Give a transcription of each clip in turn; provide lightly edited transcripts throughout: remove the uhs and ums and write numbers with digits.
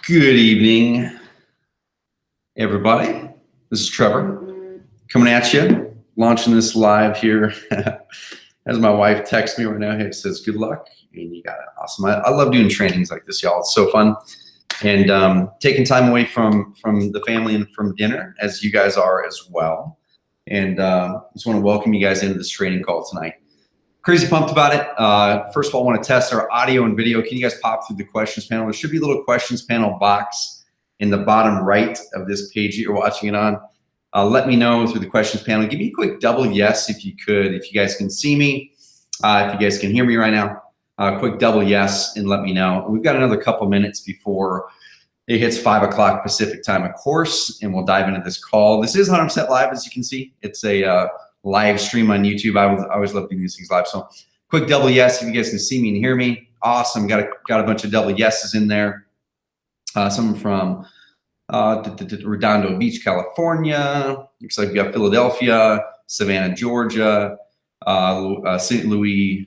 Good evening, everybody. This is Trevor coming at you, launching this live here. As my wife texts me right now, it says, good luck, and you got it. Awesome. I love doing trainings like this, y'all. It's so fun. And taking time away from the family and from dinner, as you guys are as well. And just want to welcome you guys into this training call tonight. Crazy pumped about it. First of all, I want to test our audio and video. Can you guys pop through the questions panel? There should be a little questions panel box in the bottom right of this page that you're watching it on. Let me know through the questions panel. Give me a quick double yes if you could, if you guys can see me, if you guys can hear me right now. Quick double yes and let me know. We've got another couple minutes before it hits 5 o'clock Pacific time, of course, and we'll dive into this call. This is 100% live, as you can see. It's a live stream on YouTube. I always love doing these things live. So quick double yes if you guys can see me and hear me. Awesome. Got a bunch of double yeses in there. Some from Redondo Beach, California. Looks like we got Philadelphia, Savannah, Georgia, St. Louis,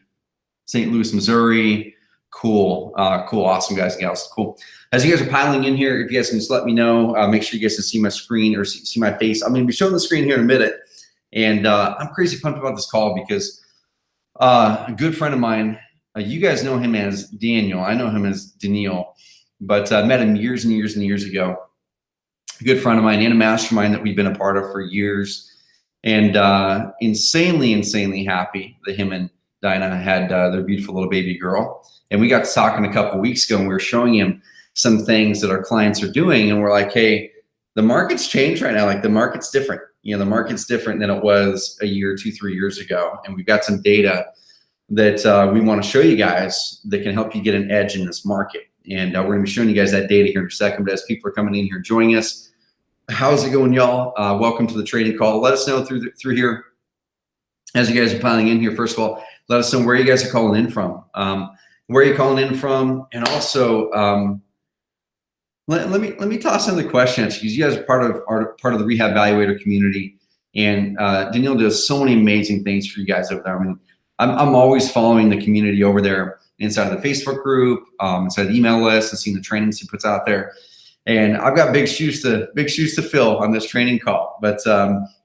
Missouri. Cool. Cool. Awesome, guys and gals. Cool. As you guys are piling in here, if you guys can just let me know, make sure you guys can see my screen or see my face. I'm going to be showing the screen here in a minute. And I'm crazy pumped about this call because a good friend of mine, you guys know him as Daniel. I know him as Daniel, but I met him years and years and years ago. A good friend of mine in a mastermind that we've been a part of for years. And insanely happy that him and Dinah had their beautiful little baby girl. And we got to talking a couple of weeks ago, and we were showing him some things that our clients are doing. And we're like, hey, the market's changed right now. Like the market's different. You know, the market's different than it was a year, 2, 3 years ago. And we've got some data that we want to show you guys that can help you get an edge in this market. And we're going to be showing you guys that data here in a second. But as people are coming in here joining us, how's it going, y'all? Welcome to the trading call. Let us know through here as you guys are piling in here. First of all, let us know where you guys are calling in from. Where are you calling in from? And also, let me toss in the question because you guys are part of the Rehab Evaluator community, and Danielle does so many amazing things for you guys over there. I mean, I'm always following the community over there inside of the Facebook group, inside the email list, and seeing the trainings he puts out there. And I've got big shoes to fill on this training call, but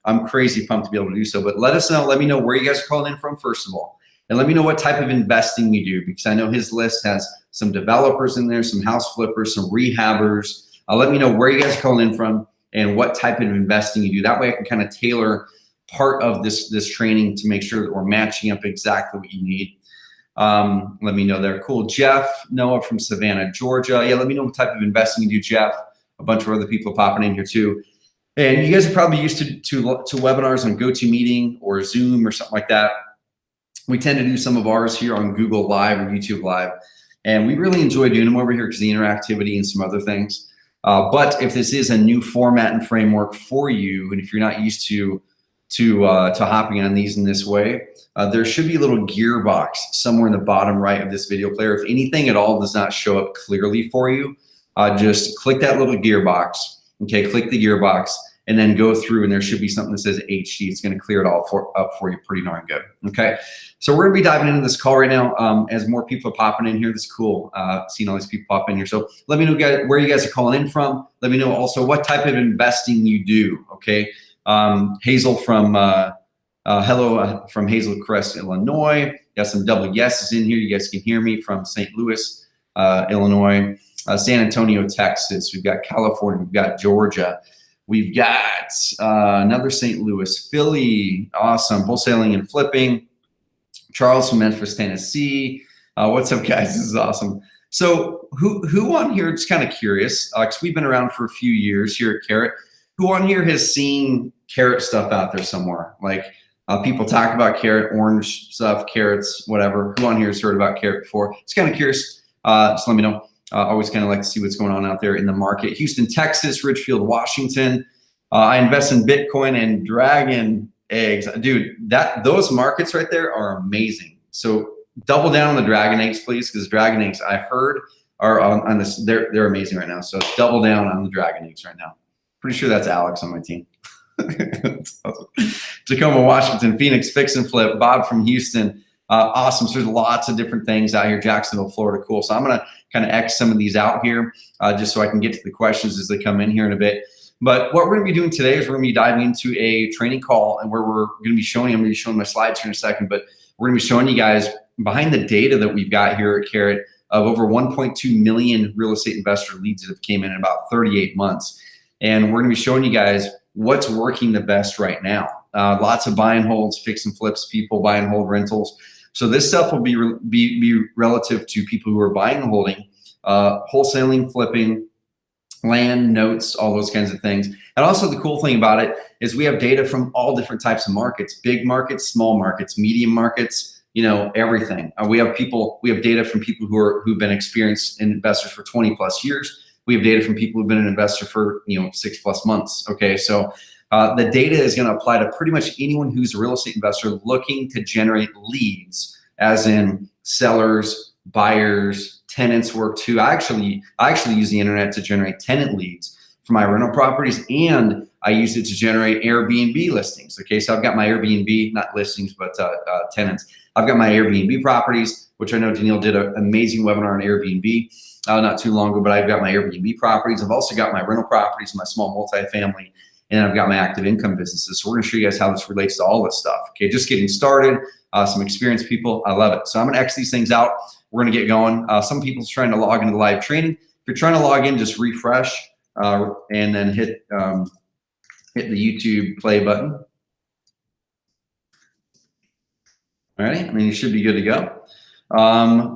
I'm crazy pumped to be able to do so. But let us know. Let me know where you guys are calling in from, first of all. And let me know what type of investing you do, because I know his list has some developers in there, some house flippers, some rehabbers. Let me know where you guys are calling in from and what type of investing you do. That way I can kind of tailor part of this training to make sure that we're matching up exactly what you need. Let me know there. Cool. Jeff Noah from Savannah, Georgia. Yeah, let me know what type of investing you do, Jeff. A bunch of other people popping in here too. And you guys are probably used to webinars on GoToMeeting or Zoom or something like that. We tend to do some of ours here on Google Live or YouTube Live. And we really enjoy doing them over here because of the interactivity and some other things. But if this is a new format and framework for you, and if you're not used to hopping on these in this way, there should be a little gearbox somewhere in the bottom right of this video player. If anything at all does not show up clearly for you, just click that little gearbox. Okay, click the gearbox and then go through, and there should be something that says HD. It's going to clear it all up for you pretty darn good. Okay, so we're going to be diving into this call right now as more people are popping in here. This is cool, seeing all these people pop in here. So let me know where you guys are calling in from. Let me know also what type of investing you do. Okay, Hazel from hello from Hazel Crest, Illinois. Got some double yeses in here. You guys can hear me from St. Louis, Illinois, San Antonio, Texas. We've got California. We've got Georgia. We've got another St. Louis, Philly. Awesome. Wholesaling and flipping. Charles from Memphis, Tennessee. What's up, guys? This is awesome. So who on here, just kind of curious, because we've been around for a few years here at Carrot, who on here has seen Carrot stuff out there somewhere? Like people talk about Carrot, orange stuff, carrots, whatever. Who on here has heard about Carrot before? Just kind of curious. Just let me know. Always kind of like to see what's going on out there in the market. Houston, Texas, Ridgefield, Washington. I invest in Bitcoin and Dragon eggs. Dude, those markets right there are amazing. So double down on the Dragon eggs, please, because Dragon eggs, I heard, are on this. They're amazing right now. So double down on the Dragon eggs right now. Pretty sure that's Alex on my team. That's awesome. Tacoma, Washington, Phoenix, Fix and Flip, Bob from Houston, Awesome. So there's lots of different things out here. Jacksonville, Florida, cool. So I'm going to kind of X some of these out here just so I can get to the questions as they come in here in a bit. But what we're going to be doing today is we're going to be diving into a training call, and where we're going to be showing, I'm going to be showing my slides here in a second, but we're going to be showing you guys behind the data that we've got here at Carrot of over 1.2 million real estate investor leads that have came in about 38 months. And we're going to be showing you guys what's working the best right now. Lots of buy and holds, fix and flips, people buy and hold rentals. So this stuff will be relative to people who are buying and holding, wholesaling, flipping, land, notes, all those kinds of things. And also the cool thing about it is we have data from all different types of markets, big markets, small markets, medium markets, you know, everything. We have data from people who've been experienced investors for 20 plus years. We have data from people who've been an investor for, 6+ months. Okay. So the data is going to apply to pretty much anyone who's a real estate investor looking to generate leads, as in sellers, buyers, tenants work too. I actually use the internet to generate tenant leads for my rental properties, and I use it to generate Airbnb listings. Okay, so I've got my Airbnb, not listings, but tenants. I've got my Airbnb properties, which I know Danielle did an amazing webinar on Airbnb not too long ago, but I've got my Airbnb properties. I've also got my rental properties, my small multifamily, and I've got my active income businesses. So we're gonna show you guys how this relates to all this stuff. Okay, just getting started, some experienced people, I love it. So I'm gonna X these things out. We're gonna get going. Some people's trying to log into the live training. If you're trying to log in, just refresh and then hit the YouTube play button. All right, and then you should be good to go.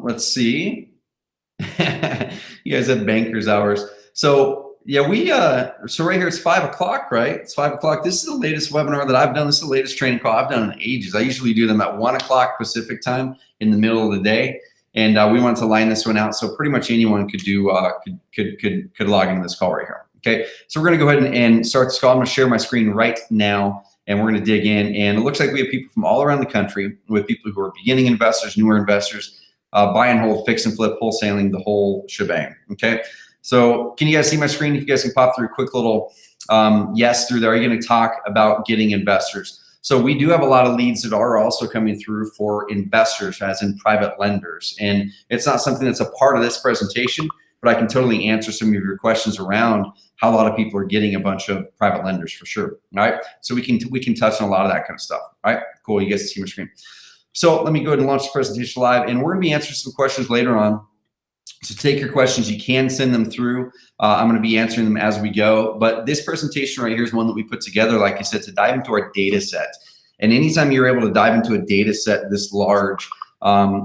Let's see. You guys have bankers hours. So yeah, so right here it's 5 o'clock, right? It's 5 o'clock. This is the latest webinar that I've done. This is the latest training call I've done in ages. I usually do them at 1 o'clock Pacific time in the middle of the day. And we wanted to line this one out so pretty much anyone could do could log into this call right here. Okay, so we're gonna go ahead and start this call. I'm gonna share my screen right now, and we're gonna dig in. And it looks like we have people from all around the country, with people who are beginning investors, newer investors, buy and hold, fix and flip, wholesaling, the whole shebang. Okay, so can you guys see my screen? If you guys can pop through a quick little yes through there. Are you gonna talk about getting investors? So we do have a lot of leads that are also coming through for investors, as in private lenders. And it's not something that's a part of this presentation, but I can totally answer some of your questions around how a lot of people are getting a bunch of private lenders for sure. All right, so we can touch on a lot of that kind of stuff. All right, cool, you guys can see my screen. So let me go ahead and launch the presentation live, and we're gonna be answering some questions later on. So take your questions, you can send them through. I'm gonna be answering them as we go, but this presentation right here is one that we put together, like I said, to dive into our data set. And anytime you're able to dive into a data set this large,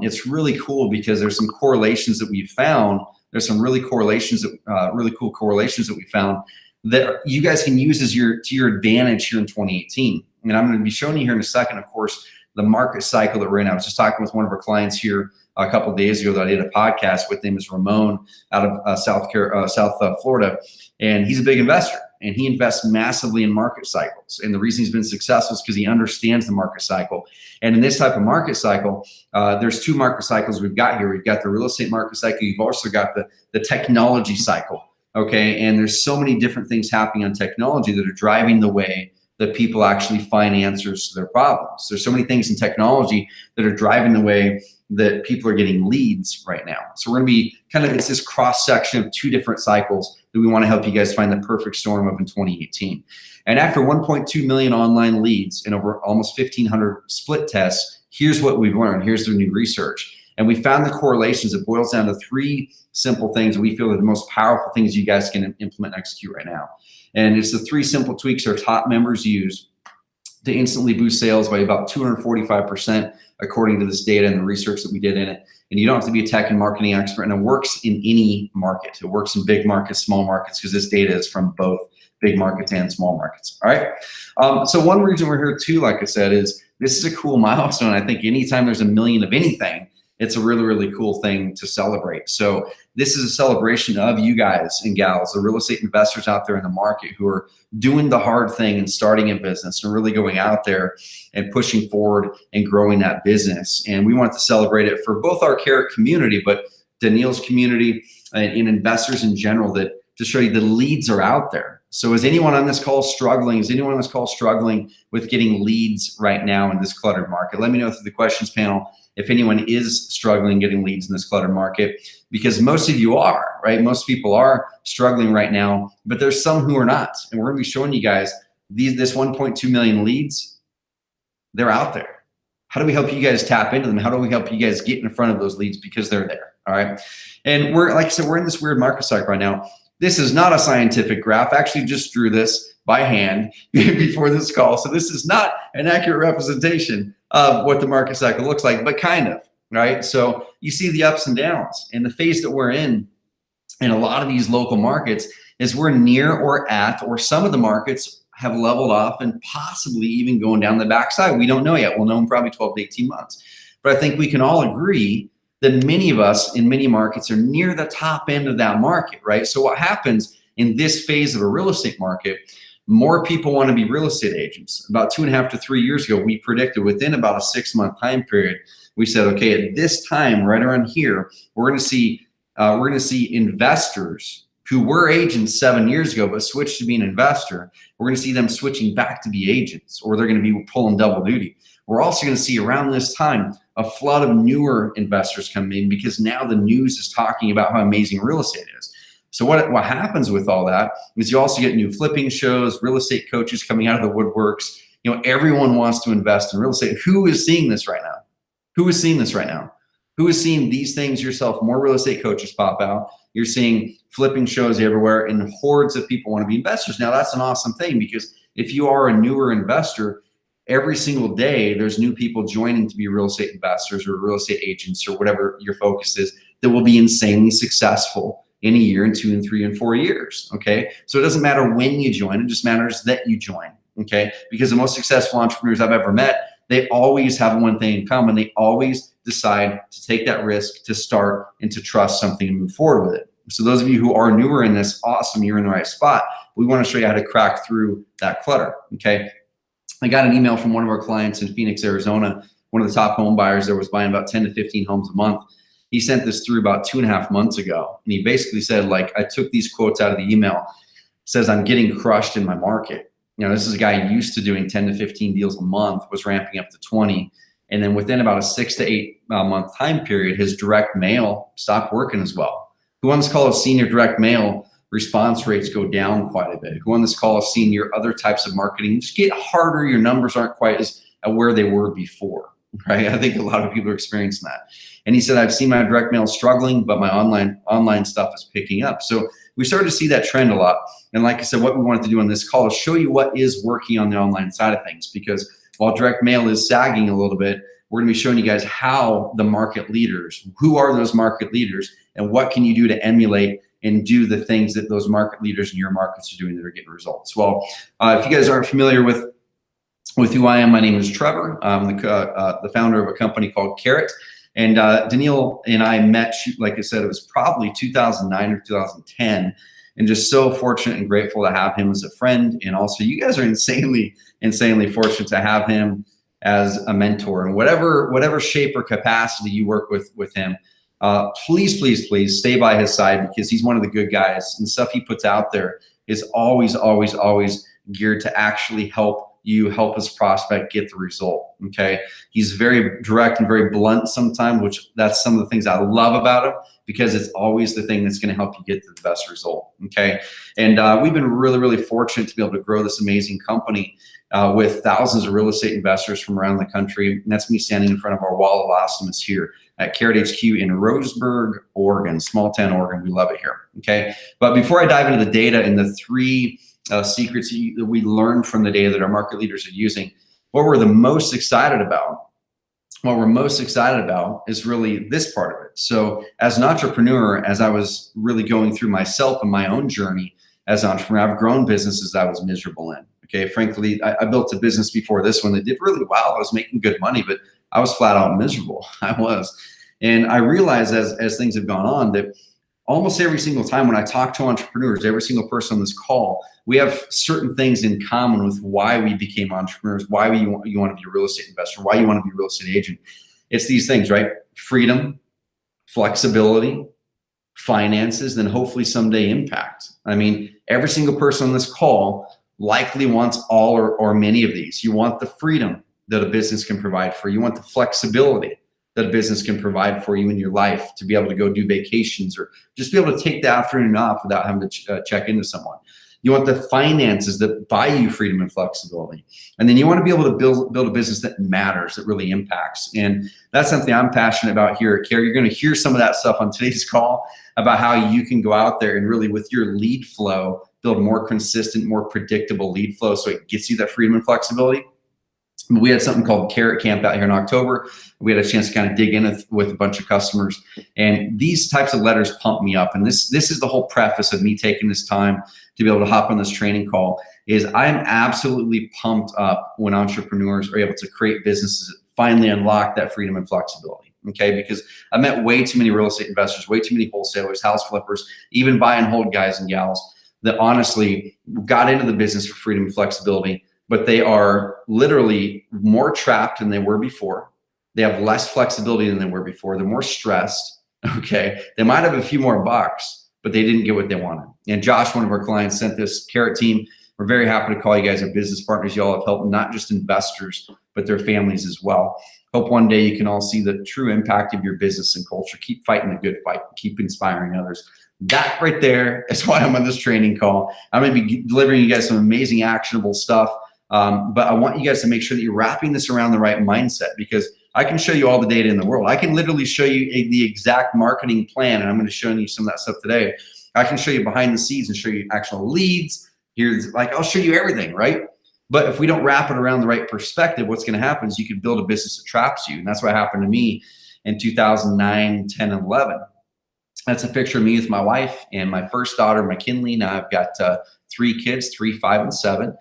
it's really cool because there's some correlations that we've found. There's some really cool correlations that we found that you guys can use as to your advantage here in 2018. And I'm gonna be showing you here in a second, of course, the market cycle that we're in. I was just talking with one of our clients here a couple of days ago that I did a podcast with. Him is Ramon out of South Florida, and he's a big investor, and he invests massively in market cycles. And the reason he's been successful is because he understands the market cycle. And in this type of market cycle, there's two market cycles we've got here. We've got the real estate market cycle. You've also got the technology cycle. Okay, and there's so many different things happening on technology that are driving the way that people actually find answers to their problems. There's so many things in technology that are driving the way that people are getting leads right now. So we're gonna be it's this cross section of two different cycles that we wanna help you guys find the perfect storm of in 2018. And after 1.2 million online leads and over almost 1,500 split tests, here's what we've learned. Here's the new research. And we found the correlations. It boils down to three simple things that we feel are the most powerful things you guys can implement and execute right now. And it's the three simple tweaks our top members use to instantly boost sales by about 245%, according to this data and the research that we did in it. And you don't have to be a tech and marketing expert, and it works in any market. It works in big markets, small markets, because this data is from both big markets and small markets. All right. So one reason we're here too, like I said, is this is a cool milestone. I think anytime there's a million of anything, it's a really, really cool thing to celebrate. So this is a celebration of you guys and gals, the real estate investors out there in the market who are doing the hard thing and starting a business and really going out there and pushing forward and growing that business. And we want to celebrate it for both our Carrot community, but Danielle's community and investors in general, that to show you the leads are out there. So is anyone on this call struggling? Is anyone on this call struggling with getting leads right now in this cluttered market? Let me know through the questions panel if anyone is struggling getting leads in this cluttered market, because most of you are, right? Most people are struggling right now, but there's some who are not. And we're gonna be showing you guys this 1.2 million leads, they're out there. How do we help you guys tap into them? How do we help you guys get in front of those leads because they're there, all right? And like I said, we're in this weird market cycle right now. This is not a scientific graph. I actually just drew this by hand before this call. So this is not an accurate representation of what the market cycle looks like, but kind of, right? So you see the ups and downs, and the phase that we're in a lot of these local markets is we're near or at, or some of the markets have leveled off and possibly even going down the backside. We don't know yet. We'll know in probably 12 to 18 months. But I think we can all agree that many of us in many markets are near the top end of that market, right? So what happens in this phase of a real estate market, more people want to be real estate agents. About 2.5 to 3 years ago, we predicted within about a 6-month time period, we said, okay, at this time, right around here, we're going to see investors who were agents 7 years ago but switched to being an investor. We're going to see them switching back to be agents, or they're going to be pulling double duty. We're also going to see around this time a flood of newer investors come in, because now the news is talking about how amazing real estate is. So what happens with all that is you also get new flipping shows, real estate coaches coming out of the woodworks. You know, everyone wants to invest in real estate. Who is seeing this right now? Who is seeing this right now? Who is seeing these things yourself? More real estate coaches pop out. You're seeing flipping shows everywhere, and hordes of people want to be investors. Now that's an awesome thing, because if you are a newer investor, every single day there's new people joining to be real estate investors or real estate agents or whatever your focus is, that will be insanely successful in a year and 2 and 3 and 4 years. Okay, so it doesn't matter when you join, it just matters that you join. Okay, because the most successful entrepreneurs I've ever met, they always have one thing in common. They always decide to take that risk, to start, and to trust something and move forward with it. So those of you who are newer in this, awesome, you're in the right spot. We want to show you how to crack through that clutter. Okay, I got an email from one of our clients in Phoenix, Arizona, one of the top home buyers that was buying about 10 to 15 homes a month. He sent this through about 2.5 months ago. And he basically said, like, I took these quotes out of the email. It says, I'm getting crushed in my market. You know, this is a guy used to doing 10 to 15 deals a month, was ramping up to 20. And then within about a 6 to 8 month time period, his direct mail stopped working as well. Who on this call has seen your direct mail response rates go down quite a bit? Who on this call has seen your other types of marketing just get harder? Your numbers aren't quite as at where they were before, right? I think a lot of people are experiencing that. And he said, I've seen my direct mail struggling, but my online stuff is picking up. So we started to see that trend a lot. And like I said, what we wanted to do on this call is show you what is working on the online side of things, because while direct mail is sagging a little bit, we're going to be showing you guys how the market leaders, who are those market leaders, and what can you do to emulate and do the things that those market leaders in your markets are doing that are getting results. Well, if you guys aren't familiar with who I am, my name is Trevor. I'm the founder of a company called Carrot. And Daniil and I met, like I said, it was probably 2009 or 2010. And just so fortunate and grateful to have him as a friend. And also you guys are insanely fortunate to have him as a mentor. And whatever shape or capacity you work with him, please stay by his side, because he's one of the good guys. And the stuff he puts out there is always geared to actually help his prospect get the result. Okay, he's very direct and very blunt sometimes, which that's some of the things I love about him, because it's always the thing that's going to help you get to the best result. Okay, and we've been really fortunate to be able to grow this amazing company with thousands of real estate investors from around the country. And that's me standing in front of our wall of awesomeness here at Carrot HQ in Roseburg, Oregon, small town Oregon. We love it here. Okay, but before I dive into the data and the 3 secrets that we learned from the data that our market leaders are using, what we're most excited about is really this part of it. So as an entrepreneur, as I was really going through myself and my own journey as an entrepreneur, I've grown businesses I was miserable in. Okay, frankly, I built a business before this one that did really well. I was making good money, but I was flat out miserable. I was. And I realized as things have gone on that almost every single time when I talk to entrepreneurs, every single person on this call, we have certain things in common with why we became entrepreneurs, why you want to be a real estate investor, why you want to be a real estate agent. It's these things, right? Freedom, flexibility, finances, then hopefully someday impact. I mean, every single person on this call likely wants all or many of these. You want the freedom that a business can provide for you. You want the flexibility that a business can provide for you in your life to be able to go do vacations or just be able to take the afternoon off without having to check into someone. You want the finances that buy you freedom and flexibility. And then you want to be able to build a business that matters, that really impacts. And that's something I'm passionate about here at Care. You're going to hear some of that stuff on today's call about how you can go out there and really, with your lead flow, build more consistent, more predictable lead flow so it gets you that freedom and flexibility. We had something called Carrot Camp out here in October. We had a chance to kind of dig in with a bunch of customers. And these types of letters pump me up. And this is the whole preface of me taking this time to be able to hop on this training call, is I am absolutely pumped up when entrepreneurs are able to create businesses that finally unlock that freedom and flexibility. Okay, because I met way too many real estate investors, way too many wholesalers, house flippers, even buy and hold guys and gals that honestly got into the business for freedom and flexibility, but they are literally more trapped than they were before. They have less flexibility than they were before. They're more stressed. Okay, they might have a few more bucks, but they didn't get what they wanted. And Josh, one of our clients, sent this Carrot team. We're very happy to call you guys our business partners. You all have helped not just investors, but their families as well. Hope one day you can all see the true impact of your business and culture. Keep fighting the good fight. Keep inspiring others. That right there is why I'm on this training call. I'm going to be delivering you guys some amazing actionable stuff. But I want you guys to make sure that you're wrapping this around the right mindset, because I can show you all the data in the world. I can literally show you the exact marketing plan, and I'm going to show you some of that stuff today. I can show you behind the scenes and show you actual leads. I'll show you everything, right? But if we don't wrap it around the right perspective, what's going to happen is you can build a business that traps you. And that's what happened to me in 2009, 10, and 11. That's a picture of me with my wife and my first daughter, McKinley. Now I've got 3 kids, 3, 5, and 7.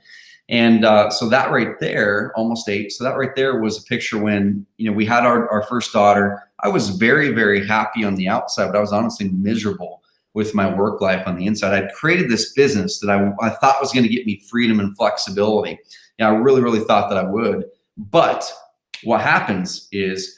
And so that right there, almost 8. So that right there was a picture when, we had our first daughter. I was very, very happy on the outside, but I was honestly miserable with my work life on the inside. I'd created this business that I thought was going to get me freedom and flexibility. I really, really thought that I would. But what happens is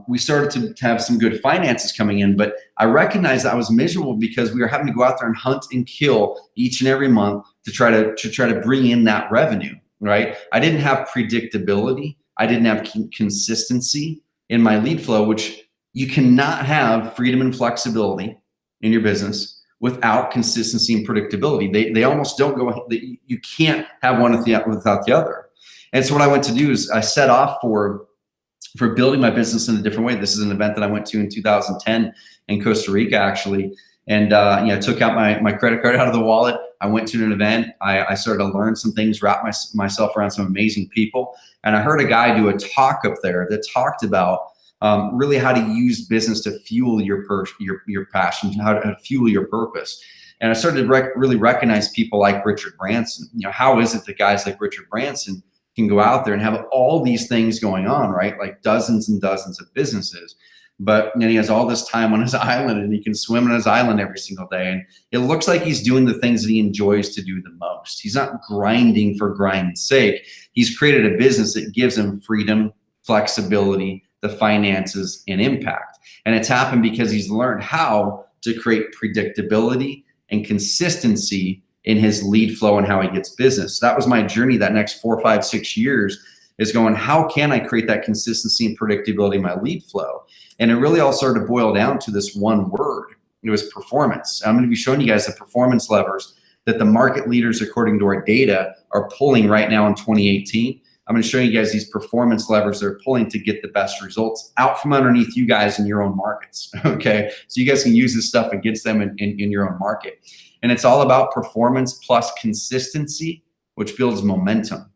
we started to have some good finances coming in, but I recognized that I was miserable because we were having to go out there and hunt and kill each and every month to try to bring in that revenue, right? I didn't have predictability. I didn't have consistency in my lead flow, which you cannot have freedom and flexibility in your business without consistency and predictability. They almost don't go. You can't have one without the other. And so what I went to do is I set off for building my business in a different way. This is an event that I went to in 2010 in Costa Rica, actually. And I took out my credit card out of the wallet. I went to an event. I started to learn some things, wrap myself around some amazing people. And I heard a guy do a talk up there that talked about really how to use business to fuel your passion, how to fuel your purpose. And I started to really recognize people like Richard Branson. How is it that guys like Richard Branson can go out there and have all these things going on, right? Like dozens and dozens of businesses. But then he has all this time on his island and he can swim on his island every single day. And it looks like he's doing the things that he enjoys to do the most. He's not grinding for grind's sake. He's created a business that gives him freedom, flexibility, the finances, and impact. And it's happened because he's learned how to create predictability and consistency in his lead flow and how he gets business. That was my journey that next 4, 5, 6 years, is going, how can I create that consistency and predictability in my lead flow? And it really all started to boil down to this one word. It was performance. I'm going to be showing you guys the performance levers that the market leaders, according to our data, are pulling right now in 2018. I'm going to show you guys these performance levers they're pulling to get the best results out from underneath you guys in your own markets. Okay, so you guys can use this stuff against them in your own market. And it's all about performance plus consistency, which builds momentum.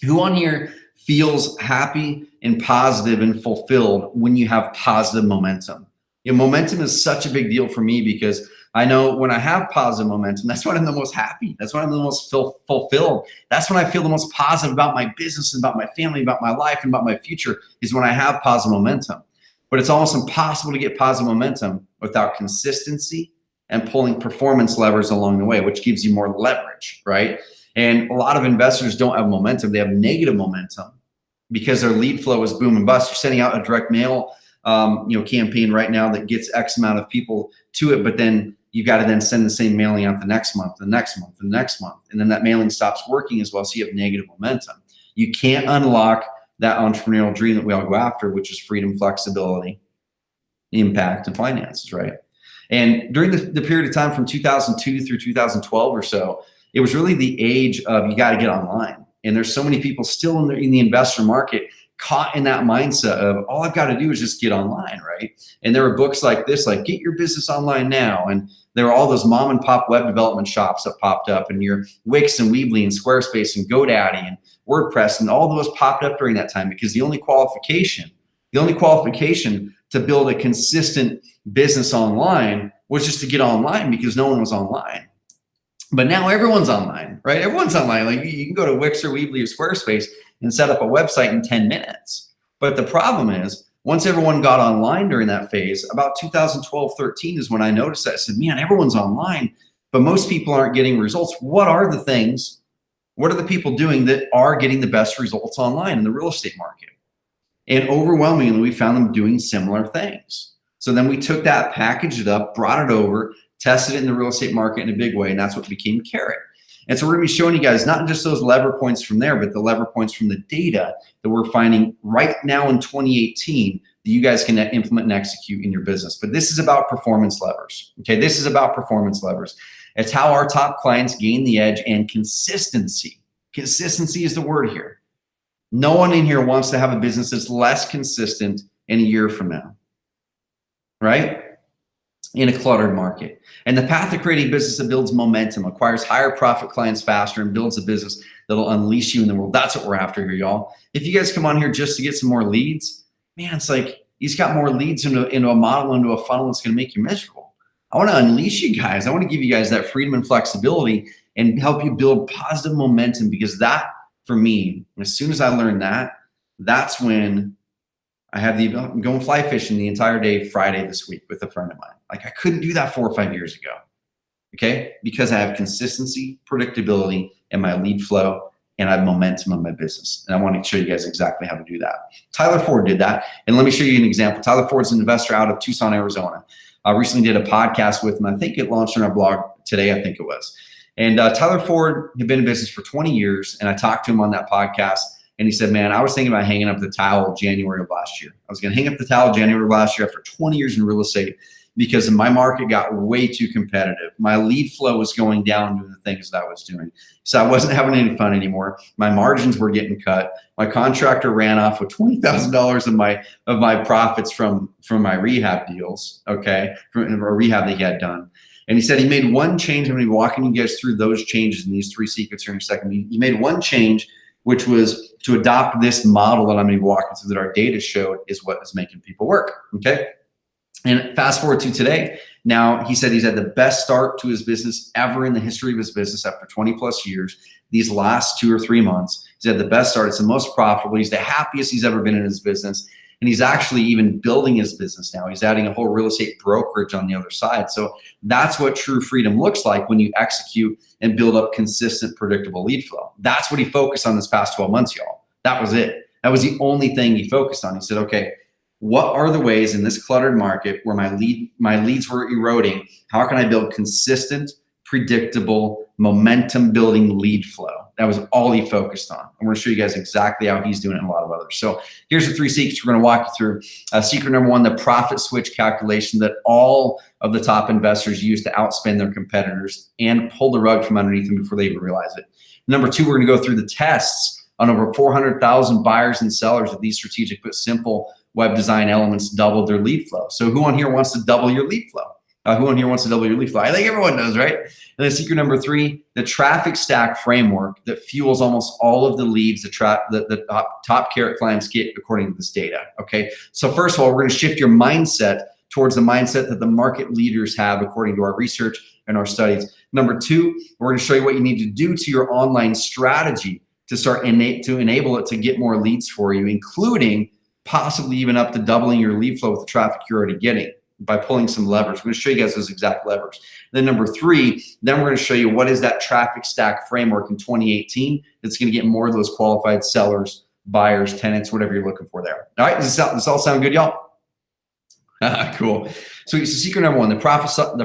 Who on here feels happy and positive and fulfilled when you have positive momentum? Momentum is such a big deal for me because I know when I have positive momentum, that's when I'm the most happy. That's when I'm the most fulfilled. That's when I feel the most positive about my business and about my family, about my life, and about my future, is when I have positive momentum. But it's almost impossible to get positive momentum without consistency and pulling performance levers along the way, which gives you more leverage, right? And a lot of investors don't have momentum. They have negative momentum because their lead flow is boom and bust. You're sending out a direct mail campaign right now that gets X amount of people to it, but then you got to then send the same mailing out the next month, the next month, the next month, and then that mailing stops working as well. So you have negative momentum. You can't unlock that entrepreneurial dream that we all go after, which is freedom, flexibility, impact, and finances, right? And during the period of time from 2002 through 2012 or so, it was really the age of you got to get online. And there's so many people still in the investor market caught in that mindset of all I've got to do is just get online, right? And there were books like this, like Get Your Business Online Now. And there were all those mom and pop web development shops that popped up, and your Wix and Weebly and Squarespace and GoDaddy and WordPress, and all those popped up during that time because the only qualification to build a consistent business online was just to get online because no one was online. But now everyone's online, right? Everyone's online. Like you can go to Wix or Weebly or Squarespace and set up a website in 10 minutes. But the problem is, once everyone got online during that phase, about 2012, 13 is when I noticed that. I said, man, everyone's online, but most people aren't getting results. What are the things, what are the people doing that are getting the best results online in the real estate market? And overwhelmingly, we found them doing similar things. So then we took that, packaged it up, brought it over, tested it in the real estate market in a big way, and that's what became Carrot. And so we're going to be showing you guys not just those lever points from there, but the lever points from the data that we're finding right now in 2018 that you guys can implement and execute in your business. But this is about performance levers. Okay, this is about performance levers. It's how our top clients gain the edge, and consistency. Consistency is the word here. No one in here wants to have a business that's less consistent in a year from now, right? In a cluttered market. And the path to creating a business that builds momentum, acquires higher profit clients faster, and builds a business that'll unleash you in the world. That's what we're after here, y'all. If you guys come on here just to get some more leads, man, it's like he's got more leads into a model, into a funnel that's going to make you miserable. I want to unleash you guys. I want to give you guys that freedom and flexibility and help you build positive momentum, because that, for me, as soon as I learned that, that's when I had I'm going fly fishing the entire day Friday this week with a friend of mine. Like I couldn't do that 4 or 5 years ago, okay? Because I have consistency, predictability, and my lead flow, and I have momentum in my business. And I want to show you guys exactly how to do that. Tyler Ford did that. And let me show you an example. Tyler Ford's an investor out of Tucson, Arizona. I recently did a podcast with him. I think it launched on our blog today, I think it was. And Tyler Ford had been in business for 20 years, and I talked to him on that podcast. And he said, man, I was thinking about hanging up the towel January of last year. I was going to hang up the towel January of last year after 20 years in real estate because my market got way too competitive. My lead flow was going down doing the things that I was doing. So I wasn't having any fun anymore. My margins were getting cut. My contractor ran off with $20,000 of my profits from my rehab deals, okay, from a rehab that he had done. And he said he made one change. I'm going to be walking you guys through those changes in these 3 secrets here in a second. He made one change, which was to adopt this model that I'm going to be walking through that our data showed is what is making people work, okay? And fast forward to today. Now, he said he's had the best start to his business ever in the history of his business after 20 plus years. These last 2 or 3 months, he's had the best start. It's the most profitable. He's the happiest he's ever been in his business. And he's actually even building his business now. He's adding a whole real estate brokerage on the other side. So that's what true freedom looks like when you execute and build up consistent, predictable lead flow. That's what he focused on this past 12 months, y'all. That was it. That was the only thing he focused on. He said, okay, what are the ways in this cluttered market where my leads were eroding? How can I build consistent, predictable, momentum building lead flow? That was all he focused on. I'm going to show you guys exactly how he's doing it and a lot of others. So here's the 3 secrets we're going to walk you through. Secret number 1, the profit switch calculation that all of the top investors use to outspend their competitors and pull the rug from underneath them before they even realize it. Number 2, we're going to go through the tests on over 400,000 buyers and sellers of these strategic but simple web design elements doubled their lead flow. So who on here wants to double your lead flow? Who on here wants to double your lead flow? I think everyone does, right? And then secret number 3, the traffic stack framework that fuels almost all of the leads the top Carrot clients get according to this data, okay? So first of all, we're going to shift your mindset towards the mindset that the market leaders have according to our research and our studies. Number 2, we're going to show you what you need to do to your online strategy to start to enable it to get more leads for you, including possibly even up to doubling your lead flow with the traffic you're already getting by pulling some levers. We're going to show you guys those exact levers. Then number 3, then we're going to show you what is that traffic stack framework in 2018 that's going to get more of those qualified sellers, buyers, tenants, whatever you're looking for there. All right, does this all sound good, y'all? Cool. So secret number one, the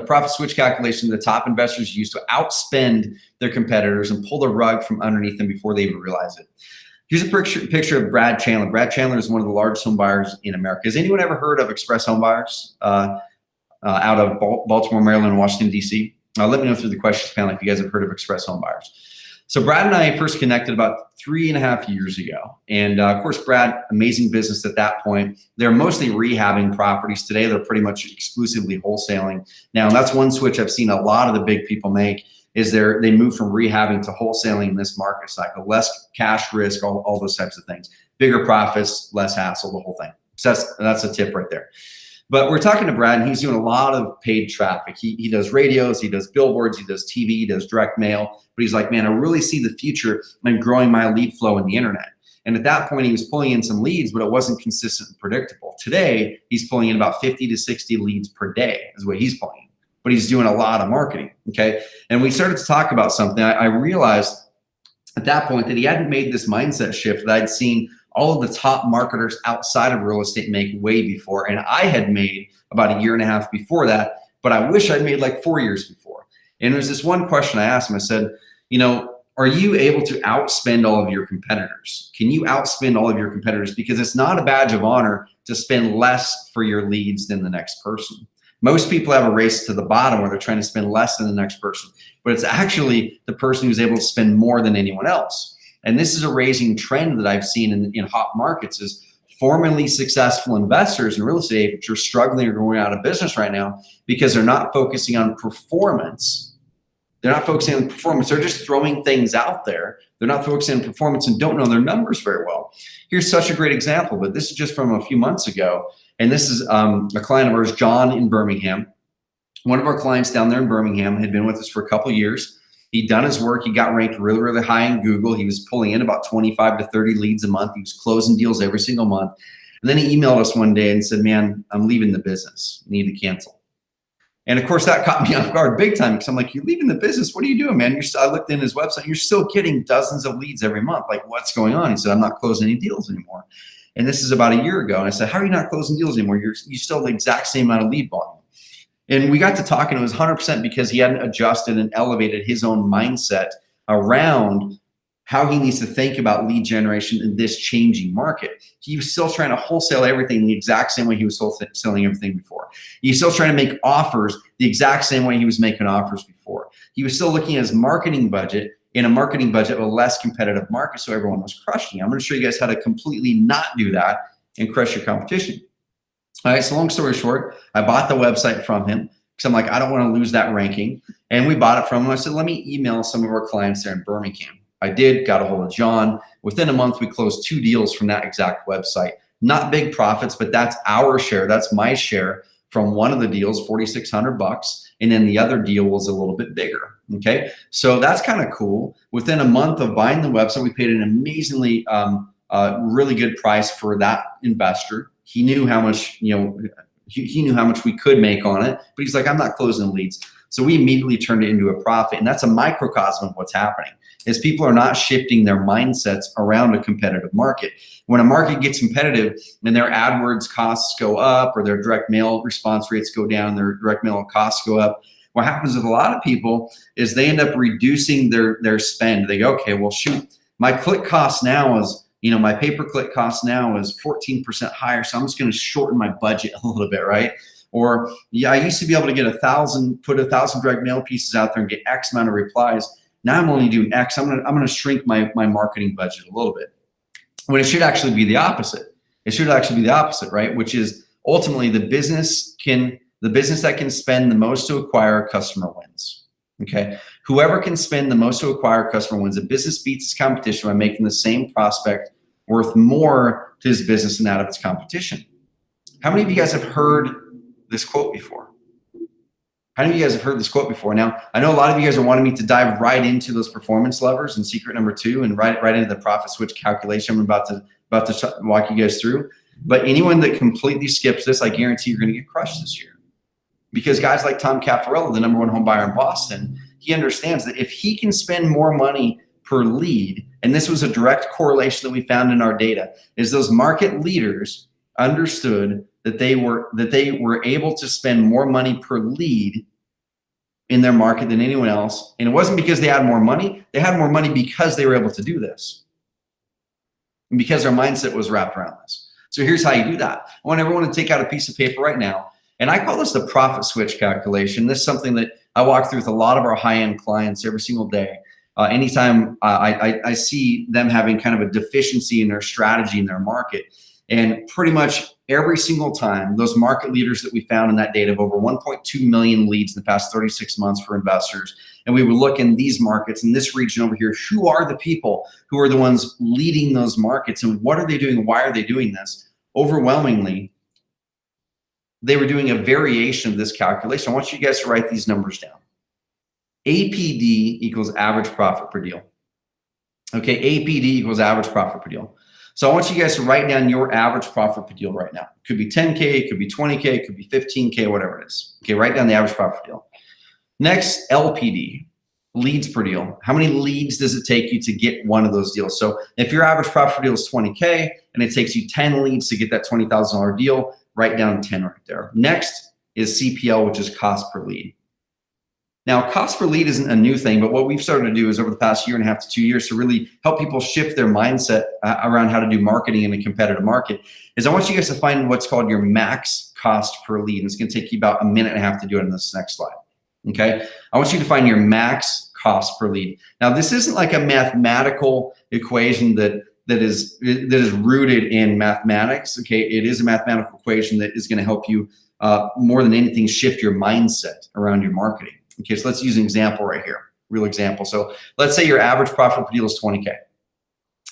profit switch calculation the top investors use to outspend their competitors and pull the rug from underneath them before they even realize it. Here's a picture of Brad Chandler. Brad Chandler is one of the largest home buyers in America. Has anyone ever heard of Express Home Buyers out of Baltimore, Maryland, and Washington, D.C.? Let me know through the questions panel if you guys have heard of Express Home Buyers. So Brad and I first connected about 3.5 years ago. And of course, Brad, amazing business at that point. They're mostly rehabbing properties. Today, they're pretty much exclusively wholesaling. Now, that's one switch I've seen a lot of the big people make is they move from rehabbing to wholesaling in this market cycle. Less cash risk, all those types of things. Bigger profits, less hassle, the whole thing. So that's a tip right there. But we're talking to Brad, and he's doing a lot of paid traffic. He does radios, he does billboards, he does TV, he does direct mail. But he's like, man, I really see the future in growing my lead flow in the internet. And at that point, he was pulling in some leads, but it wasn't consistent and predictable. Today, he's pulling in about 50 to 60 leads per day is what he's pulling in. But he's doing a lot of marketing, okay? And we started to talk about something. I realized at that point that he hadn't made this mindset shift that I'd seen all of the top marketers outside of real estate make way before. And I had made about 1.5 years before that, but I wish I'd made like 4 years before. And there's this one question I asked him. I said, you know, are you able to outspend all of your competitors? Can you outspend all of your competitors? Because it's not a badge of honor to spend less for your leads than the next person. Most people have a race to the bottom where they're trying to spend less than the next person, but it's actually the person who's able to spend more than anyone else. And this is a raising trend that I've seen in hot markets is formerly successful investors in real estate, which are struggling or going out of business right now because they're not focusing on performance. They're not focusing on performance. They're just throwing things out there. They're not focusing on performance and don't know their numbers very well. Here's such a great example, but this is just from a few months ago. And this is a client of ours, John in Birmingham. One of our clients down there in Birmingham had been with us for a couple of years. He'd done his work. He got ranked really, really high in Google. He was pulling in about 25 to 30 leads a month. He was closing deals every single month. And then he emailed us one day and said, man, I'm leaving the business. I need to cancel. And of course, that caught me off guard big time because I'm like, you're leaving the business. What are you doing, man? I looked in his website. You're still getting dozens of leads every month. Like, what's going on? He said, I'm not closing any deals anymore. And this is about 1 year ago. And I said, how are you not closing deals anymore? You still have the exact same amount of lead volume. And we got to talking. It was 100% because he hadn't adjusted and elevated his own mindset around how he needs to think about lead generation in this changing market. He was still trying to wholesale everything the exact same way he was selling everything before. He's still trying to make offers the exact same way he was making offers before. He was still looking at his marketing budget in a marketing budget of a less competitive market, so everyone was crushing. I'm going to show you guys how to completely not do that and crush your competition. All right, so long story short, I bought the website from him because I'm like, I don't want to lose that ranking. And we bought it from him. I said, let me email some of our clients there in Birmingham. I did, got a hold of John. Within a month, we closed 2 deals from that exact website. Not big profits, but that's our share. That's my share from one of the deals, $4,600. And then the other deal was a little bit bigger, okay? So that's kind of cool. Within a month of buying the website, we paid an amazingly really good price for that investor. He knew how much, he knew how much we could make on it, but he's like, I'm not closing leads. So we immediately turned it into a profit. And that's a microcosm of what's happening is people are not shifting their mindsets around a competitive market. When a market gets competitive and their AdWords costs go up or their direct mail response rates go down, their direct mail costs go up, what happens with a lot of people is they end up reducing their spend. They go, okay, well, shoot, my click cost now is, my pay-per-click cost now is 14% higher. So I'm just going to shorten my budget a little bit, right? Or yeah, I used to be able to get 1,000 direct mail pieces out there and get X amount of replies. Now I'm only doing X. I'm gonna shrink my marketing budget a little bit. When it should actually be the opposite. It should actually be the opposite, right? Which is ultimately the business that can spend the most to acquire a customer wins. Okay. Whoever can spend the most to acquire a customer wins. The business beats its competition by making the same prospect worth more to his business than that of its competition. How many of you guys have heard this quote before? How many of you guys have heard this quote before? Now, I know a lot of you guys are wanting me to dive right into those performance levers and secret number 2 and right into the profit switch calculation I'm about to walk you guys through. But anyone that completely skips this, I guarantee you're going to get crushed this year. Because guys like Tom Caffarello, the #1 home buyer in Boston, he understands that if he can spend more money per lead, and this was a direct correlation that we found in our data, is those market leaders understood that they were able to spend more money per lead in their market than anyone else. And it wasn't because they had more money. They had more money because they were able to do this. And because their mindset was wrapped around this. So here's how you do that. I want everyone to take out a piece of paper right now. And I call this the profit switch calculation. This is something that I walk through with a lot of our high-end clients every single day. Anytime I see them having kind of a deficiency in their strategy in their market. And pretty much every single time, those market leaders that we found in that data of over 1.2 million leads in the past 36 months for investors, and we would look in these markets, in this region over here, who are the people who are the ones leading those markets, and what are they doing, why are they doing this? Overwhelmingly, they were doing a variation of this calculation. I want you guys to write these numbers down. APD equals average profit per deal. Okay, APD equals average profit per deal. So I want you guys to write down your average profit per deal right now. It could be 10K, it could be 20K, it could be 15K, whatever it is. Okay, write down the average profit per deal. Next, LPD, leads per deal. How many leads does it take you to get one of those deals? So if your average profit per deal is 20K and it takes you 10 leads to get that $20,000 deal, write down 10 right there. Next is CPL, which is cost per lead. Now, cost per lead isn't a new thing, but what we've started to do is over the past 1.5 to 2 years to really help people shift their mindset around how to do marketing in a competitive market is I want you guys to find what's called your max cost per lead. And it's going to take you about 1.5 minutes to do it in this next slide. Okay. I want you to find your max cost per lead. Now, this isn't like a mathematical equation that is rooted in mathematics. Okay. It is a mathematical equation that is going to help you more than anything shift your mindset around your marketing. Okay, so let's use an example right here, real example. So let's say your average profit per deal is 20K,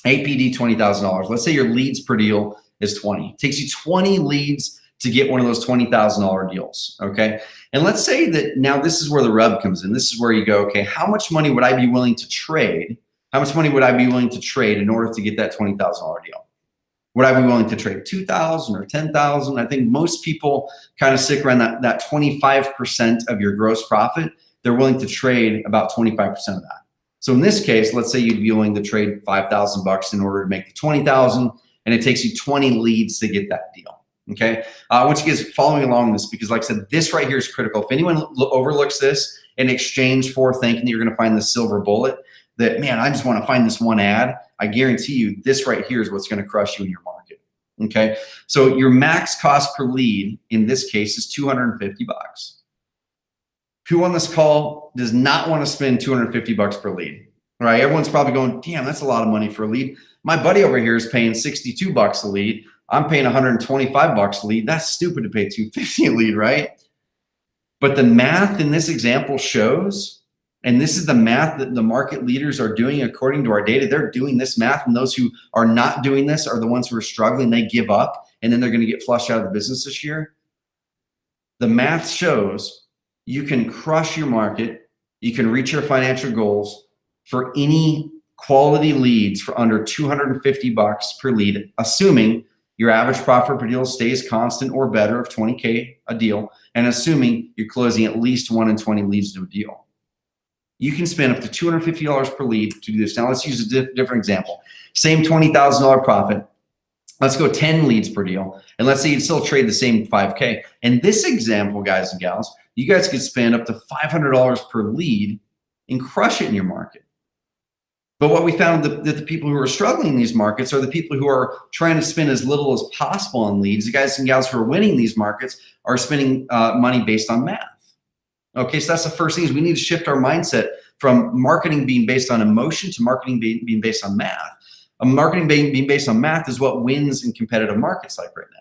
APD $20,000. Let's say your leads per deal is 20. It takes you 20 leads to get one of those $20,000 deals, okay? And let's say that now this is where the rub comes in. This is where you go, okay, how much money would I be willing to trade? How much money would I be willing to trade in order to get that $20,000 deal? Would I be willing to trade 2,000 or 10,000? I think most people kind of stick around that 25% of your gross profit. They're willing to trade about 25% of that. So in this case, let's say you'd be willing to trade $5,000 in order to make the 20,000, and it takes you 20 leads to get that deal. Okay, I want you guys following along this because, like I said, this right here is critical. If anyone overlooks this in exchange for thinking that you're going to find the silver bullet, that, man, I just want to find this one ad, I guarantee you this right here is what's going to crush you in your market. Okay, so your max cost per lead in this case is $250. Who on this call does not want to spend $250 per lead? Right? Everyone's probably going, damn, that's a lot of money for a lead. My buddy over here is paying $62 a lead. I'm paying $125 a lead. That's stupid to pay $250 a lead, right? But the math in this example shows, and this is the math that the market leaders are doing according to our data. They're doing this math, and those who are not doing this are the ones who are struggling. They give up, and then they're going to get flushed out of the business this year. The math shows you can crush your market. You can reach your financial goals for any quality leads for under $250 per lead, assuming your average profit per deal stays constant or better of 20K a deal, and assuming you're closing at least 1 in 20 leads to a deal. You can spend up to $250 per lead to do this. Now let's use a different example. Same $20,000 profit. Let's go 10 leads per deal. And let's say you'd still trade the same 5K. In this example, guys and gals, you guys could spend up to $500 per lead and crush it in your market. But what we found that the people who are struggling in these markets are the people who are trying to spend as little as possible on leads. The guys and gals who are winning these markets are spending money based on math. Okay, so that's the first thing is we need to shift our mindset from marketing being based on emotion to marketing being based on math. Marketing being based on math is what wins in competitive markets like right now.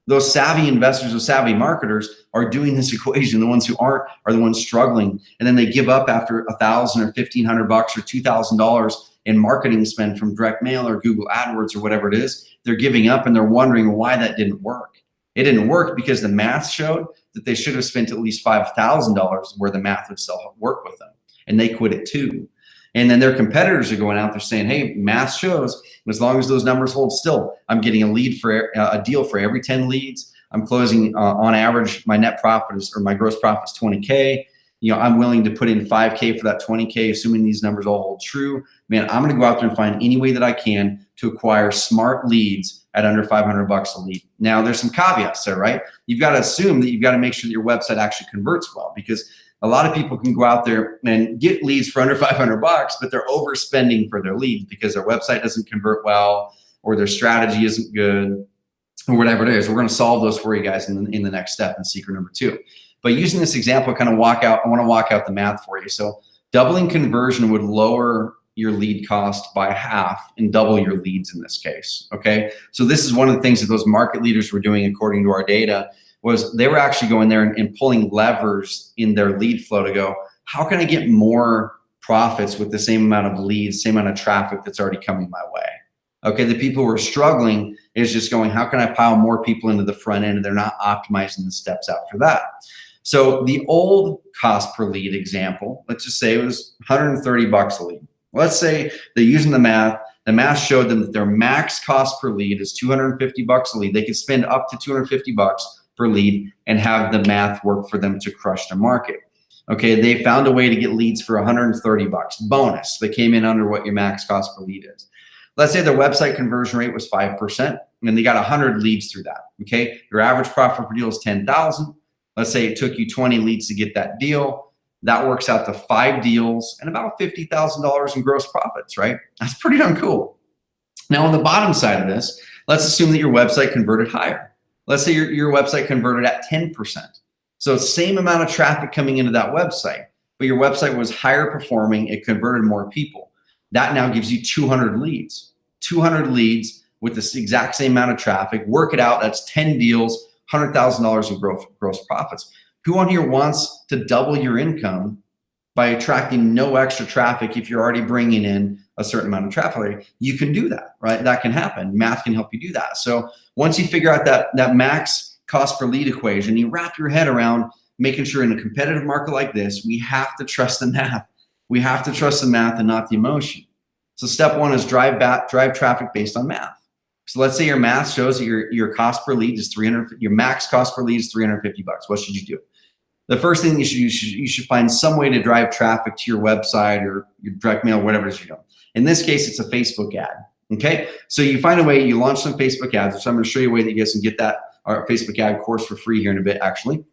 Those savvy investors, those savvy marketers are doing this equation. The ones who aren't are the ones struggling. And then they give up after $1,000 or $1,500 or $2,000 in marketing spend from direct mail or Google AdWords or whatever it is. They're giving up and they're wondering why that didn't work. It didn't work because the math showed that they should have spent at least $5,000 where the math would still work with them. And they quit it too. And then their competitors are going out there saying, hey, math shows as long as those numbers hold still, I'm getting a lead for a deal for every 10 leads. I'm closing on average, my net profit is, or my gross profit is 20K. You know, I'm willing to put in 5K for that 20K, assuming these numbers all hold true. Man, I'm going to go out there and find any way that I can to acquire smart leads at under 500 bucks a lead. Now there's some caveats there, right? You've got to assume that you've got to make sure that your website actually converts well, because a lot of people can go out there and get leads for under 500 bucks, but they're overspending for their leads because their website doesn't convert well, or their strategy isn't good, or whatever it is. We're going to solve those for you guys in the next step in secret number 2. But using this example, I want to walk out the math for you. So doubling conversion would lower your lead cost by half and double your leads in this case, okay? So this is one of the things that those market leaders were doing according to our data, was they were actually going there and pulling levers in their lead flow to go, how can I get more profits with the same amount of leads, same amount of traffic that's already coming my way? Okay, the people who are struggling is just going, how can I pile more people into the front end, and they're not optimizing the steps after that. So the old cost per lead example, let's just say it was 130 bucks a lead. Let's say they're using the math showed them that their max cost per lead is 250 bucks a lead. They could spend up to 250 bucks per lead and have the math work for them to crush their market. Okay, they found a way to get leads for 130 bucks bonus. They came in under what your max cost per lead is. Let's say their website conversion rate was 5%, and they got 100 leads through that. Okay, your average profit per deal is 10,000. Let's say it took you 20 leads to get that deal. That works out to 5 deals and about $50,000 in gross profits, right? That's pretty darn cool. Now on the bottom side of this, let's assume that your website converted higher. Let's say your website converted at 10%. So same amount of traffic coming into that website, but your website was higher performing, it converted more people. That now gives you 200 leads. 200 leads with this exact same amount of traffic. Work it out, that's 10 deals, $100,000 in gross profits. Who on here wants to double your income by attracting no extra traffic if you're already bringing in a certain amount of traffic? You can do that, right? That can happen. Math can help you do that. So once you figure out that max cost per lead equation, you wrap your head around making sure in a competitive market like this, we have to trust the math. We have to trust the math and not the emotion. So step 1 is drive traffic based on math. So let's say your math shows that your cost per lead is your max cost per lead is 350 bucks. What should you do? The first thing you should find some way to drive traffic to your website or your direct mail, whatever it is you're doing. In this case, it's a Facebook ad. Okay, so you find a way, you launch some Facebook ads. So I'm going to show you a way that you guys can get our Facebook ad course for free here in a bit, actually.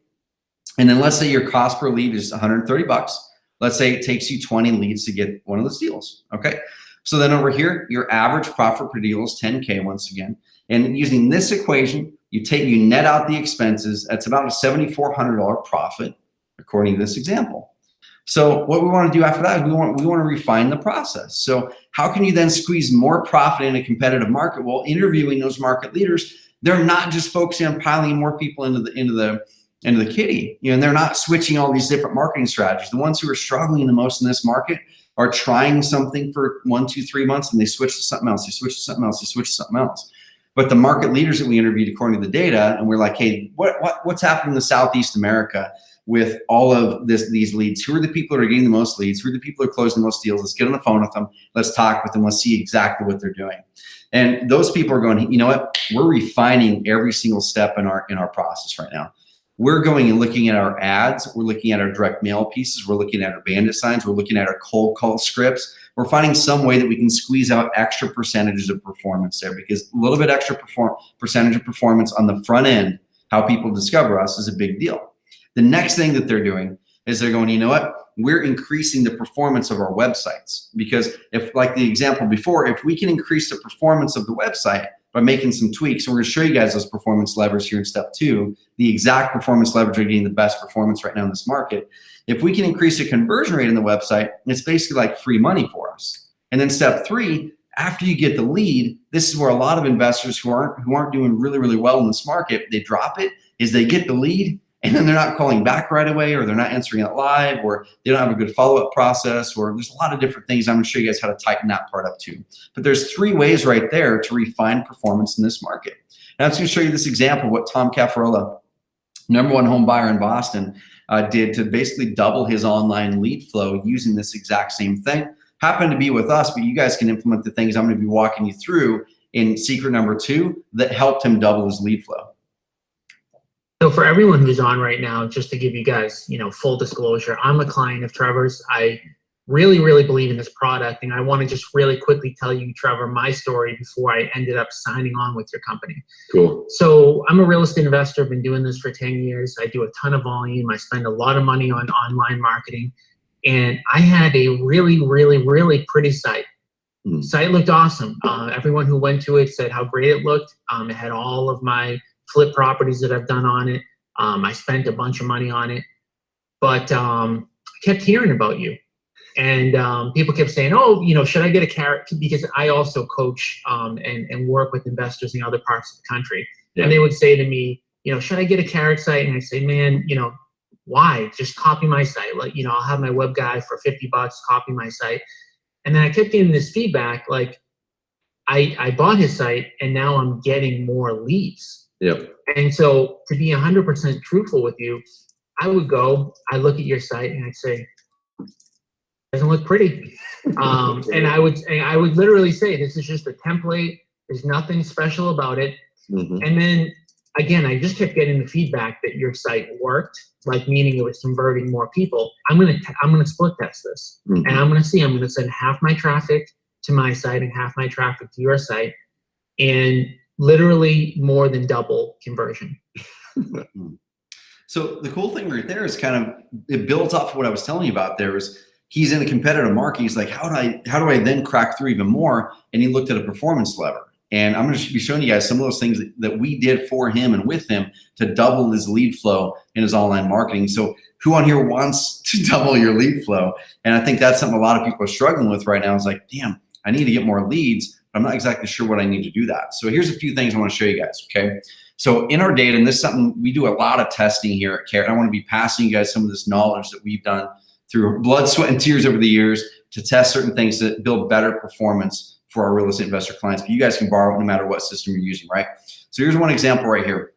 And then let's say your cost per lead is 130 bucks. Let's say it takes you 20 leads to get one of those deals. Okay, so then over here, your average profit per deal is 10K once again. And using this equation, you net out the expenses. That's about a $7,400 profit, according to this example. So what we want to do after that is we want to refine the process. So how can you then squeeze more profit in a competitive market? Well, interviewing those market leaders, they're not just focusing on piling more people into the kitty, and they're not switching all these different marketing strategies. The ones who are struggling the most in this market are trying something for 1, 2, 3 months, and they switch to something else. They switch to something else. They switch to something else. But the market leaders that we interviewed, according to the data, and we're like, hey, what's happening in Southeast America with all of these leads? Who are the people that are getting the most leads? Who are the people that are closing the most deals? Let's get on the phone with them. Let's talk with them. Let's see exactly what they're doing. And those people are going, you know what? We're refining every single step in our process right now. We're going and looking at our ads. We're looking at our direct mail pieces. We're looking at our bandit signs. We're looking at our cold call scripts. We're finding some way that we can squeeze out extra percentages of performance there, because a little bit extra percentage of performance on the front end, how people discover us, is a big deal. The next thing that they're doing is they're going, you know what? We're increasing the performance of our websites, because if, like the example before, if we can increase the performance of the website by making some tweaks, and we're going to show you guys those performance levers here in step 2, the exact performance levers are getting the best performance right now in this market. If we can increase the conversion rate in the website, it's basically like free money for us. And then step 3, after you get the lead, this is where a lot of investors who aren't doing really, really well in this market, they drop it, is they get the lead, and then they're not calling back right away, or they're not answering it live, or they don't have a good follow-up process, or there's a lot of different things. I'm going to show you guys how to tighten that part up too. But there's 3 ways right there to refine performance in this market. And I'm just going to show you this example, what Tom Caffarola, #1 home buyer in Boston, did to basically double his online lead flow using this exact same thing. Happened to be with us, but you guys can implement the things I'm going to be walking you through in secret number 2 that helped him double his lead flow. So for everyone who's on right now, just to give you guys, full disclosure, I'm a client of Trevor's. I really, really believe in this product. And I want to just really quickly tell you, Trevor, my story before I ended up signing on with your company. Cool. So I'm a real estate investor. I've been doing this for 10 years. I do a ton of volume. I spend a lot of money on online marketing. And I had a really, really, really pretty site. Site looked awesome. Everyone who went to it said how great it looked. It had all of my flip properties that I've done on it. I spent a bunch of money on it. But I kept hearing about you. And people kept saying, oh, should I get a carrot? Because I also coach and work with investors in other parts of the country. Yeah. And they would say to me, should I get a carrot site? And I say, man, why? Just copy my site. Like, I'll have my web guy for $50, copy my site. And then I kept getting this feedback, like I bought his site and now I'm getting more leads. Yep. And so to be 100% truthful with you, I would go, I look at your site and I'd say, doesn't look pretty. And I would literally say, this is just a template. There's nothing special about it. Mm-hmm. And then again, I just kept getting the feedback that your site worked, like meaning it was converting more people. I'm gonna split test this, mm-hmm. and I'm gonna send half my traffic to my site and half my traffic to your site, and literally more than double conversion. So the cool thing right there is it builds off of what I was telling you about. There was he's in a competitive market. He's like, how do I then crack through even more? And he looked at a performance lever. And I'm going to be showing you guys some of those things that we did for him and with him to double his lead flow in his online marketing. So who on here wants to double your lead flow? And I think that's something a lot of people are struggling with right now. It's like, damn, I need to get more leads, but I'm not exactly sure what I need to do that. So here's a few things I want to show you guys, okay? So in our data, and this is something we do a lot of testing here at Carrot. I want to be passing you guys some of this knowledge that we've done through blood, sweat, and tears over the years to test certain things that build better performance for our real estate investor clients. But you guys can borrow it no matter what system you're using, right? So here's one example right here.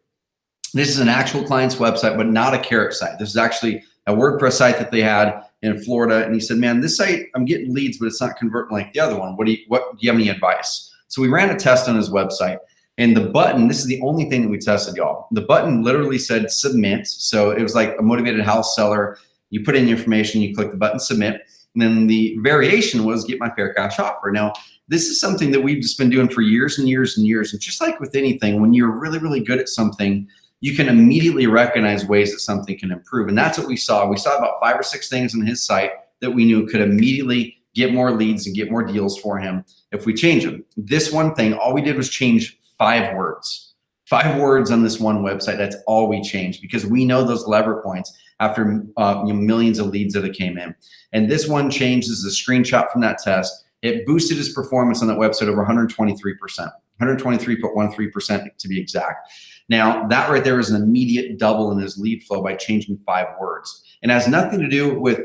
This is an actual client's website, but not a Carrot site. This is actually a WordPress site that they had in Florida. And he said, man, this site, I'm getting leads, but it's not converting like the other one. Do you have any advice? So we ran a test on his website. And the button, this is the only thing that we tested, y'all. The button literally said submit. So it was like a motivated house seller. You put in your information, you click the button submit. And then the variation was get my fair cash offer. Now, this is something that we've just been doing for years and years and years. And just like with anything, when you're really, really good at something, you can immediately recognize ways that something can improve. And that's what we saw. We saw about 5 or 6 things on his site that we knew could immediately get more leads and get more deals for him if we change them. This one thing, all we did was change 5 words. 5 words on this one website. That's all we changed because we know those lever points after millions of leads that came in. And this one change is a screenshot from that test. It boosted his performance on that website over 123%, 123.13% to be exact. Now, that right there is an immediate double in his lead flow by changing 5 words. And it has nothing to do with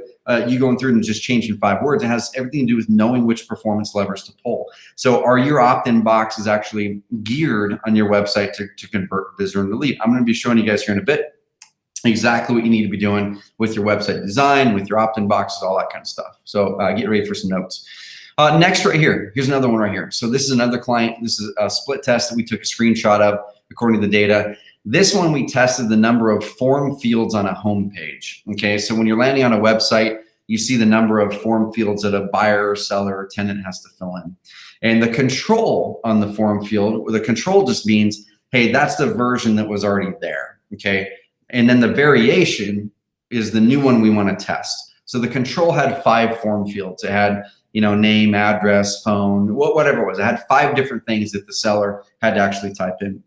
you going through and just changing 5 words. It has everything to do with knowing which performance levers to pull. So are your opt-in boxes actually geared on your website to convert a visitor into lead? I'm going to be showing you guys here in a bit exactly what you need to be doing with your website design, with your opt-in boxes, all that kind of stuff. So get ready for some notes. Next right here, here's another one right here. So this is another client. This is a split test that we took a screenshot of according to the data. This one, we tested the number of form fields on a home page. Okay, so when you're landing on a website, you see the number of form fields that a buyer, seller, or tenant has to fill in. And the control on the form field, the control just means, hey, that's the version that was already there, okay? And then the variation is the new one we want to test. So the control had 5 form fields. It had, name, address, phone, whatever it was. It had 5 different things that the seller had to actually type in.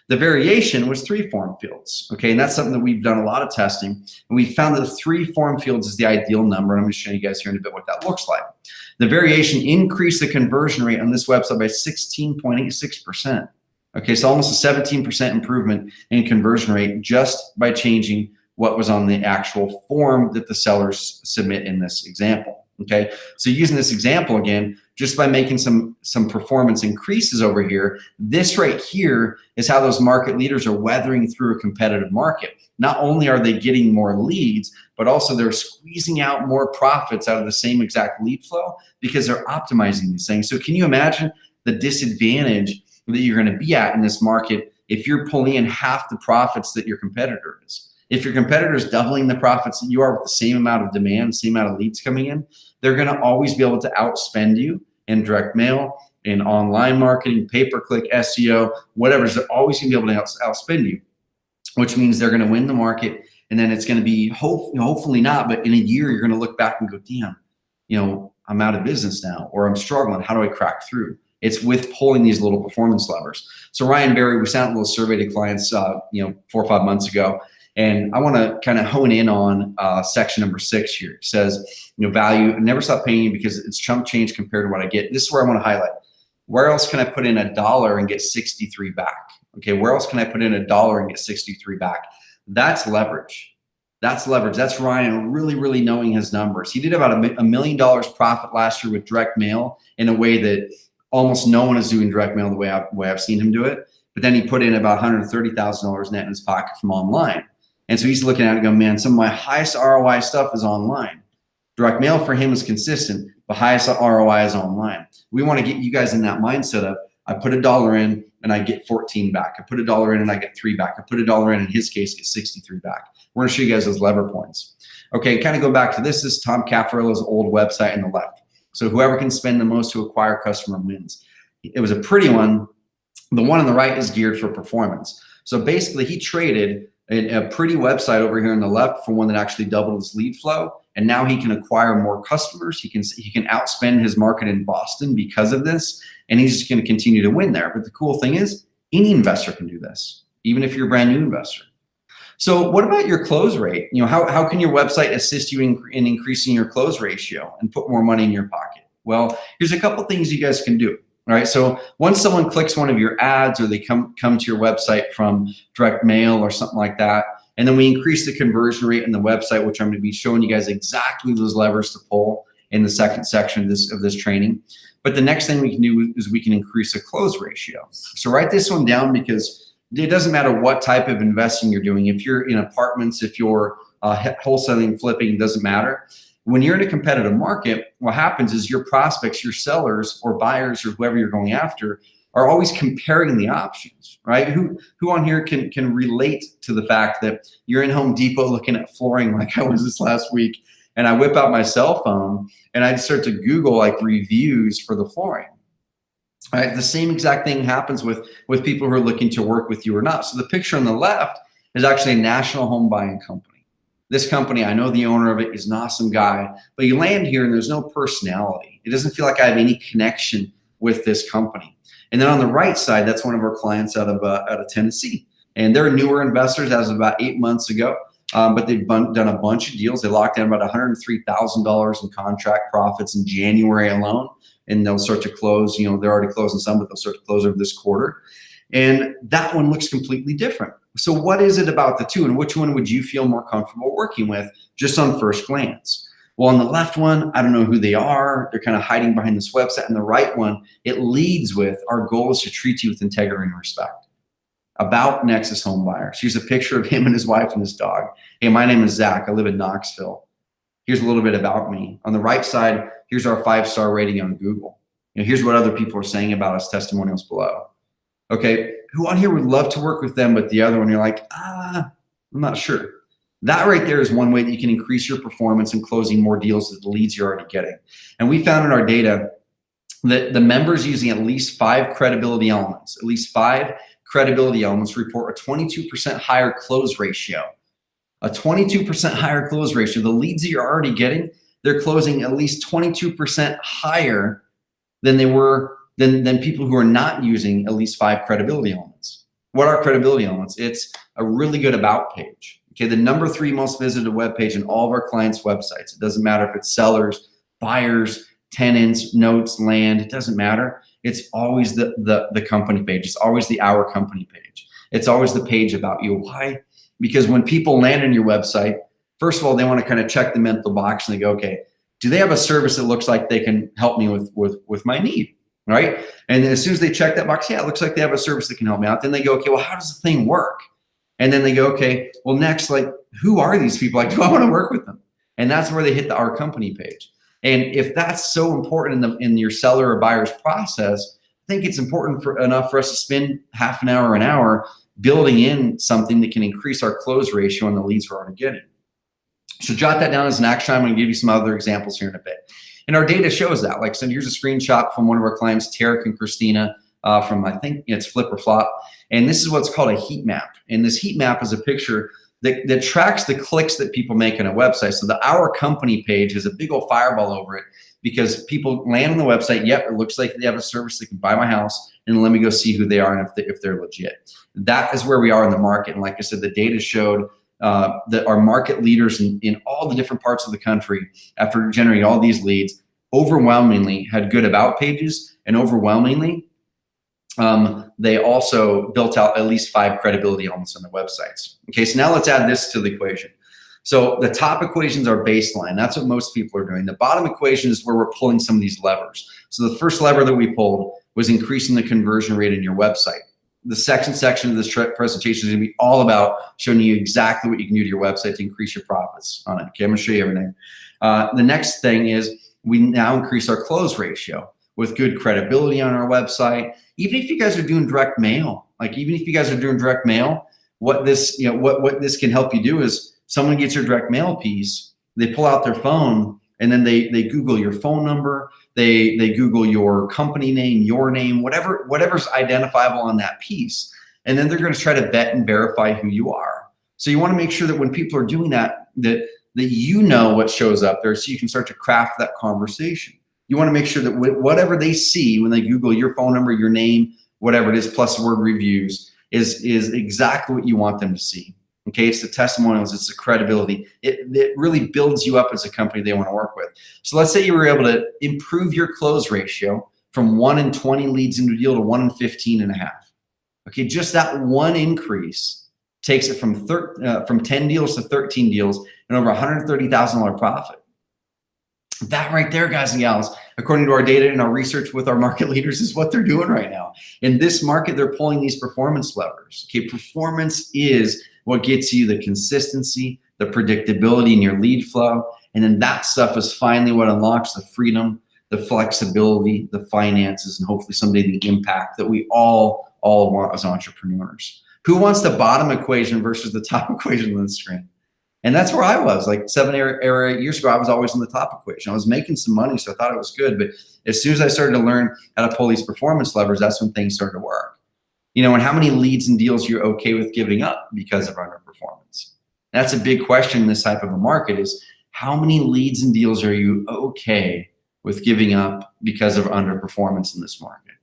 The variation was 3 form fields, okay? And that's something that we've done a lot of testing. And we found that 3 form fields is the ideal number. And I'm going to show you guys here in a bit what that looks like. The variation increased the conversion rate on this website by 16.86%. Okay, so almost a 17% improvement in conversion rate just by changing what was on the actual form that the sellers submit in this example. Okay, so using this example again, just by making some performance increases over here, this right here is how those market leaders are weathering through a competitive market. Not only are they getting more leads, but also they're squeezing out more profits out of the same exact lead flow because they're optimizing these things. So can you imagine the disadvantage that you're going to be at in this market if you're pulling in half the profits that your competitor is? If your competitor is doubling the profits that you are with the same amount of demand, same amount of leads coming in, they're going to always be able to outspend you in direct mail, in online marketing, pay-per-click, SEO, whatever. They're always going to be able to outspend you, which means they're going to win the market. And then it's going to be, hopefully not, but in a year, you're going to look back and go, damn, I'm out of business now, or I'm struggling. How do I crack through? It's with pulling these little performance levers. So Ryan Barry, we sent a little survey to clients, 4 or 5 months ago. And I want to kind of hone in on section number 6 here. It says, value, never stop paying you because it's chump change compared to what I get. This is where I want to highlight. Where else can I put in $1 and get 63 back? Okay, where else can I put in $1 and get 63 back? That's leverage. That's leverage. That's Ryan really, really knowing his numbers. He did about $1 million profit last year with direct mail in a way that almost no one is doing direct mail the way I've seen him do it. But then he put in about $130,000 net in his pocket from online. And so he's looking at it and going, man, some of my highest ROI stuff is online. Direct mail for him is consistent, but highest ROI is online. We want to get you guys in that mindset of, I put $1 in and I get 14 back. I put $1 in and I get 3 back. I put $1 in his case, get 63 back. We're going to show you guys those lever points. Okay, kind of go back to this. This is Tom Caffarella's old website on the left. So whoever can spend the most to acquire customer wins. It was a pretty one. The one on the right is geared for performance. So basically he traded a pretty website over here on the left for one that actually doubled his lead flow. And now he can acquire more customers. He can outspend his market in Boston because of this. And he's just going to continue to win there. But the cool thing is any investor can do this, even if you're a brand new investor. So what about your close rate? How can your website assist you in increasing your close ratio and put more money in your pocket? Well, here's a couple things you guys can do. All right. So once someone clicks one of your ads or they come to your website from direct mail or something like that, and then we increase the conversion rate in the website, which I'm going to be showing you guys exactly those levers to pull in the second section of this training. But the next thing we can do is we can increase a close ratio. So write this one down because it doesn't matter what type of investing you're doing. If you're in apartments, if you're wholesaling, flipping, it doesn't matter. When you're in a competitive market, what happens is your prospects, your sellers or buyers or whoever you're going after are always comparing the options, right? Who on here can relate to the fact that you're in Home Depot looking at flooring like I was this last week, and I whip out my cell phone and I'd start to Google like reviews for the flooring. Right? The same exact thing happens with people who are looking to work with you or not. So the picture on the left is actually a national home buying company. This company, I know the owner of it is an awesome guy, but you land here and there's no personality. It doesn't feel like I have any connection with this company. And then on the right side, that's one of our clients out of Tennessee. And they're newer investors as of about 8 months ago, but they've done a bunch of deals. They locked in about $103,000 in contract profits in January alone. And they'll start to close, they're already closing some, but they'll start to close over this quarter. And that one looks completely different. So what is it about the two, and which one would you feel more comfortable working with just on first glance? Well, on the left one, I don't know who they are. They're kind of hiding behind this website. And the right one, it leads with, our goal is to treat you with integrity and respect. About Nexus Home Buyers. Here's a picture of him and his wife and his dog. Hey, my name is Zach. I live in Knoxville. Here's a little bit about me. On the right side, here's our 5-star rating on Google. Here's what other people are saying about us, testimonials below. Okay, who on here would love to work with them, but the other one, you're like, I'm not sure. That right there is one way that you can increase your performance in closing more deals with the leads you're already getting. And we found in our data that the members using at least 5 credibility elements, report a 22% higher close ratio. A 22% higher close ratio. The leads that you're already getting, they're closing at least 22% higher than they were than people who are not using at least 5 credibility elements. What are credibility elements? It's a really good about page. Okay, the number 3 most visited web page in all of our clients' websites. It doesn't matter if it's sellers, buyers, tenants, notes, land. It doesn't matter. It's always the company page. It's always the Our Company page. It's always the page about you. Why? Because when people land on your website, first of all, they want to kind of check the mental box and they go, okay, do they have a service that looks like they can help me with my need? Right? And then as soon as they check that box, yeah, it looks like they have a service that can help me out. Then they go, okay, well, how does the thing work? And then they go, okay, well, next, like, who are these people? Like, do I want to work with them? And that's where they hit the Our Company page. And if that's so important in your seller or buyer's process, I think it's important enough for us to spend half an hour, building in something that can increase our close ratio on the leads we're already getting. So jot that down as an action. I'm going to give you some other examples here in a bit. And our data shows that. Like, so here's a screenshot from one of our clients, Tarek and Christina, from, I think it's Flip or Flop. And this is what's called a heat map. And this heat map is a picture that tracks the clicks that people make on a website. So the Our Company page has a big old fireball over it because people land on the website. Yep, it looks like they have a service that can buy my house, and let me go see who they are and if they're legit. That is where we are in the market. And like I said, the data showed that our market leaders in all the different parts of the country, after generating all these leads, overwhelmingly had good about pages, and overwhelmingly, they also built out at least 5 credibility elements on their websites. Okay, so now let's add this to the equation. So the top equations are baseline. That's what most people are doing. The bottom equation is where we're pulling some of these levers. So the first lever that we pulled was increasing the conversion rate in your website. The second section of this presentation is going to be all about showing you exactly what you can do to your website to increase your profits on it. Okay, I'm going to show you everything. The next thing is we now increase our close ratio with good credibility on our website. Even if you guys are doing direct mail, what this, what this can help you do is someone gets your direct mail piece, they pull out their phone, and then they Google your phone number, they Google your company name, your name, whatever's identifiable on that piece, and then they're going to try to vet and verify who you are. So you want to make sure that when people are doing that you know what shows up there, so you can start to craft that conversation. You want to make sure that whatever they see when they Google your phone number, your name, whatever it is, plus word reviews, is exactly what you want them to see. Okay, it's the testimonials, it's the credibility. It really builds you up as a company they want to work with. So let's say you were able to improve your close ratio from 1 in 20 leads into a deal to 1 in 15 and a half. Okay, just that one increase takes it from 10 deals to 13 deals and over $130,000 profit. That right there, guys and gals, according to our data and our research with our market leaders, is what they're doing right now. In this market, they're pulling these performance levers. Okay, performance is what gets you the consistency, the predictability in your lead flow, and then that stuff is finally what unlocks the freedom, the flexibility, the finances, and hopefully someday the impact that we all want as entrepreneurs. Who wants the bottom equation versus the top equation on the screen? And that's where I was, like 7 or 8 years ago. I was always in the top equation. I was making some money, so I thought it was good. But as soon as I started to learn how to pull these performance levers, that's when things started to work. And how many leads and deals you're okay with giving up because of underperformance? That's a big question in this type of a market, is how many leads and deals are you okay with giving up because of underperformance in this market?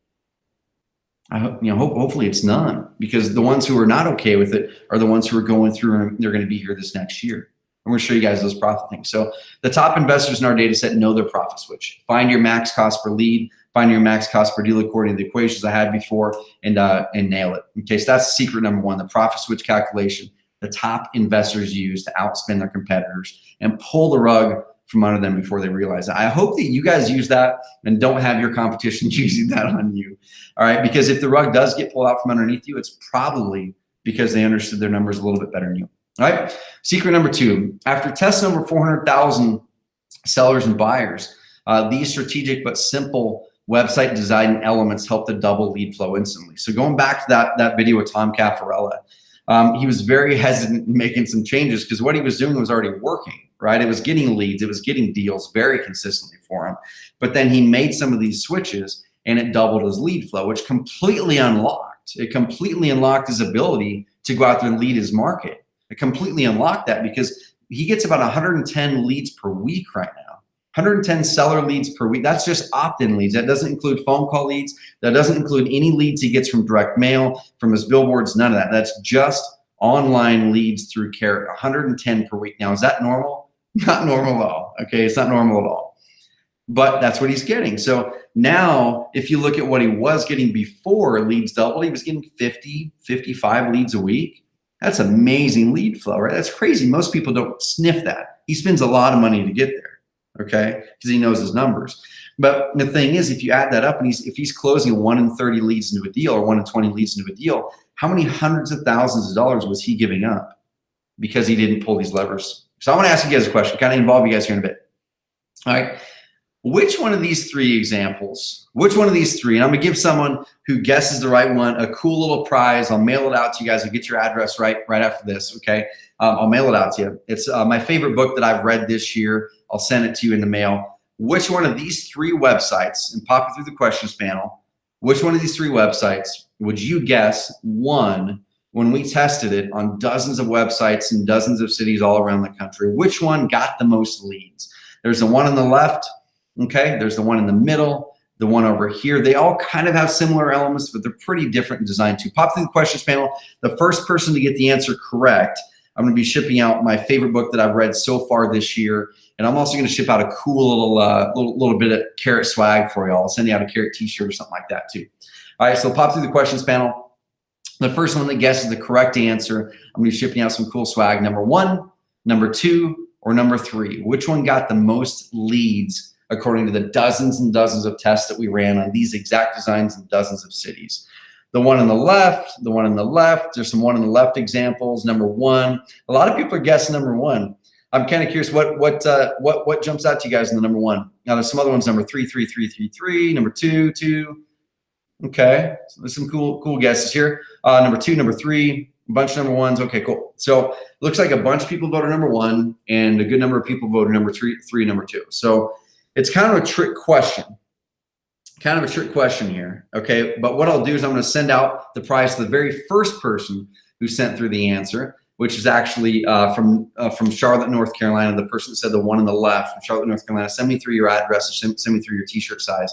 I hope, hopefully it's none, because the ones who are not okay with it are the ones who are going through, and they're going to be here this next year. I'm going to show you guys those profit things. So the top investors in our data set know their profit switch. Find your max cost per lead, find your max cost per deal according to the equations I had before, and nail it. Okay, so that's secret number 1, the profit switch calculation the top investors use to outspend their competitors and pull the rug from under them before they realize it. I hope that you guys use that and don't have your competition using that on you. All right, because if the rug does get pulled out from underneath you, it's probably because they understood their numbers a little bit better than you. All right, secret number 2, after testing over 400,000 sellers and buyers, these strategic but simple website design elements help to double lead flow instantly. So going back to that video with Tom Caffarella, he was very hesitant in making some changes because what he was doing was already working, right? It was getting leads, it was getting deals very consistently for him. But then he made some of these switches and it doubled his lead flow, which completely unlocked his ability to go out there and lead his market. It completely unlocked that because he gets about 110 leads per week right now. 110 seller leads per week. That's just opt-in leads. That doesn't include phone call leads. That doesn't include any leads he gets from direct mail, from his billboards, none of that. That's just online leads through Carrot, 110 per week. Now, is that normal? Not normal at all. Okay, it's not normal at all. But that's what he's getting. So now, if you look at what he was getting before leads doubled, he was getting 50, 55 leads a week. That's amazing lead flow, right? That's crazy. Most people don't sniff that. He spends a lot of money to get there. Okay, because he knows his numbers. But the thing is, if you add that up, and if he's closing 1 in 30 leads into a deal or 1 in 20 leads into a deal, how many hundreds of thousands of dollars was he giving up because he didn't pull these levers? So I want to ask you guys a question, kind of involve you guys here in a bit. All right, which one of these three examples, which one of these three, and I'm gonna give someone who guesses the right one a cool little prize. I'll mail it out to you guys. I'll get your address right after this, okay? I'll mail it out to you. It's my favorite book that I've read this year. I'll send it to you in the mail. Which one of these three websites, and pop it through the questions panel, which one of these three websites would you guess won when we tested it on dozens of websites in dozens of cities all around the country? Which one got the most leads? There's the one on the left, okay? There's the one in the middle, the one over here. They all kind of have similar elements, but they're pretty different in design too. Pop through the questions panel. The first person to get the answer correct, I'm gonna be shipping out my favorite book that I've read so far this year. And I'm also gonna ship out a cool little bit of carrot swag for y'all. I'll send you out a carrot t-shirt or something like that too. All right, so pop through the questions panel. The first one that guesses the correct answer, I'm gonna be shipping out some cool swag. Number 1, number 2, or number 3. Which one got the most leads according to the dozens and dozens of tests that we ran on these exact designs in dozens of cities? The one on the left, the one on the left, there's some one on the left examples. Number 1, a lot of people are guessing number 1. I'm kind of curious what jumps out to you guys in the number 1. Now there's some other ones, number 3, 3, 3, 3, 3, number 2, 2. Okay, so there's some cool guesses here. Number 2, number 3, a bunch of number 1s. Okay, cool. So looks like a bunch of people voted number 1 and a good number of people voted number 3, number 2. So it's kind of a trick question. Kind of a trick question here, okay? But what I'll do is I'm gonna send out the prize to the very first person who sent through the answer, which is actually from Charlotte, North Carolina. The person that said the one on the left from Charlotte, North Carolina. Send me through your address or send me through your t-shirt size.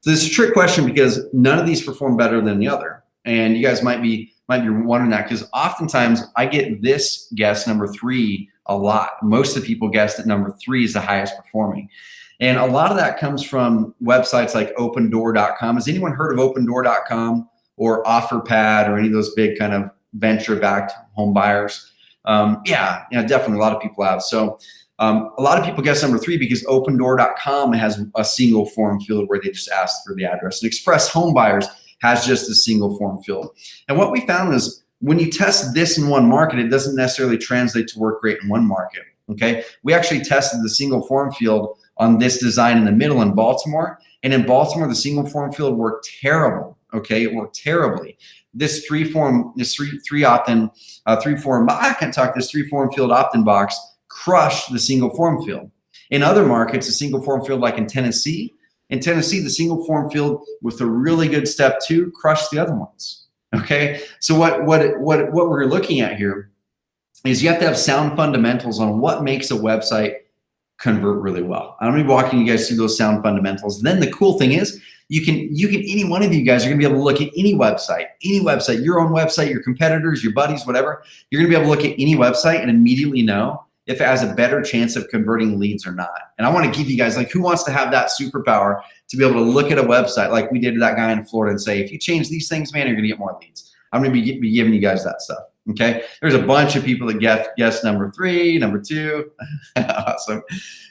So this is a trick question because none of these perform better than the other. And you guys might be wondering that because oftentimes I get this guess, number 3, a lot. Most of the people guess that number 3 is the highest performing. And a lot of that comes from websites like opendoor.com. Has anyone heard of opendoor.com or OfferPad or any of those big kind of venture-backed home buyers? Yeah, definitely a lot of people have. So a lot of people guess number 3 because opendoor.com has a single form field where they just ask for the address. And Express Home Buyers has just a single form field. And what we found is when you test this in one market, it doesn't necessarily translate to work great in one market, okay? We actually tested the single form field on this design in the middle in Baltimore. And in Baltimore, the single form field worked terrible, okay? It worked terribly. This three form field opt-in box crushed the single form field. In other markets, a single form field like in Tennessee, the single form field with a really good step 2 crushed the other ones, okay? So what we're looking at here is you have to have sound fundamentals on what makes a website convert really well. I'm gonna be walking you guys through those sound fundamentals. Then the cool thing is you can any one of you guys are gonna be able to look at any website, your own website, your competitors, your buddies, whatever. You're gonna be able to look at any website and immediately know if it has a better chance of converting leads or not. And I wanna give you guys, like, who wants to have that superpower to be able to look at a website like we did to that guy in Florida and say, if you change these things, man, you're gonna get more leads. I'm gonna be giving you guys that stuff. Okay, there's a bunch of people that guess number 3, number 2. Awesome.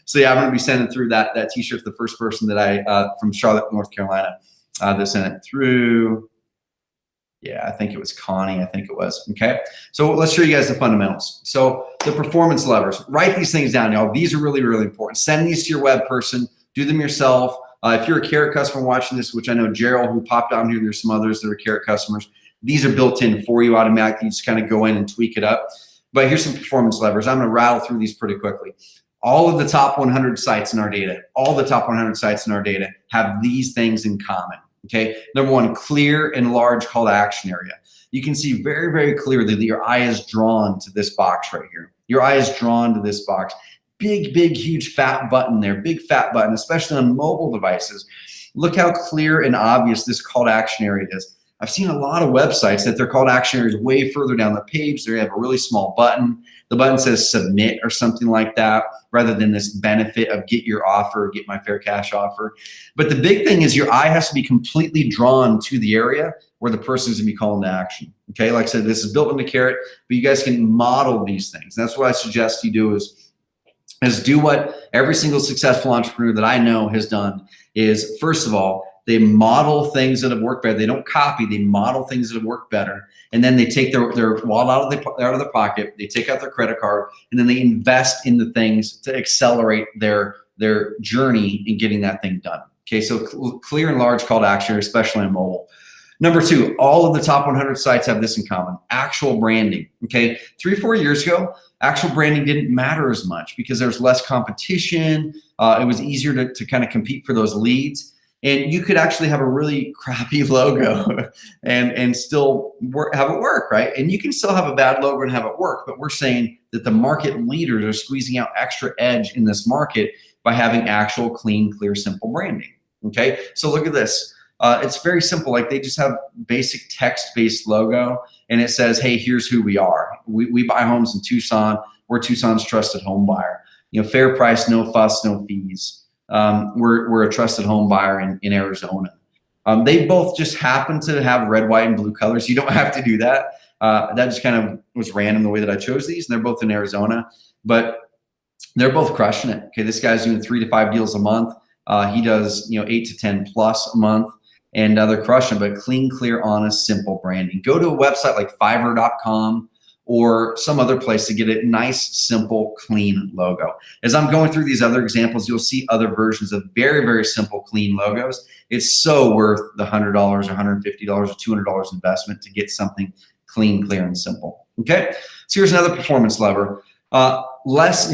So yeah, I'm gonna be sending through that t-shirt to the first person that I from Charlotte, North Carolina that sent it through. Yeah, I think it was Connie, I think it was. Okay, so let's show you guys the fundamentals. So the performance levers, write these things down, y'all. These are really, really important. Send these to your web person, do them yourself. If you're a Carrot customer watching this, which I know Gerald who popped on here, there's some others that are Carrot customers. These are built in for you automatically. You just kind of go in and tweak it up. But here's some performance levers. I'm gonna rattle through these pretty quickly. All of the top 100 sites in our data, have these things in common, okay? Number 1, clear and large call to action area. You can see very, very clearly that your eye is drawn to this box right here. Your eye is drawn to this box. Big, huge fat button there, big fat button, especially on mobile devices. Look how clear and obvious this call to action area is. I've seen a lot of websites that their call to action area is way further down the page. They have a really small button. The button says submit or something like that, rather than this benefit of get your offer, get my fair cash offer. But the big thing is your eye has to be completely drawn to the area where the person is gonna be calling to action. Okay, like I said, this is built into Carrot, but you guys can model these things. That's what I suggest you do is do what every single successful entrepreneur that I know has done is, first of all, they model things that have worked better. They don't copy, they model things that have worked better. And then they take their wallet out of their pocket, they take out their credit card, and then they invest in the things to accelerate their their journey in getting that thing done. Okay, so clear and large call to action, especially on mobile. Number two, all of the top 100 sites have this in common: actual branding. Okay, 3-4 years ago, actual branding didn't matter as much because there's less competition. It was easier to kind of compete for those leads. And you could actually have a really crappy logo and still have it work, right? And you can still have a bad logo and have it work, but we're saying that the market leaders are squeezing out extra edge in this market by having actual clean, clear, simple branding, okay? So look at this. It's very simple. Like, they just have basic text-based logo, and it says, hey, here's who we are. We buy homes in Tucson. We're Tucson's trusted home buyer. You know, fair price, no fuss, no fees. We're a trusted home buyer in Arizona. They both just happen to have red, white, and blue colors. You don't have to do that. That just kind of was random the way that I chose these, and they're both in Arizona, but they're both crushing it. Okay, this guy's doing 3 to 5 deals a month. He does 8 to 10 plus a month, and they're crushing. But clean, clear, honest, simple branding. Go to a website like Fiverr.com or some other place to get a nice, simple, clean logo. As I'm going through these other examples, you'll see other versions of very, very simple, clean logos. It's so worth the $100 or $150 or $200 investment to get something clean, clear, and simple. Okay, so here's another performance lever. Less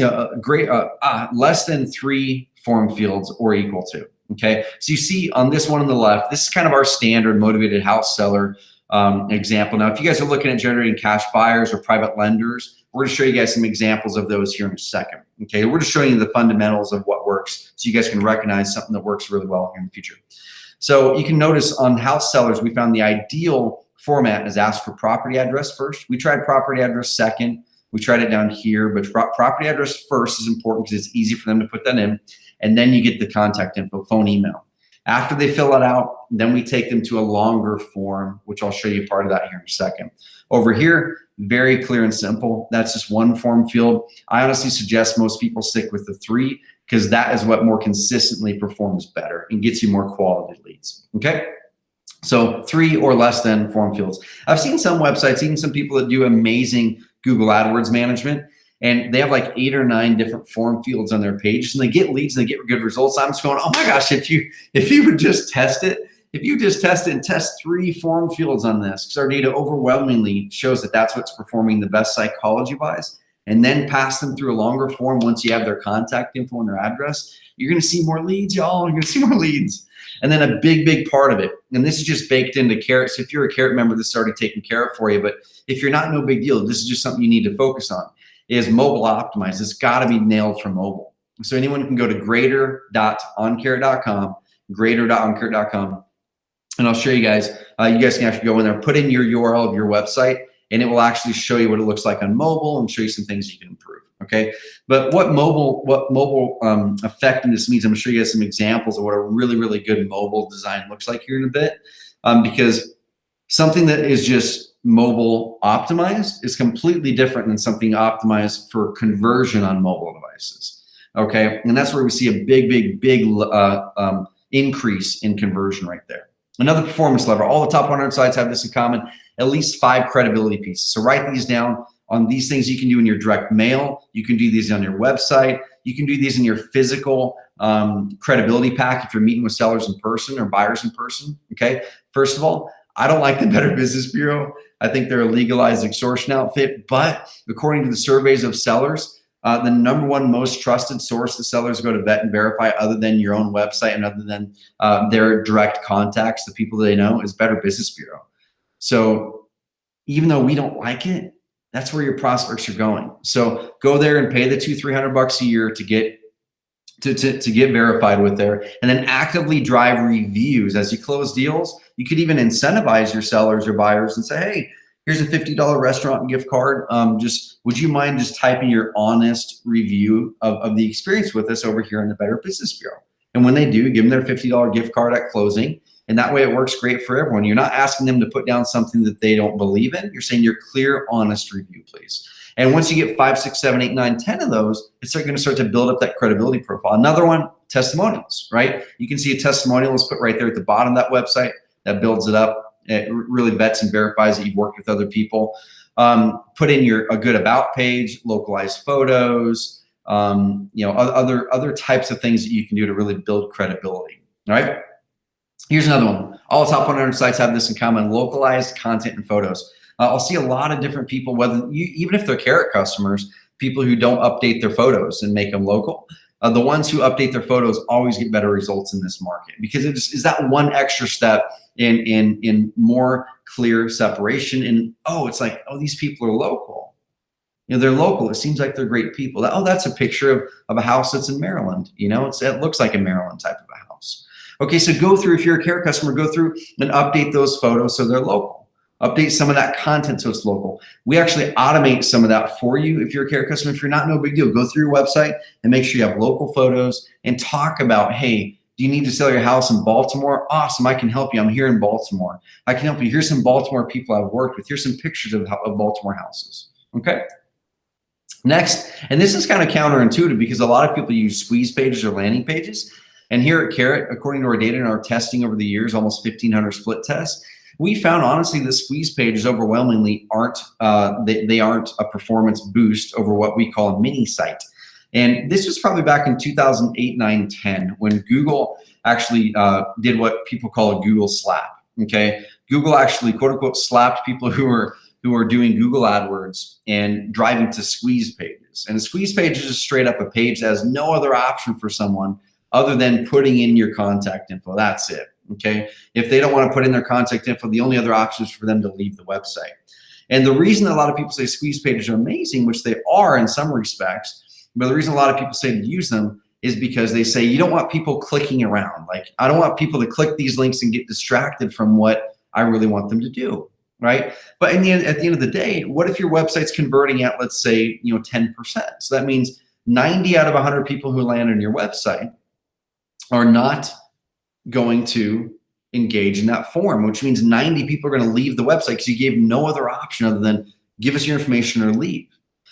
than 3 form fields or equal to. Okay, so you see on this one on the left, this is kind of our standard motivated house seller example. Now, if you guys are looking at generating cash buyers or private lenders, we're going to show you guys some examples of those here in a second. Okay, we're just showing you the fundamentals of what works so you guys can recognize something that works really well here in the future. So you can notice on house sellers, we found the ideal format is ask for property address first. We tried property address second. We tried it down here, but property address first is important because it's easy for them to put that in. And then you get the contact info, phone, email. After they fill it out, then we take them to a longer form, which I'll show you part of that here in a second. Over here, very clear and simple. That's just one form field. I honestly suggest most people stick with the 3 because that is what more consistently performs better and gets you more quality leads, okay? So 3 or less than form fields. I've seen some websites, even some people that do amazing Google AdWords management, and they have like 8 or 9 different form fields on their pages, and they get leads and they get good results. I'm just going, oh my gosh, if you would just test it, and test 3 form fields on this, because our data overwhelmingly shows that that's what's performing the best psychology-wise, and then pass them through a longer form once you have their contact info and their address, you're going to see more leads, y'all. You're going to see more leads. And then a big, big part of it, and this is just baked into Carrot. So if you're a Carrot member, this is already taken care of for you. But if you're not, no big deal. This is just something you need to focus on. Is mobile optimized. It's got to be nailed for mobile. So anyone can go to greater.oncarrot.com, greater.oncarrot.com, and I'll show you guys. You guys can actually go in there, put in your URL of your website, and it will actually show you what it looks like on mobile and show you some things you can improve. Okay, but what mobile effectiveness means, I'm gonna show you guys some examples of what a really, really good mobile design looks like here in a bit, because something that is just mobile optimized is completely different than something optimized for conversion on mobile devices. Okay, and that's where we see a big increase in conversion right there. Another performance lever, all the top 100 sites have this in common, at least 5 credibility pieces. So write these down. On these things you can do in your direct mail. You can do these on your website. You can do these in your physical credibility pack if you're meeting with sellers in person or buyers in person. Okay, first of all, I don't like the Better Business Bureau. I think they're a legalized extortion outfit, but according to the surveys of sellers, the #1 most trusted source that sellers go to vet and verify, other than your own website and other than their direct contacts, the people they know, is Better Business Bureau. So even though we don't like it, that's where your prospects are going. So go there and pay the $200-300 a year to get verified with there, and then actively drive reviews as you close deals. You could even incentivize your sellers or buyers and say, hey, here's a $50 restaurant gift card. Just would you mind just typing your honest review of the experience with us over here in the Better Business Bureau? And when they do, give them their $50 gift card at closing. And that way it works great for everyone. You're not asking them to put down something that they don't believe in. You're saying your clear, honest review, please. And once you get 5, 6, 7, 8, 9, 10 of those, it's going to start to build up that credibility profile. Another one, testimonials, right? You can see a testimonial is put right there at the bottom of that website. That builds it up. It really vets and verifies that you've worked with other people. Put in a good about page, localized photos, other types of things that you can do to really build credibility. All right. Here's another one. All the top 100 sites have this in common: localized content and photos. I'll see a lot of different people, even if they're Carrot customers, people who don't update their photos and make them local. The ones who update their photos always get better results in this market, because it is that one extra step in more clear separation. And it's like, these people are local. They're local. It seems like they're great people. That's a picture of a house that's in Maryland. It looks like a Maryland type of a house. Okay, so go through, if you're a Carrot customer, go through and update those photos so they're local. Update some of that content so it's local. We actually automate some of that for you if you're a Carrot customer. If you're not, no big deal. Go through your website and make sure you have local photos and talk about, hey, do you need to sell your house in Baltimore? Awesome, I can help you. I'm here in Baltimore. I can help you. Here's some Baltimore people I've worked with. Here's some pictures of Baltimore houses. Okay. Next, and this is kind of counterintuitive because a lot of people use squeeze pages or landing pages. And here at Carrot, according to our data and our testing over the years, almost 1,500 split tests, we found honestly the squeeze pages overwhelmingly aren't a performance boost over what we call a mini site. And this was probably back in 2008, 9, 10, when Google actually did what people call a Google slap. Okay, Google actually quote unquote slapped people who are doing Google AdWords and driving to squeeze pages. And a squeeze page is just straight up a page that has no other option for someone other than putting in your contact info. That's it. Okay. If they don't want to put in their contact info, the only other option is for them to leave the website. And the reason that a lot of people say squeeze pages are amazing, which they are in some respects, but the reason a lot of people say to use them is because they say you don't want people clicking around. Like, I don't want people to click these links and get distracted from what I really want them to do. Right. But at the end of the day, what if your website's converting at, let's say, 10%? So that means 90 out of 100 people who land on your website are not going to engage in that form, which means 90 people are going to leave the website because you gave no other option other than give us your information or leave.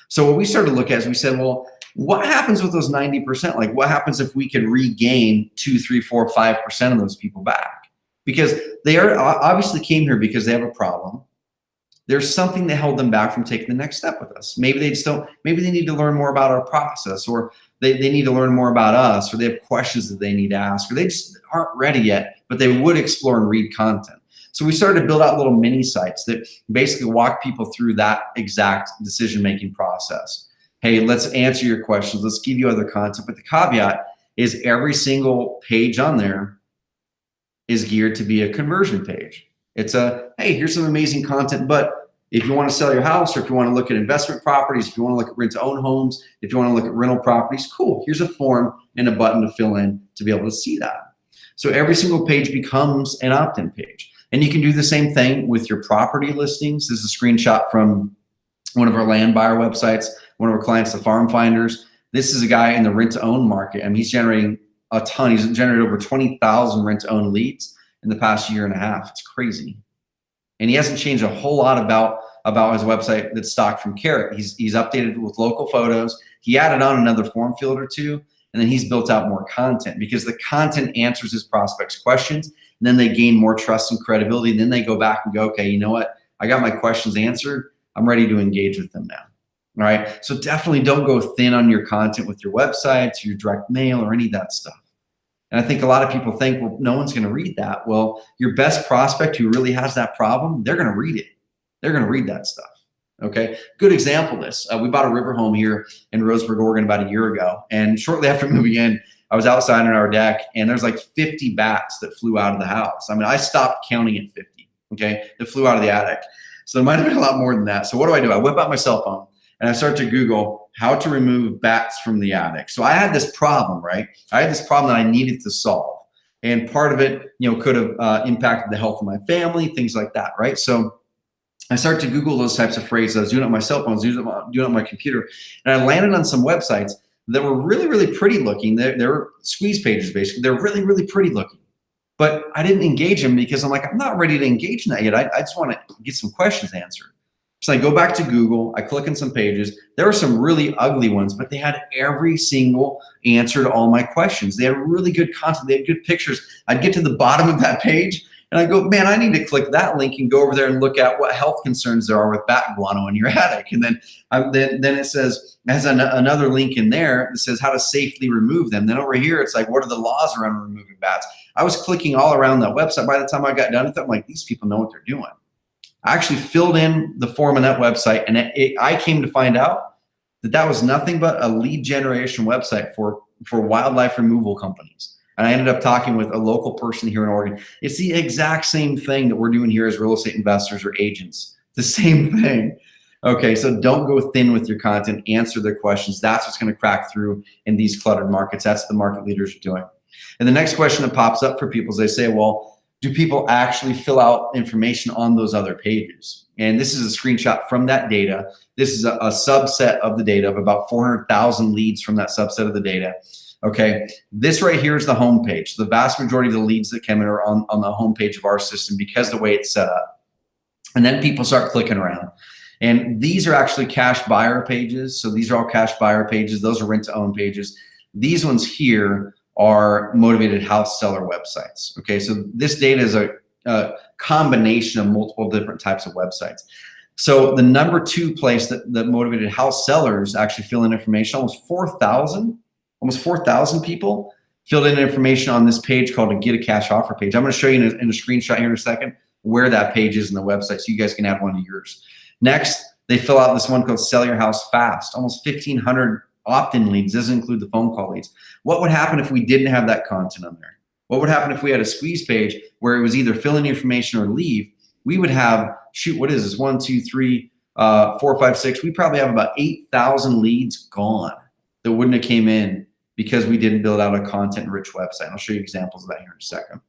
So what we started to look at is we said, well, what happens with those 90%? Like, what happens if we could regain 2, 3, 4, 5% of those people back? Because they are obviously came here because they have a problem. There's something that held them back from taking the next step with us. Maybe they need to learn more about our process, or they need to learn more about us, or they have questions that they need to ask, or they just aren't ready yet, but they would explore and read content. So we started to build out little mini sites that basically walk people through that exact decision-making process. Hey, let's answer your questions. Let's give you other content. But the caveat is every single page on there is geared to be a conversion page. It's hey, here's some amazing content, but if you want to sell your house, or if you want to look at investment properties, if you want to look at rent-to-own homes, if you want to look at rental properties, cool. Here's a form and a button to fill in to be able to see that. So every single page becomes an opt-in page. And you can do the same thing with your property listings. This is a screenshot from one of our land buyer websites, one of our clients, the Farm Finders. This is a guy in the rent-to-own market. I mean, he's generating a ton. He's generated over 20,000 rent-to-own leads in the past year and a half. It's crazy. And he hasn't changed a whole lot about his website that's stocked from Carrot. He's updated with local photos. He added on another form field or two, and then he's built out more content because the content answers his prospects' questions. And then they gain more trust and credibility. And then they go back and go, okay, you know what? I got my questions answered. I'm ready to engage with them now. All right. So definitely don't go thin on your content with your websites, your direct mail, or any of that stuff. And I think a lot of people think, well, no one's going to read that. Well, your best prospect who really has that problem, they're going to read it. They're going to read that stuff. Okay. Good example of this. We bought a river home here in Roseburg, Oregon about a year ago. And shortly after moving in, I was outside on our deck and there's like 50 bats that flew out of the house. I mean, I stopped counting at 50. Okay. That flew out of the attic. So there might have been a lot more than that. So what do? I whip out my cell phone and I start to Google how to remove bats from the attic. So I had this problem, right? I had this problem that I needed to solve. And part of it, could have impacted the health of my family, things like that, right? So I started to Google those types of phrases. I was doing it on my cell phone, doing it on my computer. And I landed on some websites that were really, really pretty looking. They're squeeze pages, basically. They're really, really pretty looking. But I didn't engage them because I'm like, I'm not ready to engage in that yet. I just want to get some questions answered. So I go back to Google, I click on some pages. There were some really ugly ones, but they had every single answer to all my questions. They had really good content. They had good pictures. I'd get to the bottom of that page And I go, man, I need to click that link and go over there and look at what health concerns there are with bat guano in your attic. And then it says, has another link in there that says how to safely remove them. Then over here, it's like, what are the laws around removing bats? I was clicking all around that website. By the time I got done with it, I'm like, these people know what they're doing. I actually filled in the form on that website, and I came to find out that was nothing but a lead generation website for wildlife removal companies. And I ended up talking with a local person here in Oregon. It's the exact same thing that we're doing here as real estate investors or agents. The same thing. Okay, so don't go thin with your content. Answer their questions. That's what's going to crack through in these cluttered markets. That's what the market leaders are doing. And the next question that pops up for people is they say, well, do people actually fill out information on those other pages? And this is a screenshot from that data. This is a subset of the data of about 400,000 leads from that subset of the data. Okay, this right here is the home page. The vast majority of the leads that come in are on the home page of our system because of the way it's set up. And then people start clicking around. And these are actually cash buyer pages. So these are all cash buyer pages. Those are rent to own pages. These ones here are motivated house seller websites. Okay, so this data is a combination of multiple different types of websites. So the number 2 place that motivated house sellers actually fill in information, almost 4,000 people filled in information on this page called a get a cash offer page. I'm going to show you in a screenshot here in a second where that page is in the website so you guys can add one to yours. Next, they fill out this one called Sell Your House Fast, almost 1,500 opt-in leads, doesn't include the phone call leads. What would happen if we didn't have that content on there? What would happen if we had a squeeze page where it was either fill in information or leave? We would have, shoot, what is this? 1, 2, 3, 4, 5, 6. We probably have about 8,000 leads gone that wouldn't have came in because we didn't build out a content-rich website. I'll show you examples of that here in a second.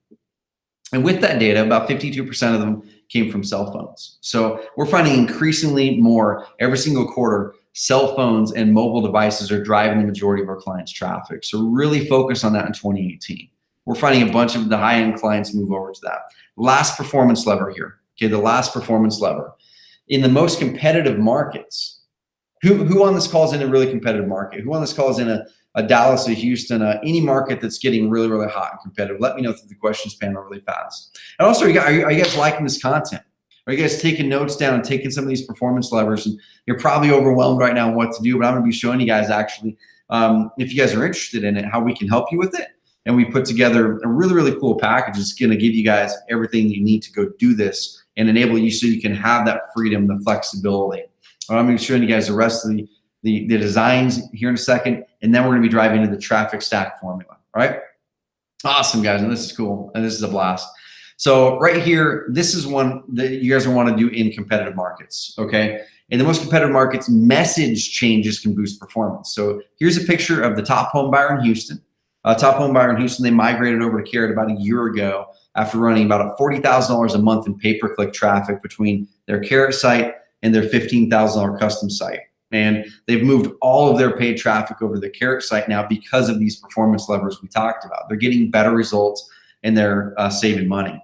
And with that data, about 52% of them came from cell phones. So we're finding increasingly more every single quarter, cell phones and mobile devices are driving the majority of our clients' traffic. So really focus on that in 2018. We're finding a bunch of the high-end clients move over to that. Last performance lever here. Okay, the last performance lever. In the most competitive markets, who on this call is in a really competitive market? Who on this call is in a Dallas, a Houston, any market that's getting really, really hot and competitive? Let me know through the questions panel really fast. And also, are you guys liking this content? Are you guys taking notes down and taking some of these performance levers? And you're probably overwhelmed right now what to do, but I'm going to be showing you guys actually, if you guys are interested in it, how we can help you with it. And we put together a really, really cool package. It's going to give you guys everything you need to go do this and enable you so you can have that freedom, the flexibility. I'm going to be showing you guys the rest of the designs here in a second, and then we're going to be driving into the traffic stack formula. All right? Awesome, guys, and this is cool, and this is a blast. So right here, this is one that you guys will want to do in competitive markets, okay? In the most competitive markets, message changes can boost performance. So here's a picture of the top home buyer in Houston. Top home buyer in Houston, they migrated over to Carrot about a year ago after running about $40,000 a month in pay-per-click traffic between their Carrot site and their $15,000 custom site. And they've moved all of their paid traffic over to the Carrot site now because of these performance levers we talked about. They're getting better results and they're saving money.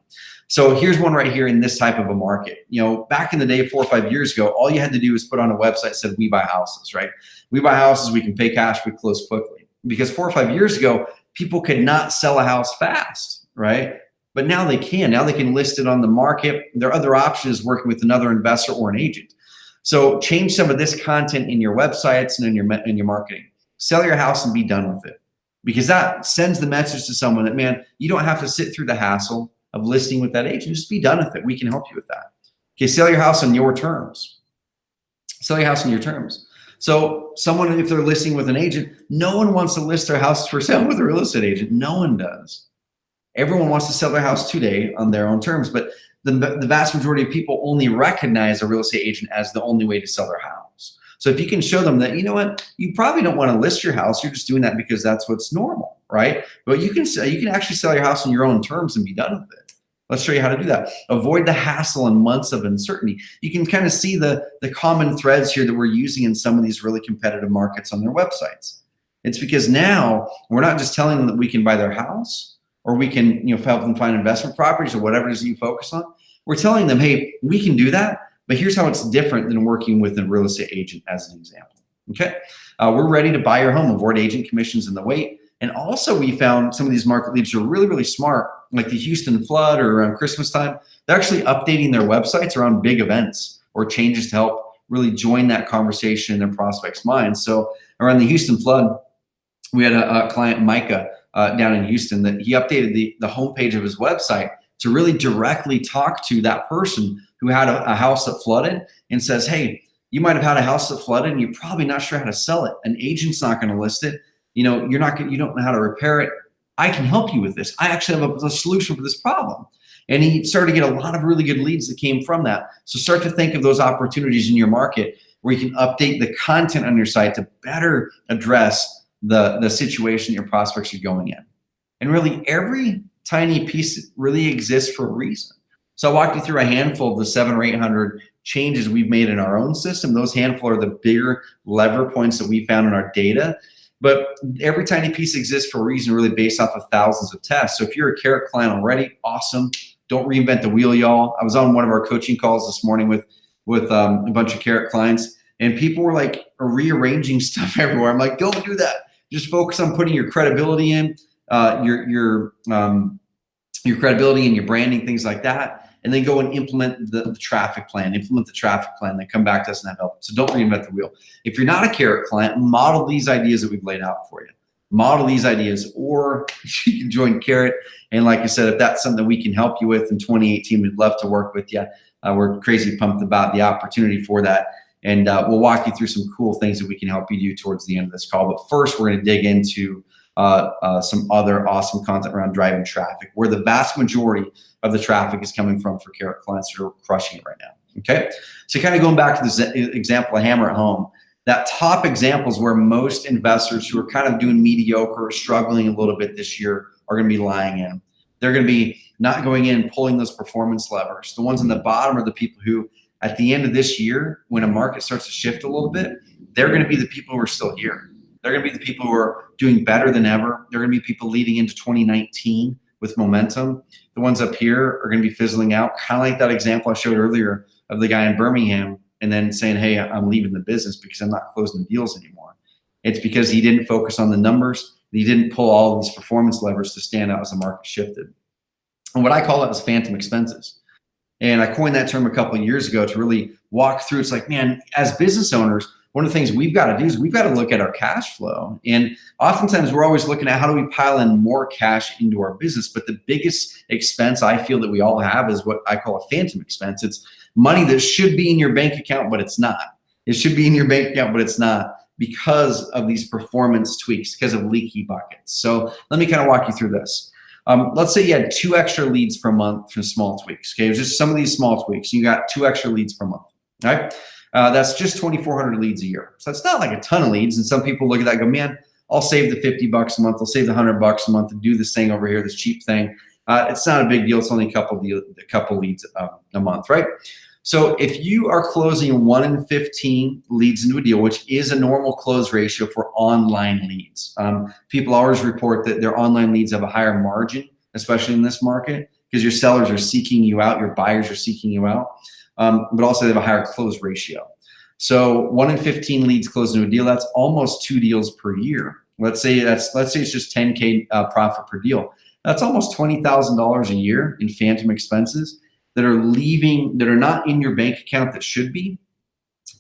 So here's one right here in this type of a market. You know, back in the day, 4 or 5 years ago, all you had to do was put on a website that said, we buy houses, right? We buy houses, we can pay cash, we close quickly. Because 4 or 5 years ago, people could not sell a house fast, right? But now they can. Now they can list it on the market. Their other option is working with another investor or an agent. So change some of this content in your websites and in your marketing. Sell your house and be done with it. Because that sends the message to someone that, man, you don't have to sit through the hassle of listing with that agent. Just be done with it. We can help you with that. Okay, sell your house on your terms. Sell your house on your terms. So someone, if they're listing with an agent, no one wants to list their house for sale with a real estate agent. No one does. Everyone wants to sell their house today on their own terms, but the vast majority of people only recognize a real estate agent as the only way to sell their house. So if you can show them that, you know what, you probably don't want to list your house. You're just doing that because that's what's normal, right? But you can actually sell your house on your own terms and be done with it. Let's show you how to do that. Avoid the hassle and months of uncertainty. You can kind of see the common threads here that we're using in some of these really competitive markets on their websites. It's because now we're not just telling them that we can buy their house or we can, you know, help them find investment properties or whatever it is you focus on. We're telling them, hey, we can do that, but here's how it's different than working with a real estate agent as an example, okay? We're ready to buy your home, avoid agent commissions and the wait. And also we found some of these market leaders are really, really smart, like the Houston flood or around Christmas time. They're actually updating their websites around big events or changes to help really join that conversation in their prospects' minds. So around the Houston flood, we had a client, Micah, down in Houston, that he updated the homepage of his website to really directly talk to that person who had a house that flooded and says, hey, you might have had a house that flooded and you're probably not sure how to sell it. An agent's not going to list it. You know, you don't know how to repair it. I can help you with this. I actually have a solution for this problem. And he started to get a lot of really good leads that came from that. So start to think of those opportunities in your market where you can update the content on your site to better address the situation your prospects are going in. And really every tiny piece really exists for a reason. So I walked you through a handful of the 700 or 800 changes we've made in our own system. Those handful are the bigger lever points that we found in our data. But every tiny piece exists for a reason, really based off of thousands of tests. So if you're a Carrot client already, awesome. Don't reinvent the wheel, y'all. I was on one of our coaching calls this morning with a bunch of Carrot clients, and people were like rearranging stuff everywhere. I'm like, don't do that. Just focus on putting your credibility in, your credibility and your branding, things like that. And then go and implement the traffic plan, then come back to us and have help. So don't reinvent the wheel. If you're not a Carrot client, model these ideas that we've laid out for you. Model these ideas, or you can join Carrot. And like I said, if that's something we can help you with in 2018, we'd love to work with you. We're crazy pumped about the opportunity for that. And we'll walk you through some cool things that we can help you do towards the end of this call. But first, we're going to dig into some other awesome content around driving traffic, where the vast majority of the traffic is coming from for Carrot clients who are crushing it right now. Okay, so kind of going back to this example of hammer at home, that top example is where most investors who are kind of doing mediocre or struggling a little bit this year are going to be lying in. They're going to be not going in and pulling those performance levers. The ones on the bottom are the people who, at the end of this year, when a market starts to shift a little bit, they're going to be the people who are still here. They're going to be the people who are doing better than ever. They're going to be people leading into 2019 with momentum. The ones up here are going to be fizzling out, kind of like that example I showed earlier of the guy in Birmingham and then saying, hey, I'm leaving the business because I'm not closing the deals anymore. It's because he didn't focus on the numbers. He didn't pull all of these performance levers to stand out as the market shifted. And what I call it is phantom expenses. And I coined that term a couple of years ago to really walk through. It's like, man, as business owners, one of the things we've got to do is we've got to look at our cash flow. And oftentimes we're always looking at how do we pile in more cash into our business. But the biggest expense I feel that we all have is what I call a phantom expense. It's money that should be in your bank account, but it's not. It should be in your bank account, but it's not, because of these performance tweaks, because of leaky buckets. So let me kind of walk you through this. Let's say you had 2 extra leads per month from small tweaks. Okay, it was just some of these small tweaks. You got 2 extra leads per month. All right. That's just 2,400 leads a year. So it's not like a ton of leads. And some people look at that and go, man, I'll save the $50 a month. I'll save the $100 a month and do this thing over here, this cheap thing. It's not a big deal. It's only a couple leads a month, right? So if you are closing 1 in 15 leads into a deal, which is a normal close ratio for online leads, people always report that their online leads have a higher margin, especially in this market, because your sellers are seeking you out, your buyers are seeking you out. But also they have a higher close ratio. So 1 in 15 leads closed into a deal, that's almost 2 deals per year. Let's say it's just 10K profit per deal. That's almost $20,000 a year in phantom expenses that are not in your bank account that should be,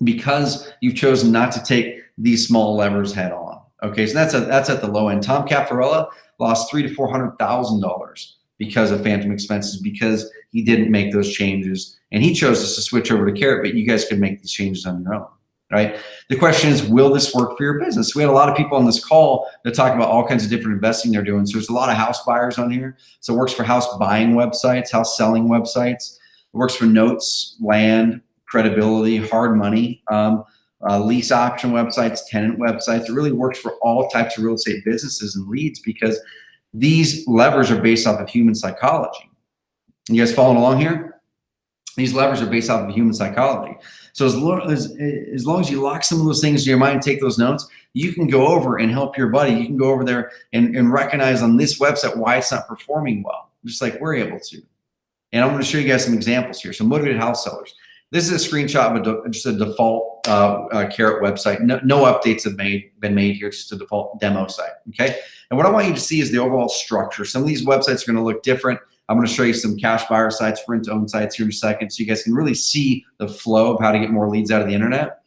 because you've chosen not to take these small levers head on. Okay, so that's at the low end. Tom Caffarella lost $300,000 to $400,000 because of phantom expenses, because he didn't make those changes. And he chose us to switch over to Carrot, but you guys could make these changes on your own, right? The question is, will this work for your business? We had a lot of people on this call that talk about all kinds of different investing they're doing. So there's a lot of house buyers on here. So it works for house buying websites, house selling websites. It works for notes, land, credibility, hard money, lease option websites, tenant websites. It really works for all types of real estate businesses and leads, because these levers are based off of human psychology. You guys following along here? These levers are based off of human psychology. So as long as you lock some of those things in your mind and take those notes, you can go over and help your buddy. You can go over there and recognize on this website why it's not performing well, just like we're able to. And I'm going to show you guys some examples here. So motivated house sellers. This is a screenshot of just a default Carrot website. No updates have been made here. It's just a default demo site, okay? And what I want you to see is the overall structure. Some of these websites are going to look different. I'm going to show you some cash buyer sites, rent-to-own sites here in a second, so you guys can really see the flow of how to get more leads out of the internet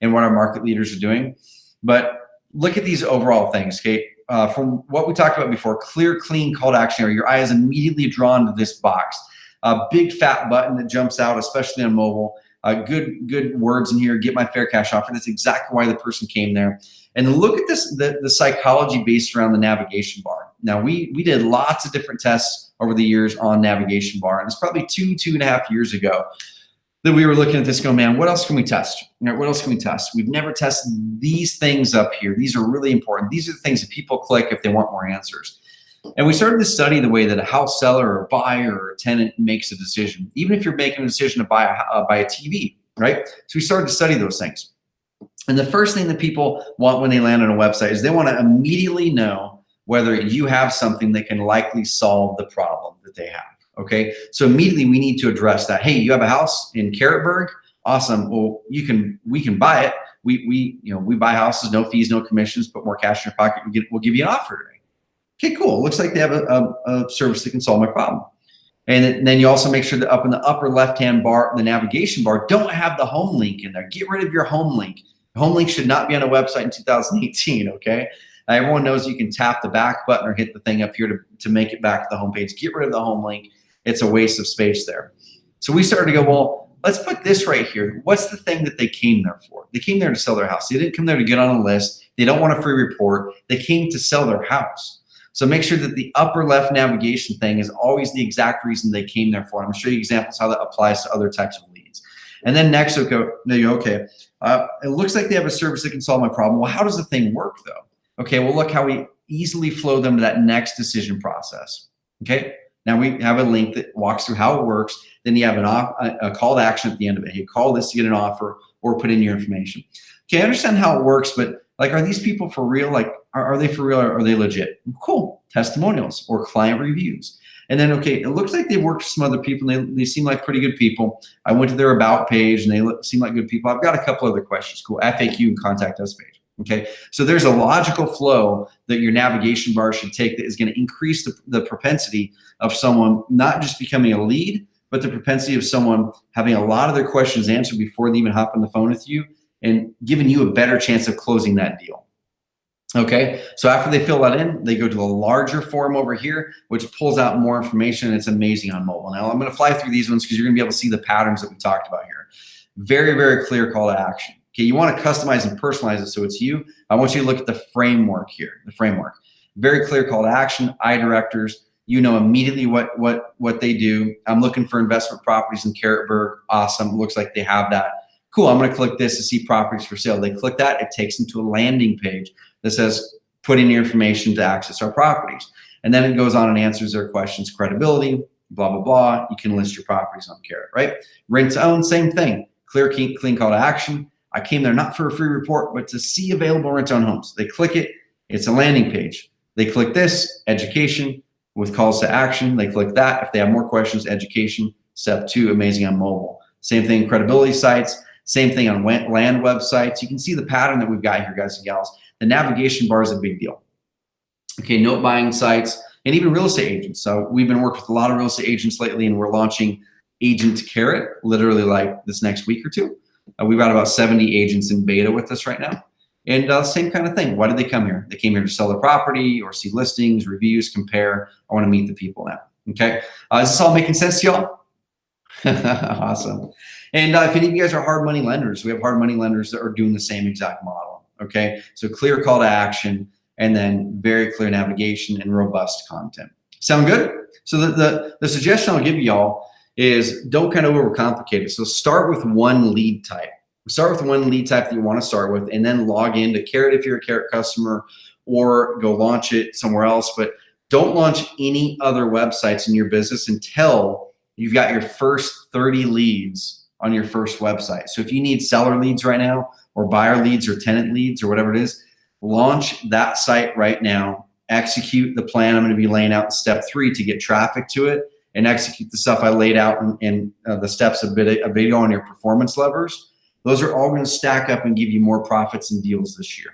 and what our market leaders are doing. But look at these overall things, okay? From what we talked about before, clear, clean call to action area. Your eye is immediately drawn to this box. A big fat button that jumps out, especially on mobile. Good words in here. Get my fair cash offer. That's exactly why the person came there. And look at this, the psychology based around the navigation bar. Now we did lots of different tests over the years on navigation bar, and it's probably 2.5 years ago that we were looking at this going, man, what else can we test? What else can we test? We've never tested these things up here. These are really important. These are the things that people click if they want more answers. And we started to study the way that a house seller or a buyer or a tenant makes a decision, even if you're making a decision to buy a TV, right? So we started to study those things. And the first thing that people want when they land on a website is they want to immediately know whether you have something that can likely solve the problem that they have. Okay, so immediately we need to address that. Hey, you have a house in Carrotburg? Awesome. Well, we can buy it. We buy houses, no fees, no commissions, put more cash in your pocket. We'll give you an offer today. Okay, cool. Looks like they have a service that can solve my problem. And then you also make sure that up in the upper left-hand bar, the navigation bar, don't have the home link in there. Get rid of your home link. The home link should not be on a website in 2018. Okay. Everyone knows you can tap the back button or hit the thing up here to make it back to the home page. Get rid of the home link. It's a waste of space there. So we started to go, well, let's put this right here. What's the thing that they came there for? They came there to sell their house. They didn't come there to get on a list. They don't want a free report. They came to sell their house. So make sure that the upper left navigation thing is always the exact reason they came there for. I'm going to show you examples how that applies to other types of leads. And then next, it looks like they have a service that can solve my problem. Well, how does the thing work though? Okay, well, look how we easily flow them to that next decision process. Okay. Now we have a link that walks through how it works. Then you have a call to action at the end of it. You call this to get an offer or put in your information. Okay, I understand how it works, but like, are these people for real? Like, are they for real or are they legit? Cool, testimonials or client reviews. And then, okay, it looks like they've worked with some other people. They seem like pretty good people. I went to their about page and they seem like good people. I've got a couple other questions. Cool, FAQ and contact us page. Okay, so there's a logical flow that your navigation bar should take that is going to increase the propensity of someone not just becoming a lead, but the propensity of someone having a lot of their questions answered before they even hop on the phone with you and giving you a better chance of closing that deal. Okay, so after they fill that in, they go to a larger form over here, which pulls out more information, and it's amazing on mobile. Now, I'm going to fly through these ones because you're going to be able to see the patterns that we talked about here. Very, very clear call to action. Okay, you want to customize and personalize it so it's you. I want you to look at the framework here, the framework. Very clear call to action, eye directors. You know immediately what they do. I'm looking for investment properties in Carrotburg. Awesome, looks like they have that. Cool, I'm going to click this to see properties for sale. They click that, it takes them to a landing page that says, put in your information to access our properties. And then it goes on and answers their questions, credibility, blah, blah, blah. You can list your properties on Carrot, right? Rent to own, same thing. Clear, clean call to action. I came there not for a free report, but to see available rent-to-own homes. They click it, it's a landing page. They click this, education, with calls to action. They click that. If they have more questions, education. Step 2, amazing on mobile. Same thing, credibility sites. Same thing on land websites. You can see the pattern that we've got here, guys and gals. The navigation bar is a big deal. Okay, note buying sites, and even real estate agents. So we've been working with a lot of real estate agents lately, and we're launching Agent Carrot literally like this next week or two. We've got about 70 agents in beta with us right now. And same kind of thing. Why did they come here? They came here to sell their property or see listings, reviews, compare. I want to meet the people now. Okay. Is this all making sense to y'all? Awesome. And if any of you guys are hard money lenders, we have hard money lenders that are doing the same exact model. Okay. So clear call to action and then very clear navigation and robust content. Sound good? So the suggestion I'll give y'all is don't kind of overcomplicate it. So start with one lead type. Start with one lead type that you want to start with, and then log into Carrot if you're a Carrot customer, or go launch it somewhere else. But don't launch any other websites in your business until you've got your first 30 leads on your first website. So if you need seller leads right now, or buyer leads, or tenant leads, or whatever it is, launch that site right now. Execute the plan I'm going to be laying out in step 3 to get traffic to it, and execute the stuff I laid out in the steps a video on your performance levers, those are all going to stack up and give you more profits and deals this year.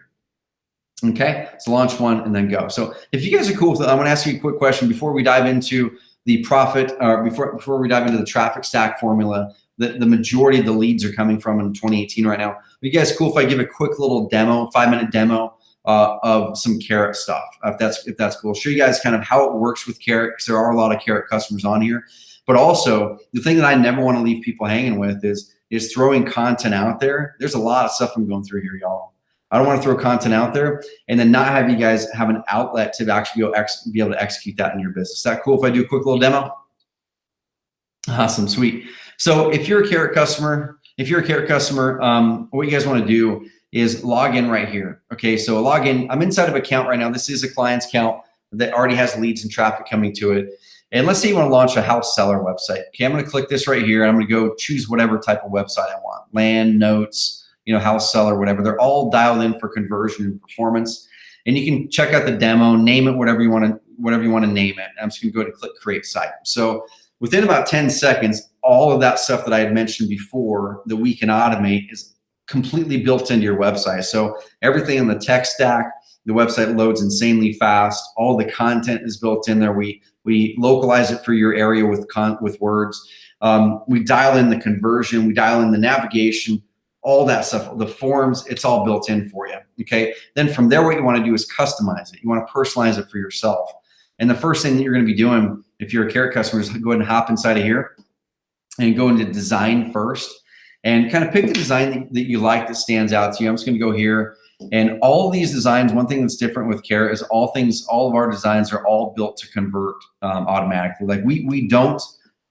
Okay, so launch one and then go. So if you guys are cool with it, I want to ask you a quick question before we dive into the profit, or before we dive into the traffic stack formula. The majority of the leads are coming from in 2018 right now. Are you guys cool if I give a quick little demo, 5-minute demo of some Carrot stuff? If that's cool, I'll show you guys kind of how it works with Carrot, because there are a lot of Carrot customers on here. But also, the thing that I never want to leave people hanging with is throwing content out there. There's a lot of stuff I'm going through here, y'all. I don't want to throw content out there and then not have you guys have an outlet to actually be able to execute that in your business. Is that cool if I do a quick little demo? Awesome, sweet. So if you're a Carrot customer, what you guys want to do is log in right here. Okay, so log in. I'm inside of an account right now. This is a client's account that already has leads and traffic coming to it. And let's say you want to launch a house seller website. Okay, I'm going to click this right here. And I'm going to go choose whatever type of website I want. Land, notes, house seller, whatever. They're all dialed in for conversion and performance. And you can check out the demo, name it whatever you want to name it. I'm just going to go to click create site. So within about 10 seconds, all of that stuff that I had mentioned before that we can automate is completely built into your website. So everything in the tech stack, the website loads insanely fast. All the content is built in there. We localize it for your area with words. We dial in the conversion. We dial in the navigation. All that stuff, the forms, it's all built in for you, okay? Then from there, what you want to do is customize it. You want to personalize it for yourself. And the first thing that you're going to be doing, if you're a Carrot customer, is go ahead and hop inside of here and go into design first and kind of pick the design that you like that stands out to you. I'm just going to go here, and all of these designs, one thing that's different with Carrot is all of our designs are all built to convert automatically. Like we don't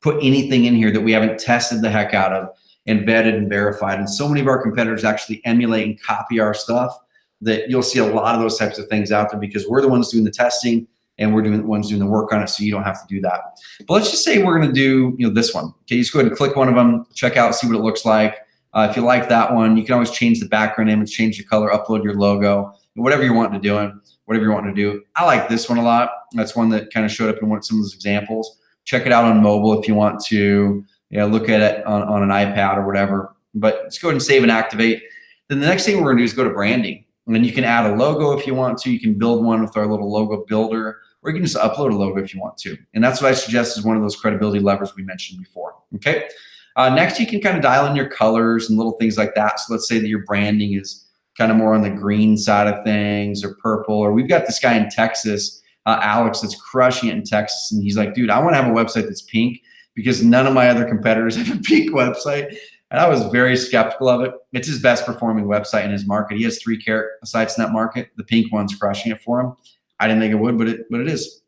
put anything in here that we haven't tested the heck out of and vetted and verified. And so many of our competitors actually emulate and copy our stuff that you'll see a lot of those types of things out there because we're the ones doing the testing and we're the ones doing the work on it, so you don't have to do that. But let's just say we're going to do this one. Okay, you just go ahead and click one of them, check out, see what it looks like. If you like that one, you can always change the background image, change the color, upload your logo, whatever you're wanting to do. I like this one a lot. That's one that kind of showed up in some of those examples. Check it out on mobile if you want to look at it on an iPad or whatever. But let's go ahead and save and activate. Then the next thing we're going to do is go to branding. And then you can add a logo if you want to. You can build one with our little logo builder, or you can just upload a logo if you want to. And that's what I suggest is one of those credibility levers we mentioned before. Okay. Next, you can kind of dial in your colors and little things like that. So let's say that your branding is kind of more on the green side of things or purple. Or we've got this guy in Texas, Alex, that's crushing it in Texas. And he's like, dude, I want to have a website that's pink because none of my other competitors have a pink website. And I was very skeptical of it. It's his best performing website in his market. He has 3 Carrot sites in that market. The pink one's crushing it for him. I didn't think it would, but it is.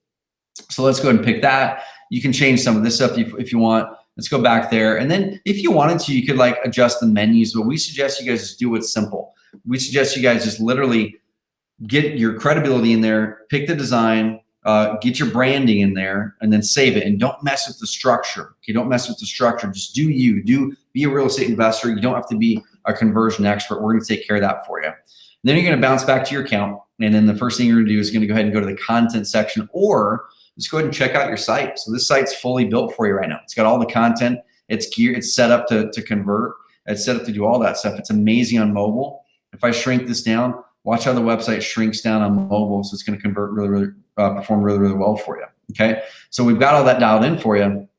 So let's go ahead and pick that. You can change some of this stuff if you want. Let's go back there. And then if you wanted to, you could adjust the menus, but we suggest you guys just do it simple. We suggest you guys just literally get your credibility in there, pick the design, get your branding in there, and then save it. And don't mess with the structure. Okay, don't mess with the structure. Just do you. Be a real estate investor. You don't have to be a conversion expert. We're going to take care of that for you. And then you're going to bounce back to your account. And then the first thing you're going to do is going to go ahead and go to the content section, or just go ahead and check out your site. So this site's fully built for you right now. It's got all the content. It's geared. It's set up to convert. It's set up to do all that stuff. It's amazing on mobile. If I shrink this down, watch how the website shrinks down on mobile. So it's going to convert perform really well for you. Okay. So we've got all that dialed in for you.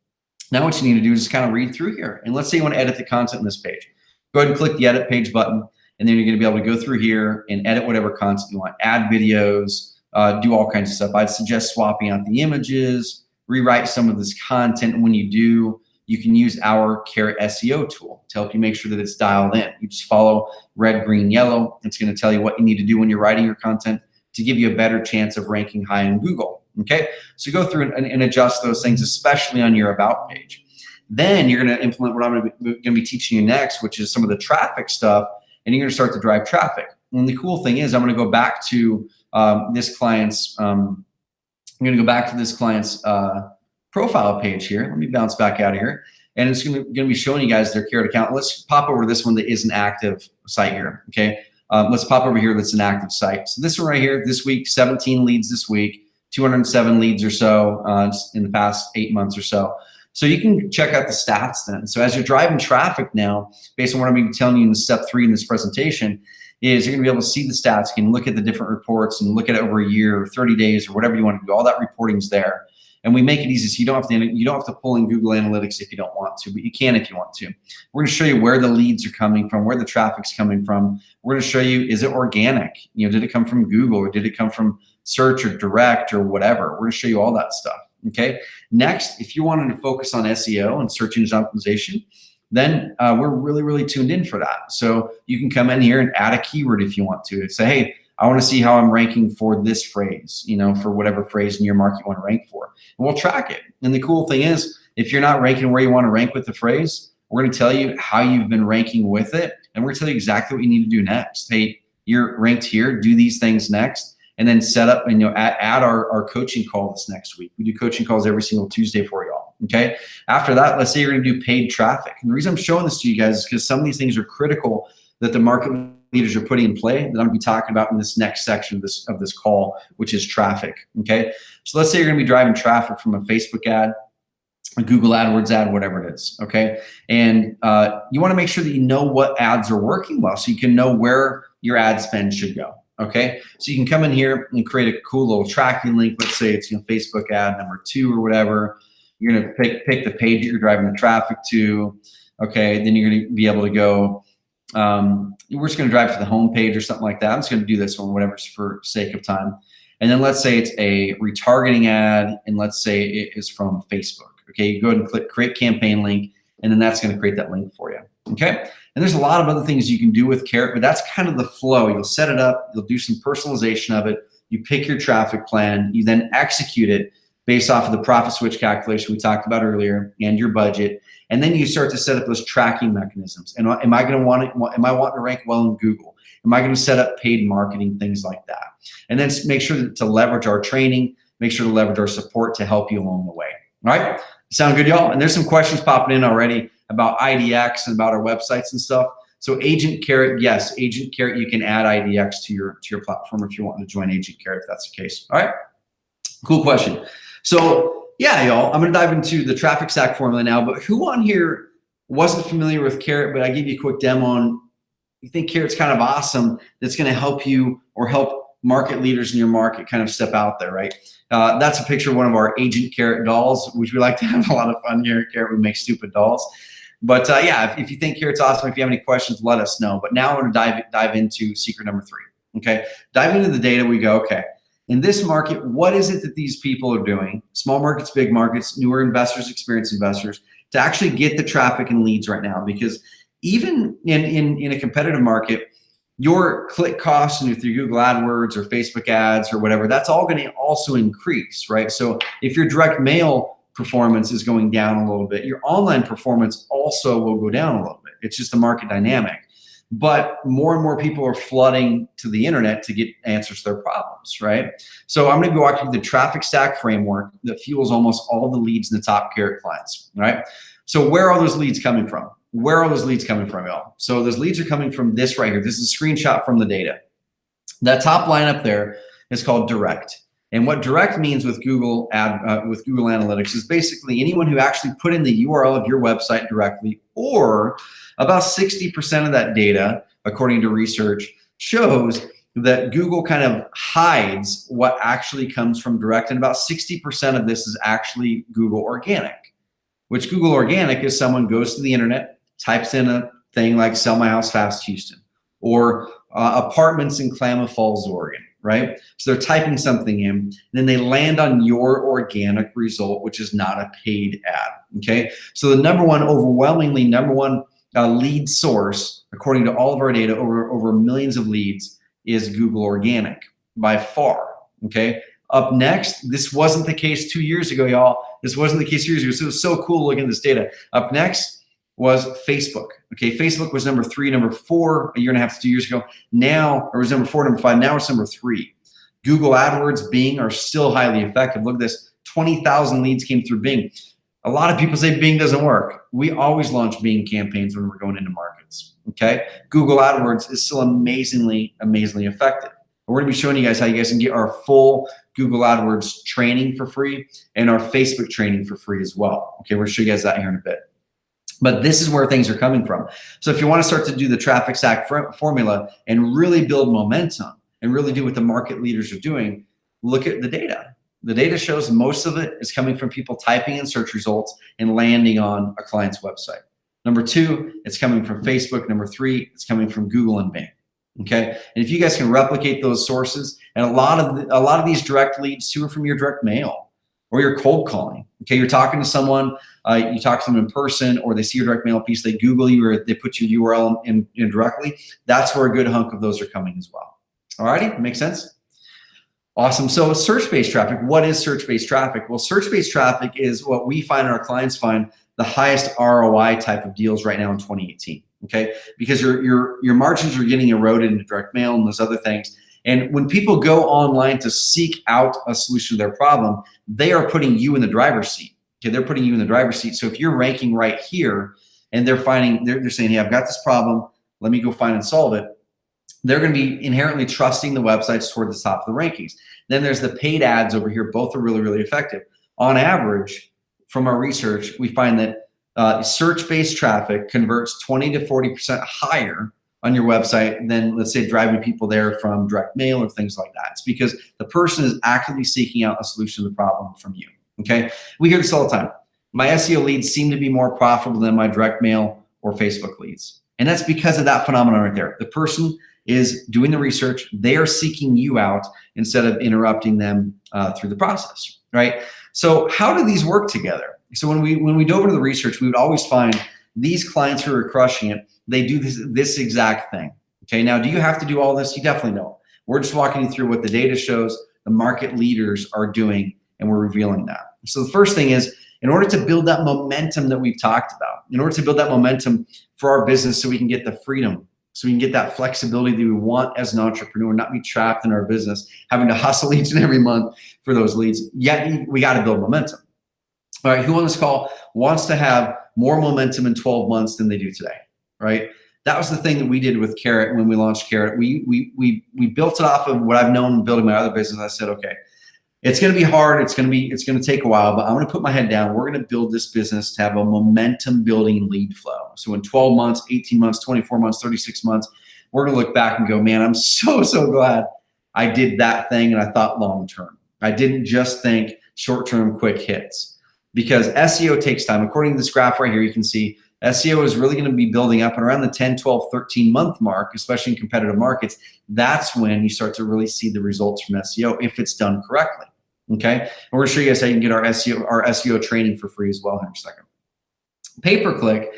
Now what you need to do is just kind of read through here. And let's say you want to edit the content in this page. Go ahead and click the edit page button. And then you're going to be able to go through here and edit whatever content you want. Add videos, do all kinds of stuff. I'd suggest swapping out the images, rewrite some of this content. And when you do, you can use our Carrot SEO tool to help you make sure that it's dialed in. You just follow red, green, yellow. It's going to tell you what you need to do when you're writing your content to give you a better chance of ranking high in Google. Okay, so go through and adjust those things, especially on your about page. Then you're going to implement what I'm going to be teaching you next, which is some of the traffic stuff, and you're going to start to drive traffic. And the cool thing is, I'm going to go back to this client's. I'm going to go back to this client's profile page here. Let me bounce back out of here, and it's going to be showing you guys their Carrot account. Let's pop over to this one that is an active site here. Okay, let's pop over here. That's an active site. So this one right here, this week, 17 leads this week. 207 leads or so in the past 8 months or so. So you can check out the stats then. So as you're driving traffic now, based on what I'm going to be telling you in step 3 in this presentation, is you're going to be able to see the stats. You can look at the different reports and look at it over a year or 30 days or whatever you want to do. All that reporting's there. And we make it easy so you don't have to pull in Google Analytics if you don't want to, but you can if you want to. We're going to show you where the leads are coming from, where the traffic's coming from. We're going to show you, is it organic? Did it come from Google or did it come from search or direct or whatever? We're going to show you all that stuff. Okay. Next, if you wanted to focus on SEO and search engine optimization, then we're really, really tuned in for that. So you can come in here and add a keyword if you want to. And say, hey, I want to see how I'm ranking for this phrase, for whatever phrase in your market you want to rank for. And we'll track it. And the cool thing is, if you're not ranking where you want to rank with the phrase, we're going to tell you how you've been ranking with it. And we're going to tell you exactly what you need to do next. Hey, you're ranked here, do these things next. And then set up and add our coaching call this next week. We do coaching calls every single Tuesday for y'all. Okay. After that, let's say you're going to do paid traffic. And the reason I'm showing this to you guys is because some of these things are critical that the market leaders are putting in play that I'm going to be talking about in this next section of this call, which is traffic. Okay. So let's say you're going to be driving traffic from a Facebook ad, a Google AdWords ad, whatever it is. Okay. And you want to make sure that you know what ads are working well so you can know where your ad spend should go. Okay, so you can come in here and create a cool little tracking link. Let's say it's Facebook ad number 2 or whatever. You're gonna pick the page that you're driving the traffic to. Okay, then you're gonna be able to go. We're just gonna drive to the home page or something like that. I'm just gonna do this one, whatever's for sake of time. And then let's say it's a retargeting ad, and let's say it is from Facebook. Okay, you go ahead and click create campaign link, and then that's gonna create that link for you. Okay. And there's a lot of other things you can do with Carrot, but that's kind of the flow. You'll set it up, you'll do some personalization of it, you pick your traffic plan, you then execute it based off of the profit switch calculation we talked about earlier and your budget. And then you start to set up those tracking mechanisms. And am I wanting to rank well in Google? Am I going to set up paid marketing, things like that? And then make sure to leverage our training, make sure to leverage our support to help you along the way. All right. Sound good, y'all? And there's some questions popping in already about IDX and about our websites and stuff. So Agent Carrot, yes, Agent Carrot, you can add IDX to your platform if you want to join Agent Carrot, if that's the case. All right, cool question. So yeah, y'all, I'm gonna dive into the traffic stack formula now, but who on here wasn't familiar with Carrot, but I give you a quick demo on, you think Carrot's kind of awesome, that's gonna help you or help market leaders in your market kind of step out there, right? That's a picture of one of our Agent Carrot dolls, which we like to have a lot of fun here at Carrot. We make stupid dolls. But yeah, if you think Carrot's awesome, if you have any questions, let us know. But now I want to dive into secret number 3. Okay, dive into the data. We go, okay, in this market, what is it that these people are doing? Small markets, big markets, newer investors, experienced investors, to actually get the traffic and leads right now. Because even in a competitive market, your click costs and through Google AdWords or Facebook ads or whatever, that's all going to also increase, right? So if your direct mail performance is going down a little bit, your online performance also will go down a little bit. It's just a market dynamic. But more and more people are flooding to the internet to get answers to their problems, right? So I'm going to be walking through the traffic stack framework that fuels almost all the leads in the top Carrot clients, right? So where are those leads coming from? Where are those leads coming from, y'all? So those leads are coming from this right here. This is a screenshot from the data. That top line up there is called direct. And what direct means with Google Analytics is basically anyone who actually put in the URL of your website directly, or about 60% of that data, according to research, shows that Google kind of hides what actually comes from direct. And about 60% of this is actually Google organic, which Google organic is someone goes to the internet, types in a thing like sell my house fast Houston, or apartments in Klamath Falls, Oregon, right? So they're typing something in, and then they land on your organic result, which is not a paid ad, okay? So the overwhelmingly number one lead source, according to all of our data, over millions of leads, is Google organic by far, okay? Up next, this wasn't the case 2 years ago, y'all. This wasn't the case 2 years ago. So it was so cool looking at this data. Up next was Facebook. Okay, Facebook was number 3, number 4 a year and a half to 2 years ago. Now, or was number 4, number 5. Now it's number 3. Google AdWords, Bing are still highly effective. Look at this, 20,000 leads came through Bing. A lot of people say Bing doesn't work. We always launch Bing campaigns when we're going into markets. Okay, Google AdWords is still amazingly effective. We're going to be showing you guys how you guys can get our full Google AdWords training for free and our Facebook training for free as well. Okay, we're going to show you guys that here in a bit. But this is where things are coming from. So if you want to start to do the traffic stack formula and really build momentum and really do what the market leaders are doing, look at the data. The data shows most of it is coming from people typing in search results and landing on a client's website. Number 2, it's coming from Facebook. Number 3, it's coming from Google and Bing. Okay, and if you guys can replicate those sources, and a lot of these direct leads too are from your direct mail or your cold calling. Okay, you're talking to someone, you talk to them in person, or they see your direct mail piece, they Google you, or they put your URL in directly. That's where a good hunk of those are coming as well. All righty, makes sense? Awesome. So search-based traffic. What is search-based traffic? Well, search-based traffic is what we find and our clients find the highest ROI type of deals right now in 2018. Okay, because your margins are getting eroded into direct mail and those other things. And when people go online to seek out a solution to their problem, they are putting you in the driver's seat. Okay, they're putting you in the driver's seat. So if you're ranking right here and they're saying, hey, I've got this problem, let me go find and solve it, they're going to be inherently trusting the websites toward the top of the rankings. Then there's the paid ads over here. Both are really, really effective. On average, from our research, we find that search-based traffic converts 20 to 40% higher on your website than, let's say, driving people there from direct mail or things like that. It's because the person is actively seeking out a solution to the problem from you. Okay, we hear this all the time. My SEO leads seem to be more profitable than my direct mail or Facebook leads. And that's because of that phenomenon right there. The person is doing the research. They are seeking you out instead of interrupting them through the process, right? So how do these work together? So when we dove into the research, we would always find these clients who are crushing it, they do this exact thing. Okay, now do you have to do all this? You definitely don't. We're just walking you through what the data shows the market leaders are doing, and we're revealing that. So the first thing is, in order to build that momentum that we've talked about, in order to build that momentum for our business so we can get the freedom, so we can get that flexibility that we want as an entrepreneur, not be trapped in our business, having to hustle each and every month for those leads, yet we got to build momentum. All right, who on this call wants to have more momentum in 12 months than they do today, right? That was the thing that we did with Carrot when we launched Carrot. We built it off of what I've known building my other business. I said, okay, it's going to be hard. It's going to take a while, but I'm going to put my head down. We're going to build this business to have a momentum building lead flow. So in 12 months, 18 months, 24 months, 36 months, we're going to look back and go, man, I'm so glad I did that thing. And I thought long-term. I didn't just think short-term quick hits. Because SEO takes time. According to this graph right here, you can see SEO is really going to be building up, and around the 10, 12, 13 month mark, especially in competitive markets, that's when you start to really see the results from SEO if it's done correctly. Okay, and we're going to show you guys how you can get our SEO training for free as well in a second. Pay-per-click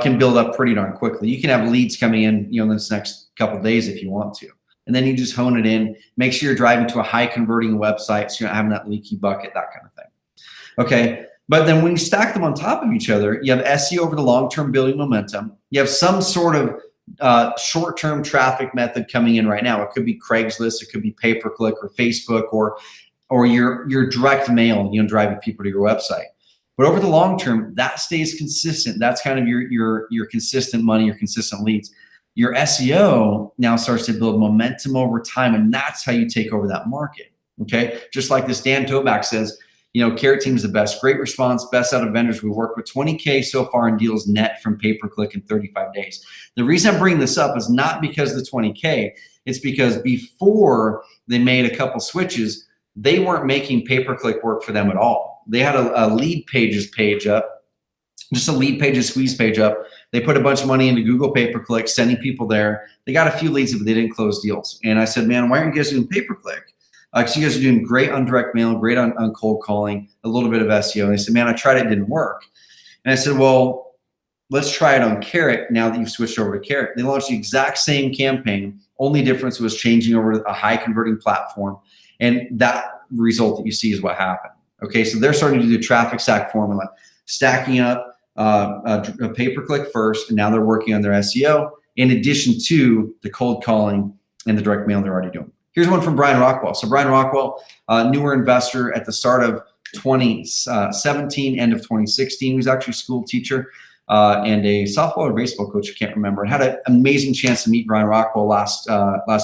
can build up pretty darn quickly. You can have leads coming in, in this next couple of days if you want to, and then you just hone it in. Make sure you're driving to a high converting website so you're not having that leaky bucket, that kind of thing. Okay. But then when you stack them on top of each other, you have SEO over the long-term building momentum. You have some sort of short-term traffic method coming in right now. It could be Craigslist, it could be pay-per-click or Facebook or your direct mail, driving people to your website. But over the long term, that stays consistent. That's kind of your consistent money, your consistent leads. Your SEO now starts to build momentum over time, and that's how you take over that market. Okay, just like this Dan Toback says, Carrot Team is the best. Great response, best out of vendors we work with. 20K so far in deals net from pay-per-click in 35 days. The reason I'm bringing this up is not because of the 20K. It's because before they made a couple switches, they weren't making pay-per-click work for them at all. They had a lead pages page up, just a lead pages squeeze page up. They put a bunch of money into Google pay-per-click, sending people there. They got a few leads, but they didn't close deals. And I said, man, why aren't you guys doing pay-per-click? So you guys are doing great on direct mail, great on cold calling, a little bit of SEO. And they said, man, I tried it, didn't work. And I said, well, let's try it on Carrot now that you've switched over to Carrot. They launched the exact same campaign. Only difference was changing over to a high converting platform. And that result that you see is what happened. Okay, so they're starting to do the traffic stack formula, stacking up a pay-per-click first, and now they're working on their SEO in addition to the cold calling and the direct mail they're already doing. Here's one from Brian Rockwell. So Brian Rockwell, newer investor at the start of 2017, end of 2016. He was actually a school teacher. and a softball or baseball coach, I can't remember. I had an amazing chance to meet Brian Rockwell last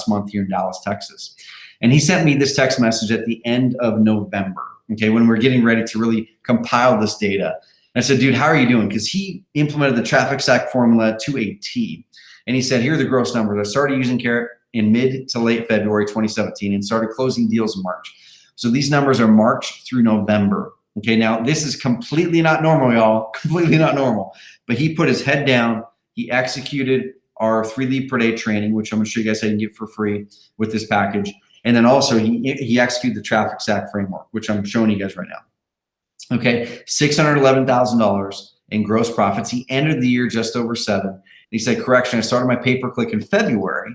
month here in Dallas, Texas. And he sent me this text message at the end of November, okay, when we're getting ready to really compile this data. And I said, dude, how are you doing? Because he implemented the traffic stack formula to a T. And he said, here are the gross numbers. I started using Carrot in mid to late February 2017 and started closing deals in March. So these numbers are March through November. Okay, now this is completely not normal, y'all, completely not normal. But he put his head down. He executed our 3 lead per day training, which I'm gonna show you guys how you can get for free with this package. And then also he executed the traffic stack framework, which I'm showing you guys right now. Okay, $611,000 in gross profits. He ended the year just over 7. He said, correction, I started my pay-per-click in February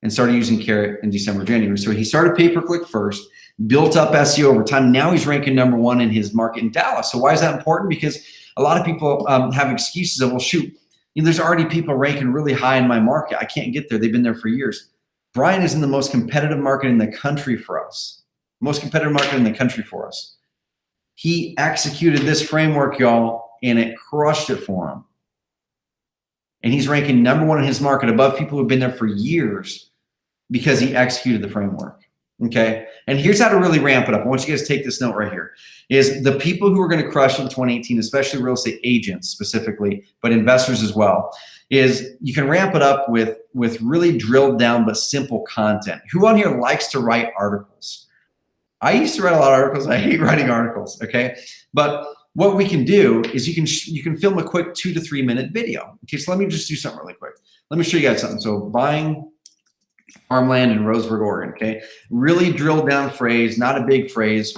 and started using Carrot in December, January. So he started pay-per-click first, built up SEO over time. Now he's ranking #1 in his market in Dallas. So why is that important? Because a lot of people have excuses of, well, shoot, there's already people ranking really high in my market. I can't get there. They've been there for years. Brian is in the most competitive market in the country for us. Most competitive market in the country for us. He executed this framework, y'all, and it crushed it for him. And he's ranking #1 in his market above people who've been there for years because he executed the framework. Okay. And here's how to really ramp it up. I want you guys to take this note right here. Is the people who are going to crush in 2018, especially real estate agents specifically, but investors as well, is you can ramp it up with really drilled down but simple content. Who on here likes to write articles? I used to write a lot of articles. I hate writing articles. Okay. But what we can do is you can film a quick 2 to 3 minute video. Okay. So let me just do something really quick. Let me show you guys something. So buying farmland in Roseburg, Oregon, okay? Really drilled down phrase, not a big phrase,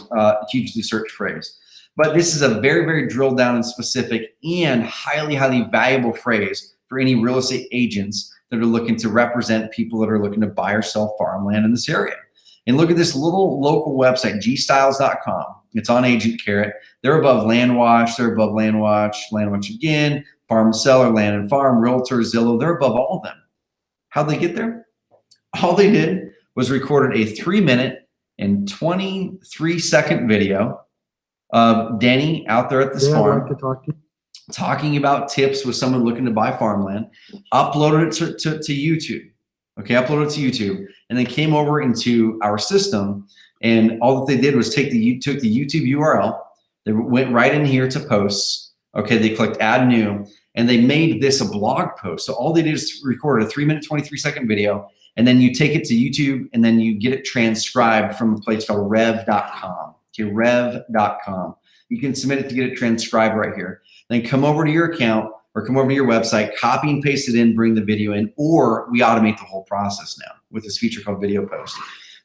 hugely searched phrase. But this is a very, very drilled down and specific and highly, highly valuable phrase for any real estate agents that are looking to represent people that are looking to buy or sell farmland in this area. And look at this little local website, gstyles.com. It's on Agent Carrot. They're above LandWatch, they're above LandWatch again, Farm Seller, Land and Farm, Realtor, Zillow. They're above all of them. How'd they get there? All they did was recorded a 3-minute and 23-second video of Denny out there at this farm talking about tips with someone looking to buy farmland, uploaded it to YouTube. Okay, uploaded it to YouTube, and then came over into our system, and all that they did was took the YouTube URL, they went right in here to posts. Okay, they clicked add new, and they made this a blog post. So all they did is record a 3-minute, 23-second video, and then you take it to YouTube, and then you get it transcribed from a place called rev.com. Okay, rev.com. You can submit it to get it transcribed right here. Then come over to your account or come over to your website, copy and paste it in, bring the video in, or we automate the whole process now with this feature called Video Post.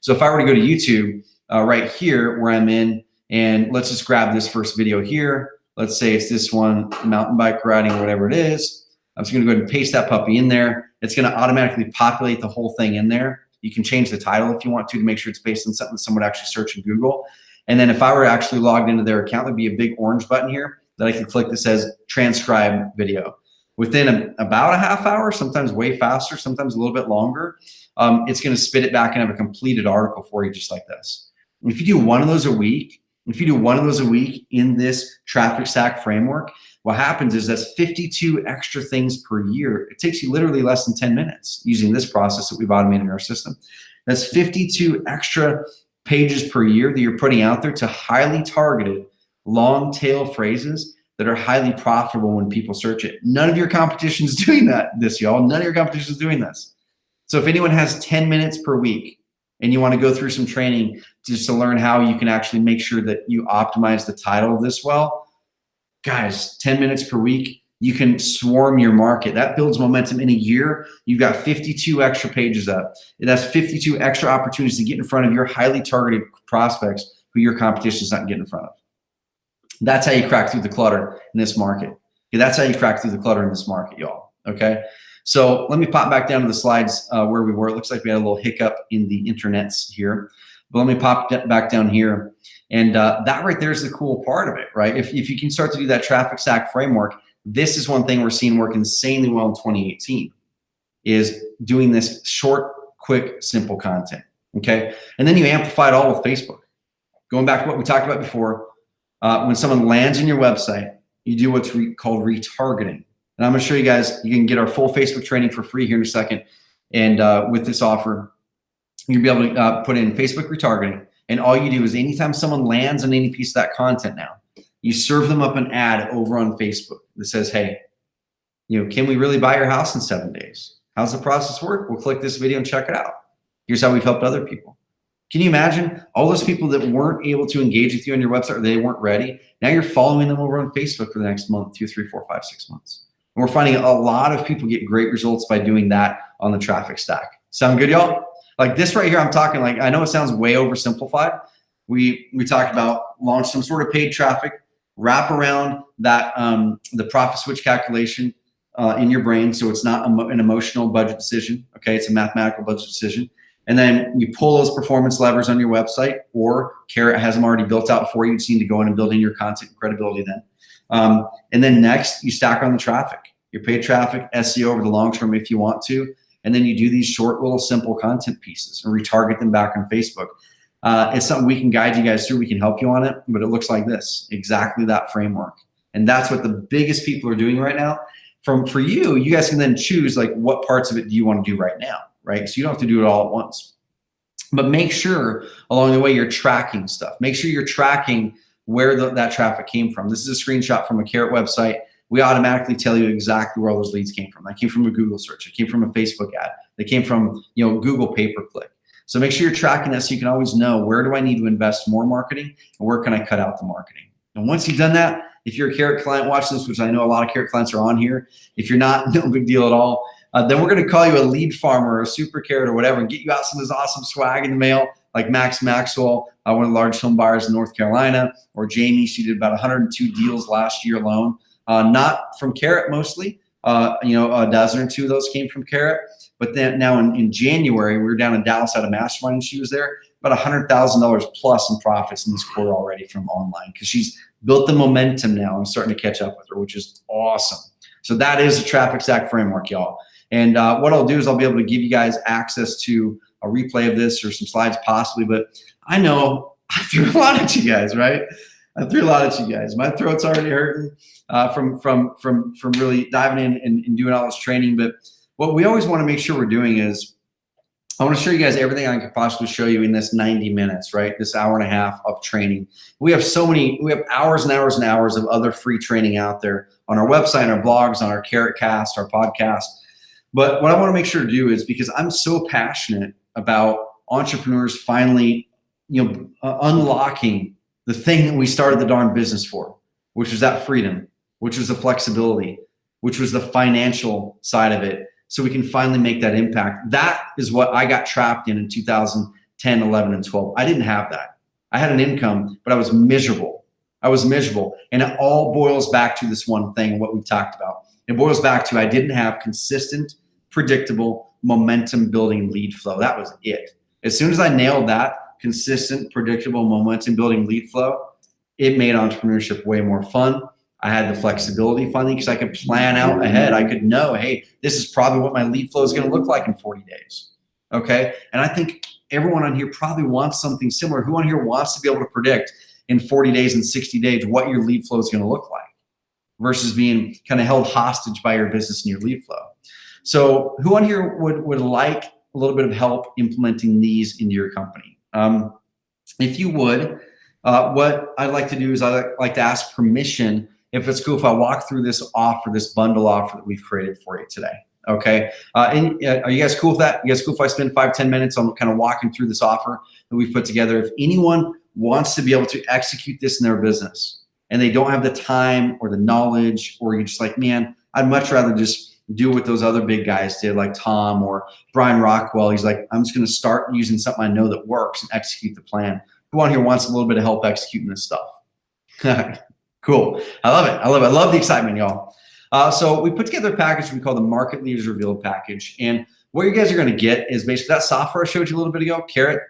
So if I were to go to YouTube right here where I'm in, and let's just grab this first video here. Let's say it's this one, mountain bike riding or whatever it is. I'm just gonna go ahead and paste that puppy in there. It's gonna automatically populate the whole thing in there. You can change the title if you want to make sure it's based on something someone would actually search in Google. And then if I were actually logged into their account, there'd be a big orange button here that I can click that says transcribe video. Within about a half hour, sometimes way faster, sometimes a little bit longer, it's gonna spit it back and have a completed article for you just like this. And if you do one of those a week, in this traffic stack framework, what happens is that's 52 extra things per year. It takes you literally less than 10 minutes using this process that we've automated in our system. That's 52 extra pages per year that you're putting out there to highly targeted, long tail phrases that are highly profitable when people search it. None of your competition is doing this, y'all. None of your competition is doing this. So if anyone has 10 minutes per week and you want to go through some training just to learn how you can actually make sure that you optimize the title of this well, guys, 10 minutes per week, you can swarm your market. That builds momentum. In a year, you've got 52 extra pages up. That's 52 extra opportunities to get in front of your highly targeted prospects who your competition is not getting in front of. That's how you crack through the clutter in this market. Okay, that's how you crack through the clutter in this market, y'all. Okay, so let me pop back down to the slides where we were. It looks like we had a little hiccup in the internets here, but let me pop back down here. And that right there is the cool part of it, right? If you can start to do that traffic stack framework, this is one thing we're seeing work insanely well in 2018, is doing this short, quick, simple content, okay? And then you amplify it all with Facebook. Going back to what we talked about before, when someone lands in your website, you do what's called retargeting. And I'm going to show you guys, you can get our full Facebook training for free here in a second. And with this offer, you'll be able to put in Facebook retargeting. And all you do is anytime someone lands on any piece of that content now, you serve them up an ad over on Facebook that says, hey, can we really buy your house in 7 days? How's the process work? We'll click this video and check it out. Here's how we've helped other people. Can you imagine all those people that weren't able to engage with you on your website or they weren't ready? Now you're following them over on Facebook for the next month, 2, 3, 4, 5, 6 months. And we're finding a lot of people get great results by doing that on the traffic stack. Sound good, y'all? Like this right here, I'm talking like, I know it sounds way oversimplified. We talked about launch some sort of paid traffic, wrap around that the profit switch calculation in your brain, so it's not an emotional budget decision. Okay, it's a mathematical budget decision. And then you pull those performance levers on your website, or Carrot has them already built out for you. You just need to go in and build in your content and credibility then. And then next, you stack on the traffic. Your paid traffic, SEO over the long term if you want to. And then you do these short little simple content pieces and retarget them back on Facebook. It's something we can guide you guys through. We can help you on it, but it looks like this, exactly that framework. And that's what the biggest people are doing right now. For you, you guys can then choose like what parts of it do you want to do right now, right? So you don't have to do it all at once. But make sure along the way you're tracking stuff. Make sure you're tracking where that traffic came from. This is a screenshot from a Carrot website. We automatically tell you exactly where all those leads came from. That came from a Google search. It came from a Facebook ad. They came from Google pay-per-click. So make sure you're tracking that so you can always know where do I need to invest more marketing and where can I cut out the marketing. And once you've done that, if you're a Carrot client watching this, which I know a lot of Carrot clients are on here, if you're not, no big deal at all. Then we're going to call you a lead farmer or a super Carrot or whatever and get you out some of this awesome swag in the mail, like Max Maxwell, one of the large home buyers in North Carolina, or Jamie. She did about 102 deals last year alone. Not from Carrot mostly, a dozen or two of those came from Carrot. But then now in January, we were down in Dallas at a mastermind and she was there, about $100,000 plus in profits in this quarter already from online because she's built the momentum now and starting to catch up with her, which is awesome. So that is a traffic stack framework, y'all. And what I'll do is I'll be able to give you guys access to a replay of this or some slides possibly. But I know I threw a lot at you guys, right? I threw a lot at you guys. My throat's already hurting from really diving in and doing all this training. But what we always want to make sure we're doing is I want to show you guys everything I could possibly show you in this 90 minutes, right? This hour and a half of training. We have hours and hours and hours of other free training out there on our website, our blogs, on our Carrot Cast, our podcast. But what I want to make sure to do is because I'm so passionate about entrepreneurs finally, unlocking the thing that we started the darn business for, which was that freedom, which was the flexibility, which was the financial side of it. So we can finally make that impact. That is what I got trapped in 2010, 11, and 12. I didn't have that. I had an income, but I was miserable. And it all boils back to this one thing, what we've talked about. It boils back to I didn't have consistent, predictable, momentum building lead flow. That was it. As soon as I nailed that, consistent, predictable, momentum building lead flow, it made entrepreneurship way more fun. I had the flexibility finally because I could plan out ahead. I could know, hey, this is probably what my lead flow is going to look like in 40 days. Okay. And I think everyone on here probably wants something similar. Who on here wants to be able to predict in 40 days and 60 days what your lead flow is going to look like versus being kind of held hostage by your business and your lead flow? So who on here would like a little bit of help implementing these into your company? If you would, what I'd like to do is I'd like to ask permission if it's cool if I walk through this offer, this bundle offer that we've created for you today. Okay. And are you guys cool with that? You guys cool if I spend 5-10 minutes on kind of walking through this offer that we've put together? If anyone wants to be able to execute this in their business and they don't have the time or the knowledge, or you're just like, man, I'd much rather just do what those other big guys did, like Tom or Brian Rockwell. He's like, I'm just going to start using something I know that works and execute the plan. Who on here wants a little bit of help executing this stuff? Cool. I love it. I love the excitement, y'all. So we put together a package we call the Market Leaders Revealed package. And what you guys are going to get is basically that software I showed you a little bit ago, Carrot.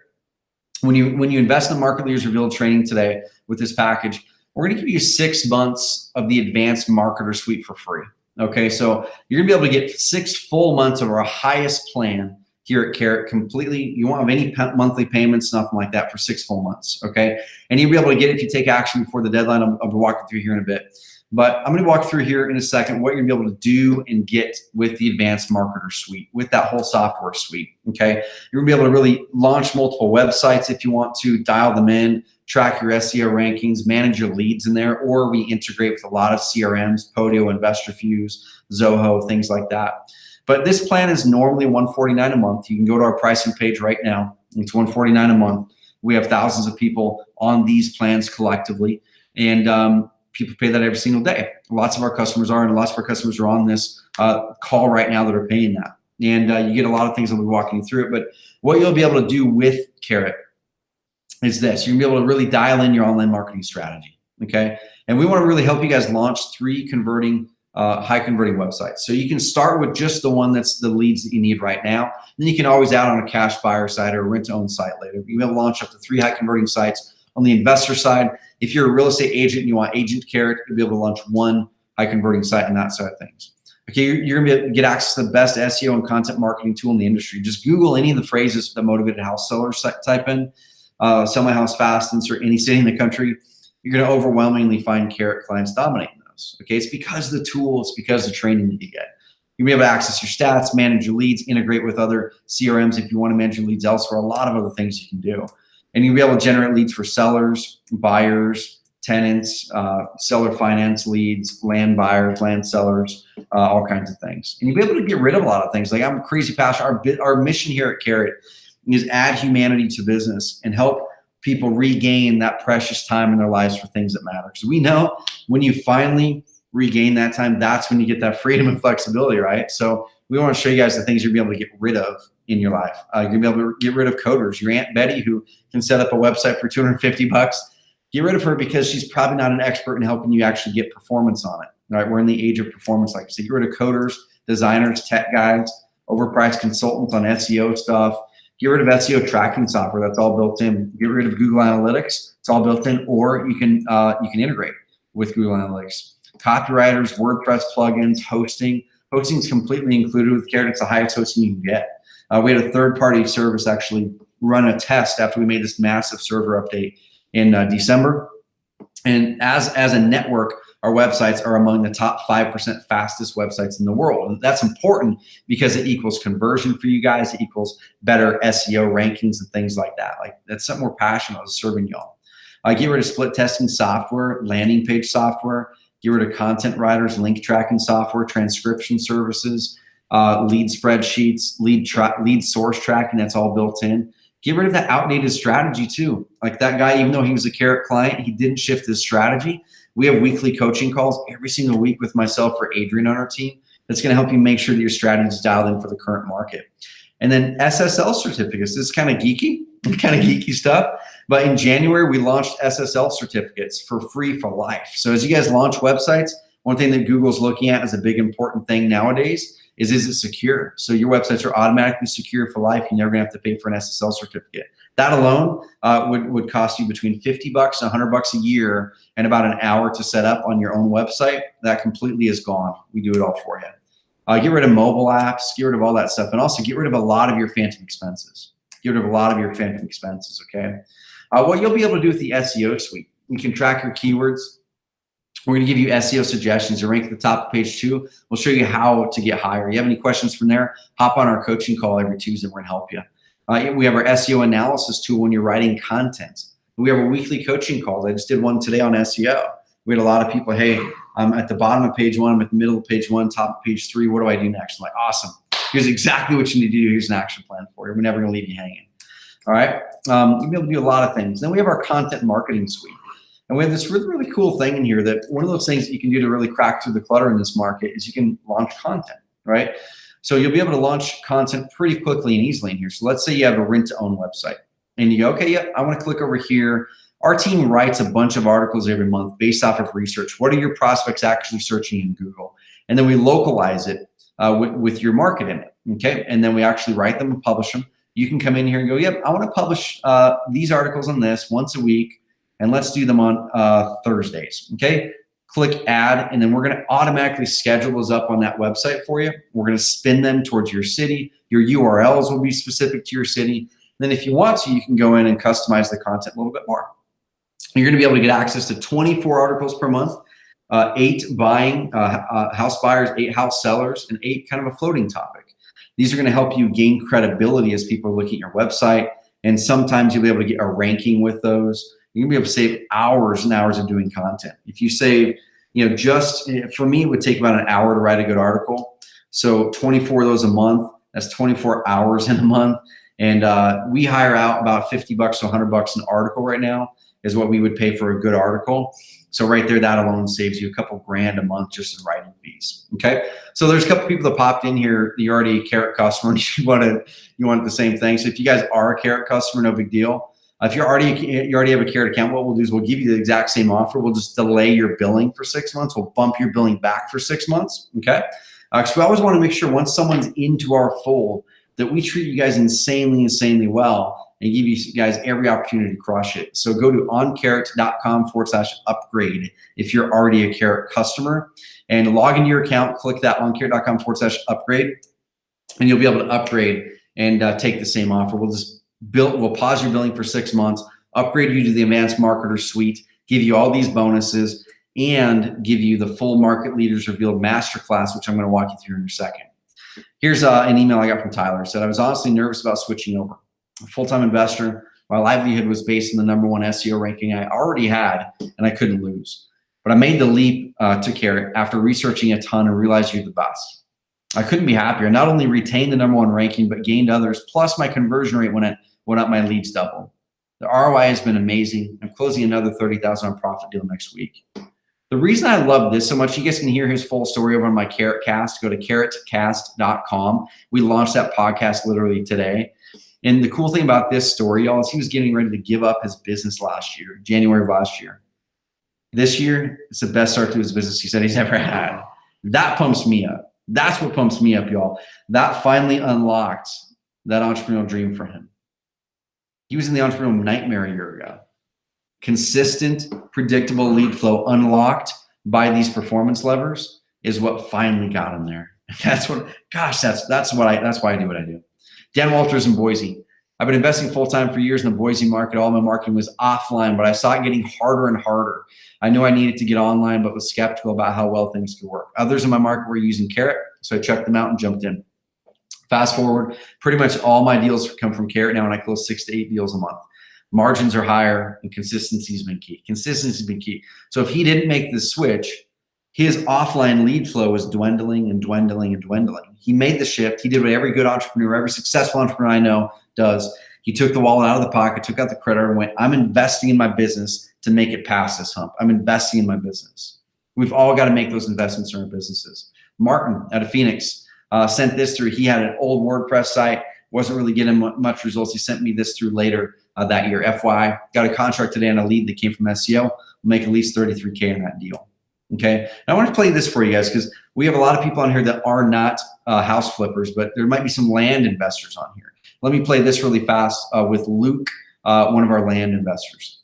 When you invest in the Market Leaders Revealed training today with this package, we're going to give you 6 months of the Advanced Marketer Suite for free. Okay, so you're going to be able to get 6 full months of our highest plan, here at Carrot completely. You won't have any monthly payments, nothing like that for 6 full months, okay? And you'll be able to get it if you take action before the deadline. I'll be walking through here in a bit. But I'm going to walk through here in a second what you're going to be able to do and get with the Advanced Marketer Suite, with that whole software suite, okay? You're going to be able to really launch multiple websites if you want to, dial them in, track your SEO rankings, manage your leads in there, or we integrate with a lot of CRMs, Podio, InvestorFuse, Zoho, things like that. But this plan is normally $149 a month. You can go to our pricing page right now. It's $149 a month. We have thousands of people on these plans collectively, and people pay that every single day. Lots of our customers are, and lots of our customers are on this call right now that are paying that. And you get a lot of things. I'll be walking you through it. But what you'll be able to do with Carrot is this. You're going to be able to really dial in your online marketing strategy, okay? And we want to really help you guys launch 3 high converting websites. So you can start with just the one that's the leads that you need right now. Then you can always add on a cash buyer site or a rent to own site later. You'll be able to launch up to 3 high converting sites. On the investor side, if you're a real estate agent and you want Agent Carrot, you'll be able to launch 1 high converting site on that side of things. Okay, you're gonna be able to get access to the best SEO and content marketing tool in the industry. Just Google any of the phrases that motivated house sellers, type in, sell my house fast, insert any city in the country. You're gonna overwhelmingly find Carrot clients dominating those. Okay, it's because of the tool, it's because of the training that you get. You'll be able to access your stats, manage your leads, integrate with other CRMs if you want to manage your leads elsewhere, a lot of other things you can do. And you'll be able to generate leads for sellers, buyers, tenants, seller finance leads, land buyers, land sellers, all kinds of things. And you'll be able to get rid of a lot of things. Like, I'm crazy passionate. Our mission here at Carrot is add humanity to business and help people regain that precious time in their lives for things that matter. Because we know when you finally regain that time, that's when you get that freedom and flexibility, right? So we want to show you guys the things you'll be able to get rid of in your life. You're going to be able to get rid of coders. Your Aunt Betty, who can set up a website for $250, get rid of her because she's probably not an expert in helping you actually get performance on it, right? We're in the age of performance, like I said. Get rid of coders, designers, tech guides, overpriced consultants on SEO stuff. Get rid of SEO tracking software. That's all built in. Get rid of Google Analytics. It's all built in, or you can integrate with Google Analytics. Copywriters, WordPress plugins, hosting. Hosting is completely included with Carrot. It's the highest hosting you can get. We had a third-party service actually run a test after we made this massive server update in December. And as a network, our websites are among the top 5% fastest websites in the world. And that's important because it equals conversion for you guys. It equals better SEO rankings and things like that. Like, that's something we're passionate about serving y'all. Get rid of split testing software, landing page software. Get rid of content writers, link tracking software, transcription services, lead spreadsheets, lead source tracking. That's all built in. Get rid of that outdated strategy too. Like, that guy, even though he was a Carrot client, he didn't shift his strategy. We have weekly coaching calls every single week with myself or Adrian on our team. That's going to help you make sure that your strategy is dialed in for the current market. And then SSL certificates. This is kind of geeky stuff. But in January, we launched SSL certificates for free for life. So as you guys launch websites, one thing that Google's looking at as a big important thing nowadays is it secure? So your websites are automatically secure for life. You're never gonna have to pay for an SSL certificate. That alone would cost you between $50 and $100 a year and about an hour to set up on your own website. That completely is gone. We do it all for you. Get rid of mobile apps, get rid of all that stuff, and also get rid of a lot of your phantom expenses. Get rid of a lot of your phantom expenses, okay? What you'll be able to do with the SEO suite, you can track your keywords. We're going to give you SEO suggestions. You rank at the top of page 2. We'll show you how to get higher. You have any questions from there? Hop on our coaching call every Tuesday. We're going to help you. We have our SEO analysis tool when you're writing content. We have our weekly coaching calls. I just did one today on SEO. We had a lot of people, hey, I'm at the bottom of page 1, I'm at the middle of page 1, top of page 3. What do I do next? I'm like, awesome. Here's exactly what you need to do. Here's an action plan for you. We're never going to leave you hanging. All right. You'll be able to do a lot of things. Then we have our content marketing suite. And we have this really, really cool thing in here that one of those things that you can do to really crack through the clutter in this market is you can launch content, right? So you'll be able to launch content pretty quickly and easily in here. So let's say you have a rent-to-own website and you go, okay, yeah, I want to click over here. Our team writes a bunch of articles every month based off of research. What are your prospects actually searching in Google? And then we localize it with your market in it, okay? And then we actually write them and publish them. You can come in here and go, yep, I want to publish these articles on this once a week, and let's do them on Thursdays, okay? click add, and then we're going to automatically schedule those up on that website for you. We're going to spin them towards your city. Your URLs will be specific to your city. And then if you want to, you can go in and customize the content a little bit more. You're going to be able to get access to 24 articles per month, 8 buying house buyers, 8 house sellers, and 8 kind of a floating topic. These are going to help you gain credibility as people are looking at your website. And sometimes you'll be able to get a ranking with those. You're going to be able to save hours and hours of doing content. If you save, just for me, it would take about an hour to write a good article. So 24 of those a month, that's 24 hours in a month. And we hire out about $50 to $100 an article right now is what we would pay for a good article. So right there, that alone saves you a couple grand a month just in writing fees. Okay. So there's a couple people that popped in here. You're already a Carrot customer and you want the same thing. So if you guys are a Carrot customer, no big deal. If you already have a Carrot account, what we'll do is we'll give you the exact same offer. We'll just delay your billing for 6 months. We'll bump your billing back for 6 months. Okay. Because we always want to make sure once someone's into our fold that we treat you guys insanely well and give you guys every opportunity to crush it. So go to oncarrot.com/upgrade if you're already a Carrot customer and log into your account, click that oncarrot.com/upgrade, and you'll be able to upgrade and take the same offer. We'll pause your billing for 6 months, upgrade you to the Advanced Marketer Suite, give you all these bonuses, and give you the full Market Leaders Revealed Masterclass, which I'm going to walk you through in a second. Here's an email I got from Tyler. It said, I was honestly nervous about switching over. A full-time investor, my livelihood was based on the #1 SEO ranking I already had, and I couldn't lose. But I made the leap to Carrot after researching a ton and realized you're the best. I couldn't be happier. Not only retained the #1 ranking, but gained others. Plus, my conversion rate went up, my leads doubled. The ROI has been amazing. I'm closing another $30,000 on profit deal next week. The reason I love this so much, you guys can hear his full story over on my Carrot Cast. Go to carrotcast.com. We launched that podcast literally today. And the cool thing about this story, y'all, is he was getting ready to give up his business last year, January of last year. This year, it's the best start to his business he said he's ever had. That pumps me up. That's what pumps me up, y'all. That finally unlocked that entrepreneurial dream for him. He was in the entrepreneurial nightmare a year ago. Consistent, predictable lead flow unlocked by these performance levers is what finally got him there. That's why I do what I do. Dan Walters in Boise. I've been investing full-time for years in the Boise market. All my marketing was offline, but I saw it getting harder and harder. I knew I needed to get online, but was skeptical about how well things could work. Others in my market were using Carrot, so I checked them out and jumped in. Fast forward, pretty much all my deals come from Carrot now, and I close 6 to 8 deals a month. Margins are higher, and consistency's been key. Consistency's been key. So if he didn't make the switch, his offline lead flow is dwindling and dwindling and dwindling. He made the shift. He did what every good entrepreneur, every successful entrepreneur I know does. He took the wallet out of the pocket, took out the credit, and went, I'm investing in my business to make it past this hump. I'm investing in my business. We've all got to make those investments in our businesses. Martin out of Phoenix sent this through. He had an old WordPress site, wasn't really getting much results. He sent me this through later that year. FYI, got a contract today on a lead that came from SEO. We'll make at least $33K on that deal. Okay, and I want to play this for you guys because we have a lot of people on here that are not house flippers, but there might be some land investors on here. Let me play this really fast with Luke, one of our land investors.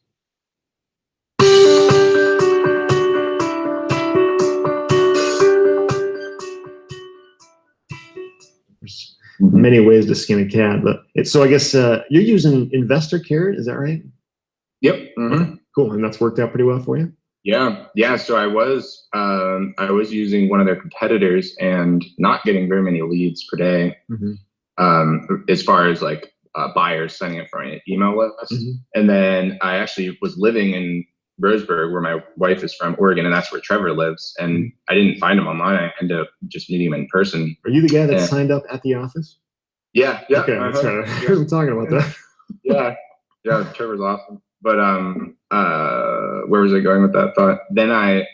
There's many ways to skin a cat, but so I guess you're using Investor Carrot, is that right? Yep. Mm-hmm. Cool, and that's worked out pretty well for you. Yeah. So I was using one of their competitors and not getting very many leads per day, as far as like buyers signing up for my email list. And then I actually was living in Roseburg, where my wife is from, Oregon, and that's where Trevor lives. And I didn't find him online. I ended up just meeting him in person. Are you the guy that signed up at the office? Yeah. Okay, that's right. I heard him talking about that. Yeah. Trevor's awesome. But where was I going with that thought? Then I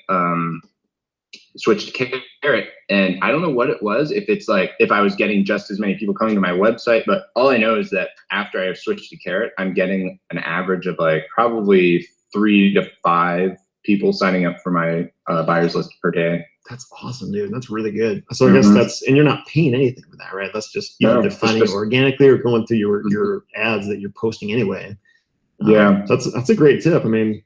switched to Carrot, and I don't know what it was, if I was getting just as many people coming to my website, but all I know is that after I switched to Carrot, I'm getting an average of like probably 3 to 5 people signing up for my buyers list per day. That's awesome, dude. That's really good. So I guess and you're not paying anything for that, right? That's just either finding it organically or going through your ads that you're posting anyway. Yeah, that's a great tip. I mean,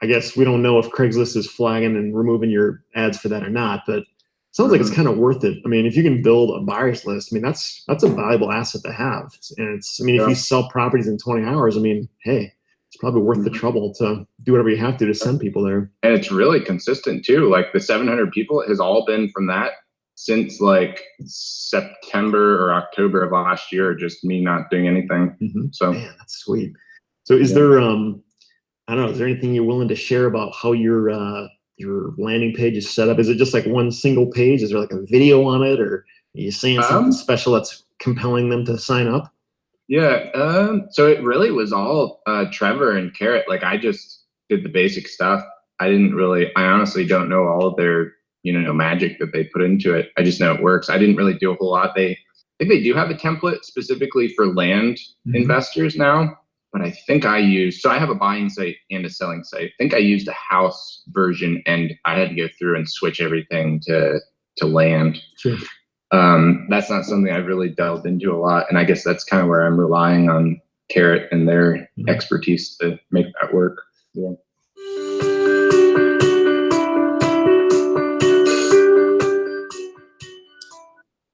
I guess we don't know if Craigslist is flagging and removing your ads for that or not, but it sounds like it's kind of worth it. I mean, if you can build a buyer's list, I mean, that's a valuable asset to have. And it's, I mean, if you sell properties in 20 hours, I mean, hey, it's probably worth the trouble to do whatever you have to send people there. And it's really consistent too. Like the 700 people has all been from that since like September or October of last year, just me not doing anything. So man, that's sweet. So is there, I don't know, is there anything you're willing to share about how your landing page is set up? Is it just like one single page? Is there like a video on it, or are you saying something special that's compelling them to sign up? Yeah. So it really was all Trevor and Carrot. Like I just did the basic stuff. I honestly don't know all of their, magic that they put into it. I just know it works. I didn't really do a whole lot. I think they do have a template specifically for land investors now, but I think I have a buying site and a selling site. I think I used a house version, and I had to go through and switch everything to land. Sure. That's not something I've really delved into a lot. And I guess that's kind of where I'm relying on Carrot and their expertise to make that work. Yeah.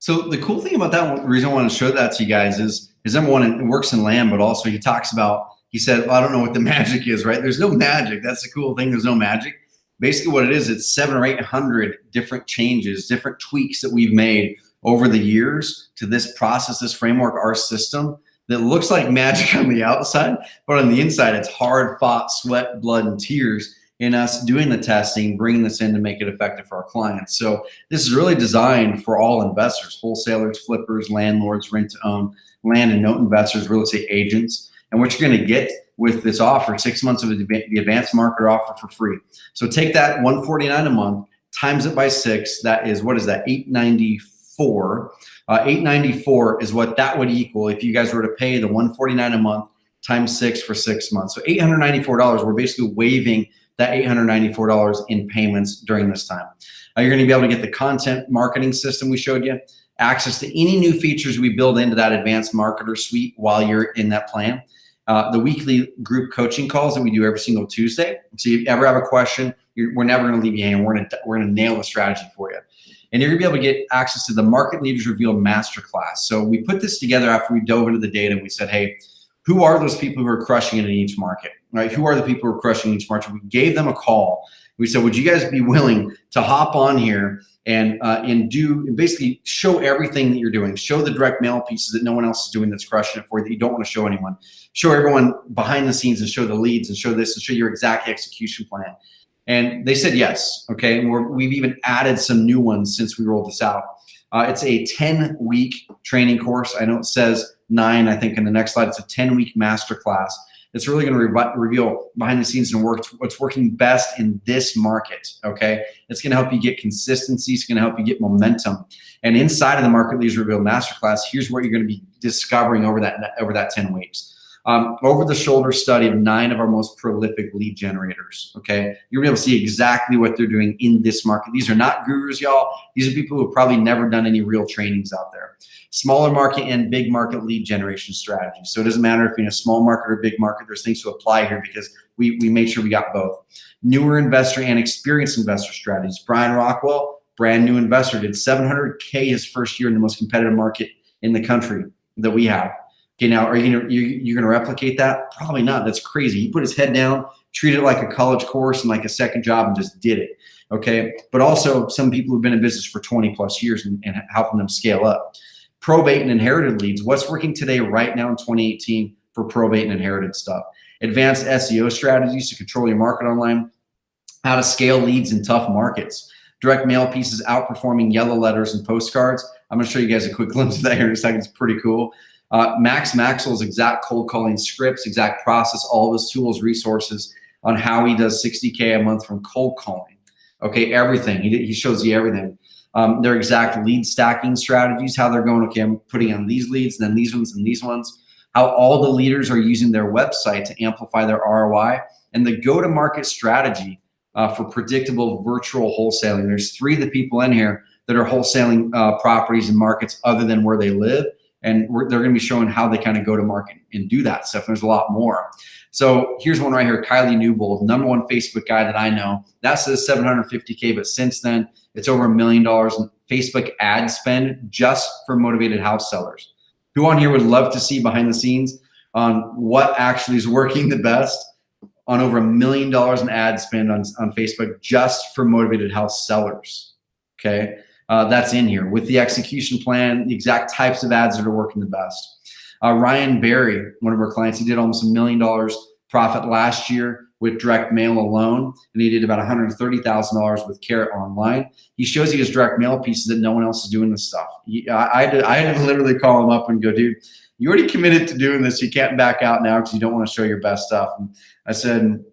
So the cool thing about that, the reason I want to show that to you guys is number one, it works in land, but also he said, well, I don't know what the magic is, right? There's no magic. That's the cool thing. There's no magic. Basically what it is, it's 700 or 800 different changes, different tweaks that we've made over the years to this process, this framework, our system that looks like magic on the outside, but on the inside, it's hard fought sweat, blood, and tears in us doing the testing, bringing this in to make it effective for our clients. So this is really designed for all investors, wholesalers, flippers, landlords, rent to own, land and note investors, real estate agents. And what you're going to get with this offer, 6 months of the advanced marketer offer for free. So take that $149 a month, times it by 6. That is, what is that? $894. $894 is what that would equal if you guys were to pay the $149 a month times 6 for 6 months. So $894. We're basically waiving that $894 in payments during this time. You're going to be able to get the content marketing system we showed you, access to any new features we build into that advanced marketer suite while you're in that plan. The weekly group coaching calls that we do every single Tuesday. So if you ever have a question, we're never going to leave you hanging. We're going to nail the strategy for you. And you're going to be able to get access to the Market Leaders Reveal Masterclass. So we put this together after we dove into the data and we said, hey, who are those people who are crushing it in each market, right? Who are the people who are crushing each market? We gave them a call. We said, would you guys be willing to hop on here and basically show everything that you're doing, show the direct mail pieces that no one else is doing that's crushing it for you, that you don't want to show anyone, show everyone behind the scenes and show the leads and show this and show your exact execution plan. And they said yes, okay? And we've even added some new ones since we rolled this out. It's a 10-week training course. I know it says 9, I think in the next slide. It's a 10-week masterclass. It's really going to reveal behind the scenes and what's working best in this market, okay? It's going to help you get consistency. It's going to help you get momentum. And inside of the Market Leaders Reveal Masterclass, here's what you're going to be discovering over that 10 weeks. Over-the-shoulder study of 9 of our most prolific lead generators, okay? You're going to be able to see exactly what they're doing in this market. These are not gurus, y'all. These are people who have probably never done any real trainings out there. Smaller market and big market lead generation strategies. So it doesn't matter if you're in a small market or big market, there's things to apply here because we made sure we got both. Newer investor and experienced investor strategies. Brian Rockwell, brand new investor, did $700K his first year in the most competitive market in the country that we have. Okay, now are you're gonna replicate that? Probably not. That's crazy. He put his head down, treated it like a college course and like a second job and just did it. Okay, but also some people who've been in business for 20 plus years and helping them scale up. Probate and inherited leads. What's working today right now in 2018 for probate and inherited stuff? Advanced SEO strategies to control your market online. How to scale leads in tough markets. Direct mail pieces outperforming yellow letters and postcards. I'm gonna show you guys a quick glimpse of that here in a second. It's pretty cool. Max Maxwell's exact cold calling scripts, exact process, all of his tools, resources on how he does $60K a month from cold calling. Okay, everything. He shows you everything. Their exact lead stacking strategies, how they're going, okay, I'm putting on these leads, then these ones and these ones. How all the leaders are using their website to amplify their ROI. And the go-to-market strategy for predictable virtual wholesaling. There's 3 of the people in here that are wholesaling properties and markets other than where they live. And they're going to be showing how they kind of go to market and do that stuff. There's a lot more. So here's one right here, Kylie Newbold, #1 Facebook guy that I know. That says 750K, but since then, it's over $1 million in Facebook ad spend just for motivated house sellers. Who on here would love to see behind the scenes on what actually is working the best on over $1 million in ad spend on Facebook just for motivated house sellers? Okay, that's in here with the execution plan, the exact types of ads that are working the best. Ryan Berry, one of our clients, he did almost $1 million profit last year with direct mail alone, and he did about $130,000 with Carrot Online. He shows you his direct mail pieces that no one else is doing this stuff. I had to literally call him up and go, dude, you already committed to doing this. You can't back out now because you don't want to show your best stuff. And I said,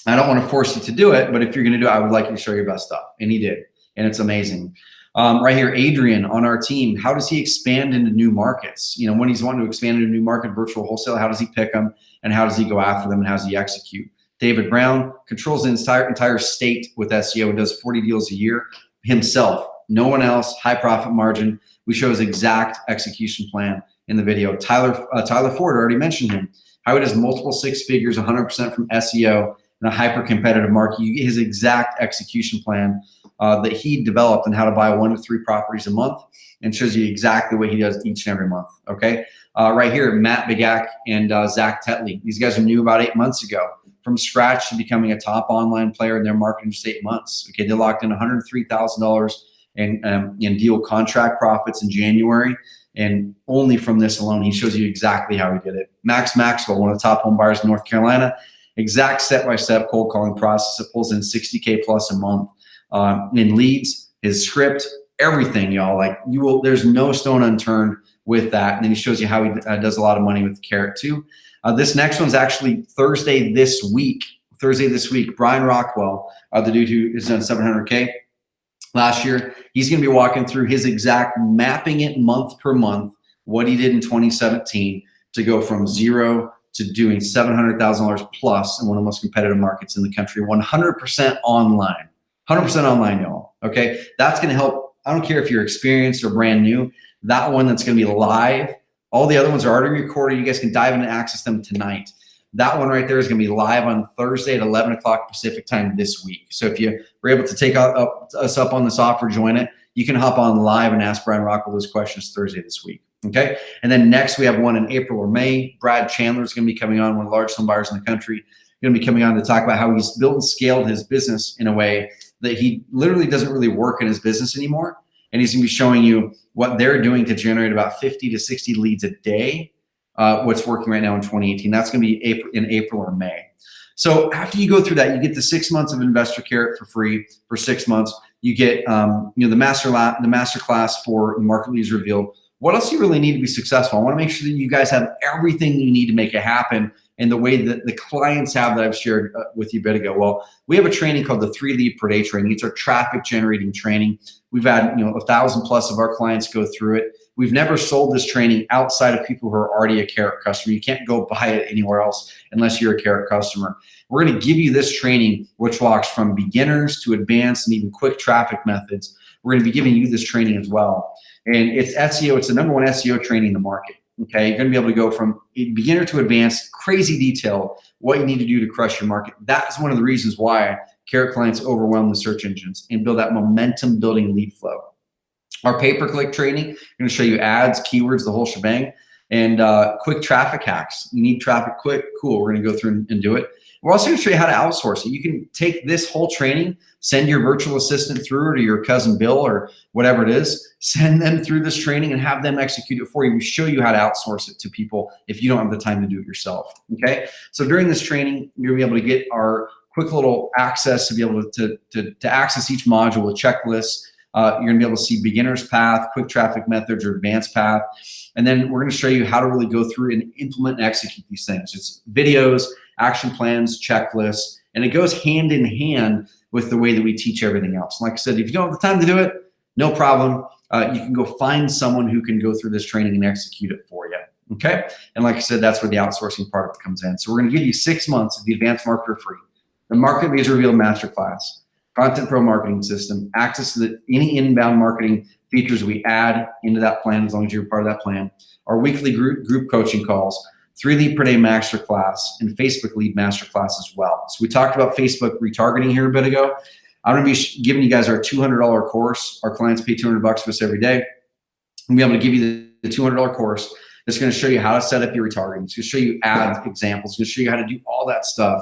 I don't want to force you to do it, but if you're going to do it, I would like you to show your best stuff. And he did, and it's amazing. Right here, Adrian on our team, how does he expand into new markets? You know, when he's wanting to expand into a new market, virtual wholesale, how does he pick them and how does he go after them and how does he execute? David Brown controls the entire state with SEO and does 40 deals a year himself. No one else, high profit margin. We show his exact execution plan in the video. Tyler Ford, already mentioned him. How he does multiple 6 figures, 100% from SEO in a hyper competitive market. You get his exact execution plan that he developed and how to buy 1 to 3 properties a month, and shows you exactly what he does each and every month. Okay, right here, Matt Bigak and Zach Tetley. These guys are new about 8 months ago, from scratch to becoming a top online player in their market in just 8 months. Okay, they locked in $103,000 in deal contract profits in January, and only from this alone, he shows you exactly how he did it. Max Maxwell, one of the top home buyers in North Carolina, exact step-by-step cold calling process that pulls in 60K plus a month in leads, his script, everything, y'all. Like, you will, there's no stone unturned with that. And then he shows you how he does a lot of money with Carrot too. This next one's actually Thursday this week. Brian Rockwell, the dude who has done 700K last year, he's going to be walking through his exact mapping it month per month, what he did in 2017 to go from zero to doing $700,000 plus in one of the most competitive markets in the country, 100% online. 100% online, y'all. Okay, that's going to help. I don't care if you're experienced or brand new. That one that's going to be live. All the other ones are already recorded. You guys can dive in and access them tonight. That one right there is going to be live on Thursday at 11 o'clock Pacific time this week. So if you were able to take us up on this offer, join it. You can hop on live and ask Brian Rockwell those questions Thursday this week. Okay, and then next we have one in April or May. Brad Chandler is going to be coming on, one of the largest home buyers in the country. Going to be coming on to talk about how he's built and scaled his business in a way that he literally doesn't really work in his business anymore. And he's going to be showing you what they're doing to generate about 50 to 60 leads a day, what's working right now in 2018. That's going to be in April or May. So after you go through that, you get the 6 months of Investor Carrot for free for 6 months. You get the master class for Market Leads Revealed. What else do you really need to be successful? I want to make sure that you guys have everything you need to make it happen in the way that the clients have that I've shared with you a bit ago. Well, we have a training called the 3 lead per day training. It's our traffic generating training. We've had 1,000 plus of our clients go through it. We've never sold this training outside of people who are already a Carrot customer. You can't go buy it anywhere else unless you're a Carrot customer. We're going to give you this training, which walks from beginners to advanced and even quick traffic methods. We're going to be giving you this training as well. And it's SEO. It's the #1 SEO training in the market. Okay, you're going to be able to go from beginner to advanced, crazy detail, what you need to do to crush your market. That's one of the reasons why Carrot clients overwhelm the search engines and build that momentum building lead flow. Our pay-per-click training, I'm going to show you ads, keywords, the whole shebang, and quick traffic hacks. You need traffic quick? Cool, we're going to go through and do it. We're also going to show you how to outsource it. You can take this whole training, send your virtual assistant through, or to your cousin Bill or whatever it is, send them through this training and have them execute it for you. We show you how to outsource it to people if you don't have the time to do it yourself. Okay, so during this training, you'll be able to get our quick little access to be able to access each module with checklists. You're going to be able to see beginner's path, quick traffic methods, or advanced path. And then we're going to show you how to really go through and implement and execute these things. It's videos, action plans, checklists, and it goes hand in hand with the way that we teach everything else. Like I said, if you don't have the time to do it, no problem. You can go find someone who can go through this training and execute it for you. Okay? And like I said, that's where the outsourcing part of it comes in. So we're going to give you 6 months of the Advanced Marketer free, the Market Leads Revealed Masterclass, Content Pro Marketing System, access to any inbound marketing features we add into that plan as long as you're part of that plan, our weekly group coaching calls, 3 lead per day masterclass, and Facebook lead masterclass as well. So we talked about Facebook retargeting here a bit ago. I'm going to be giving you guys our $200 course. Our clients pay $200 for us every day. I'm going to be able to give you the $200 course that's going to show you how to set up your retargeting. It's going to show you ad examples. It's going to show you how to do all that stuff.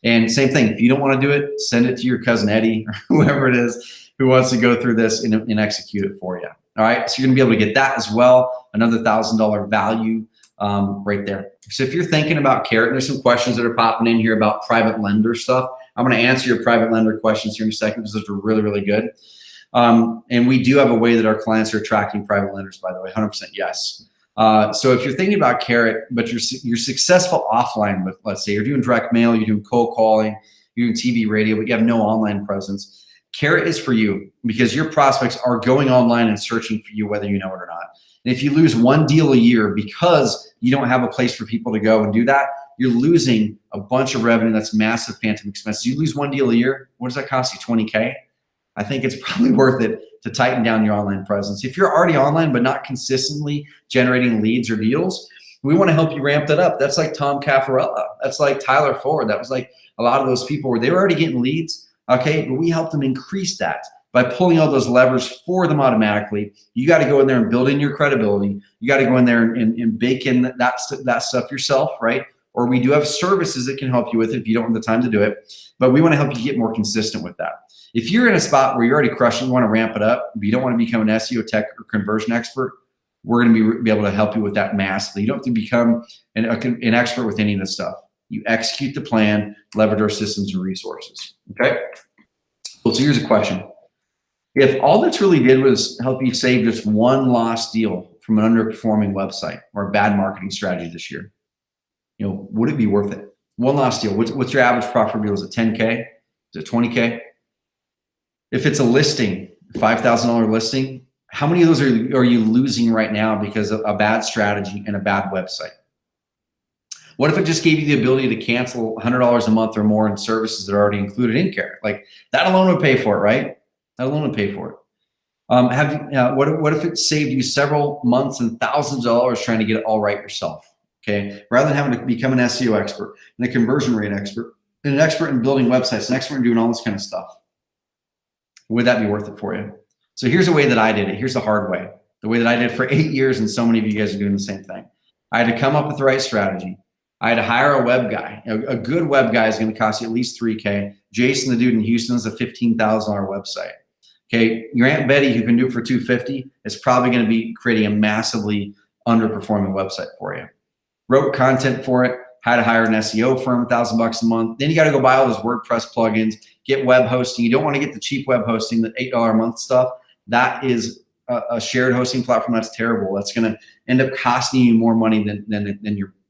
And same thing, if you don't want to do it, send it to your cousin Eddie or whoever it is who wants to go through this and execute it for you. All right, so you're going to be able to get that as well, another $1,000 value right there. So if you're thinking about Carrot, there's some questions that are popping in here about private lender stuff. I'm going to answer your private lender questions here in a second because those are really, really good. And we do have a way that our clients are attracting private lenders, by the way, 100% yes. So if you're thinking about Carrot, but you're successful offline with, let's say you're doing direct mail, you're doing cold calling, you're doing TV, radio, but you have no online presence, Carrot is for you because your prospects are going online and searching for you whether you know it or not. And if you lose one deal a year because you don't have a place for people to go and do that, you're losing a bunch of revenue. That's massive phantom expenses. You lose one deal a year, what does that cost you, 20K? I think it's probably worth it to tighten down your online presence. If you're already online but not consistently generating leads or deals, we want to help you ramp that up. That's like Tom Caffarella. That's like Tyler Ford. That was like a lot of those people where they were already getting leads, okay? But we helped them increase that by pulling all those levers for them automatically. You got to go in there and build in your credibility. You got to go in there and bake in that stuff yourself, right? Or we do have services that can help you with it if you don't have the time to do it. But we want to help you get more consistent with that. If you're in a spot where you're already crushing, you want to ramp it up, but you don't want to become an SEO tech or conversion expert, we're going to be able to help you with that massively. You don't have to become an expert with any of this stuff. You execute the plan, leverage our systems and resources. Okay? So here's a question. If all that's really did was help you save just one lost deal from an underperforming website or a bad marketing strategy this year, would it be worth it? One lost deal. What's your average profit deal? Is it 10K? Is it 20K? If it's a listing, $5,000 listing, how many of those are you losing right now because of a bad strategy and a bad website? What if it just gave you the ability to cancel $100 a month or more in services that are already included in Carrot? Like that alone would pay for it, right? That alone would pay for it. What if it saved you several months and thousands of dollars trying to get it all right yourself? Okay, rather than having to become an SEO expert and a conversion rate expert and an expert in building websites, an expert in doing all this kind of stuff. Would that be worth it for you? So here's the way that I did it. Here's the hard way. The way that I did it for 8 years, and so many of you guys are doing the same thing. I had to come up with the right strategy. I had to hire a web guy. A good web guy is going to cost you at least $3K. Jason, the dude in Houston, is a $15,000 website. Okay, your Aunt Betty, who can do it for $250, is probably going to be creating a massively underperforming website for you. Wrote content for it. Had to hire an SEO firm, $1,000 a month. Then you got to go buy all those WordPress plugins, get web hosting. You don't want to get the cheap web hosting, the $8 a month stuff. That is a shared hosting platform. That's terrible. That's going to end up costing you more money than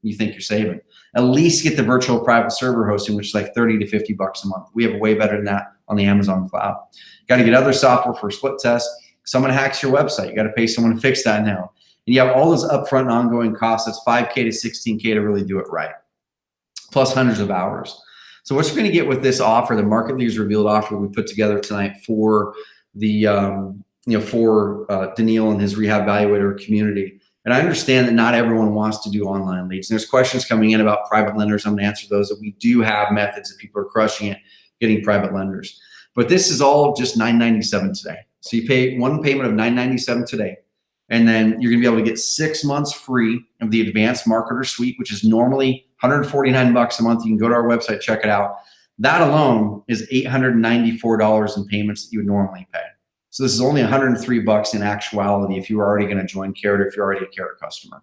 you think you're saving. At least get the virtual private server hosting, which is like $30 to $50 a month. We have way better than that on the Amazon cloud. Got to get other software for a split test. Someone hacks your website. You got to pay someone to fix that now. And you have all those upfront and ongoing costs. That's $5K to $16K to really do it right, plus hundreds of hours. So what you're going to get with this offer, the Market Leaders Revealed offer we put together tonight for the Daniil and his Rehab Evaluator community. And I understand that not everyone wants to do online leads. And there's questions coming in about private lenders. I'm going to answer those. That we do have methods that people are crushing it, getting private lenders. But this is all just $997 today. So you pay one payment of $997 today. And then you're going to be able to get 6 months free of the Advanced Marketer Suite, which is normally $149 a month. You can go to our website, check it out. That alone is $894 in payments that you would normally pay. So this is only $103 in actuality if you're already going to join Carrot or if you're already a Carrot customer.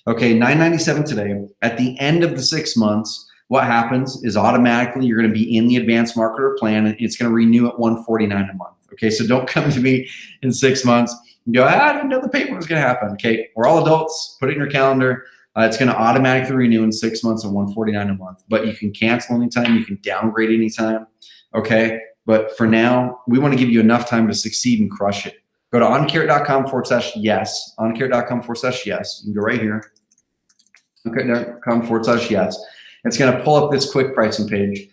Okay, $997 today. At the end of the 6 months, what happens is automatically you're going to be in the Advanced Marketer plan, and it's going to renew at $149 a month. Okay, so don't come to me in 6 months and go, I didn't know the payment was going to happen. Okay, we're all adults. Put it in your calendar. It's going to automatically renew in 6 months at $149 a month. But you can cancel anytime. You can downgrade anytime. Okay, but for now, we want to give you enough time to succeed and crush it. Go to oncarrot.com/yes. Oncarrot.com/yes. You can go right here. Oncarrot.com/yes. It's going to pull up this quick pricing page.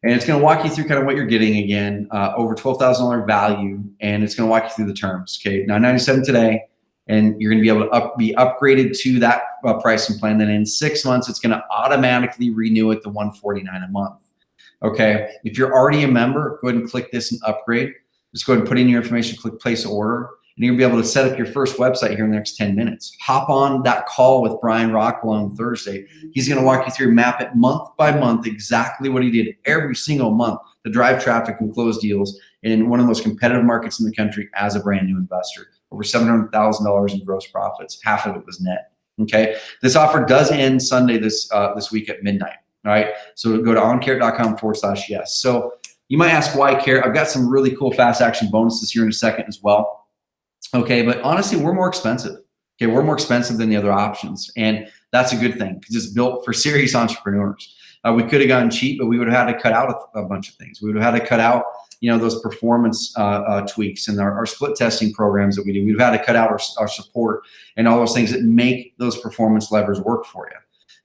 And it's going to walk you through kind of what you're getting again, over $12,000 value, and it's going to walk you through the terms. Okay, $997 today, and you're going to be able to be upgraded to that pricing plan. Then in 6 months, it's going to automatically renew at the $149 a month. Okay. If you're already a member, go ahead and click this and upgrade. Just go ahead and put in your information, click place order, and you're going to be able to set up your first website here in the next 10 minutes. Hop on that call with Brian Rockwell on Thursday. He's going to walk you through, map it month by month, exactly what he did every single month to drive traffic and close deals in one of the most competitive markets in the country as a brand new investor. Over $700,000 in gross profits. Half of it was net. Okay. This offer does end Sunday this week at midnight. All right. So go to oncarrot.com/yes. So you might ask why Carrot. I've got some really cool fast action bonuses here in a second as well. Okay. But honestly, we're more expensive. Okay. We're more expensive than the other options. And that's a good thing because it's built for serious entrepreneurs. We could have gotten cheap, but we would have had to cut out a bunch of things. We would have had to cut out, those performance tweaks and our split testing programs that we do. We've had to cut out our support and all those things that make those performance levers work for you.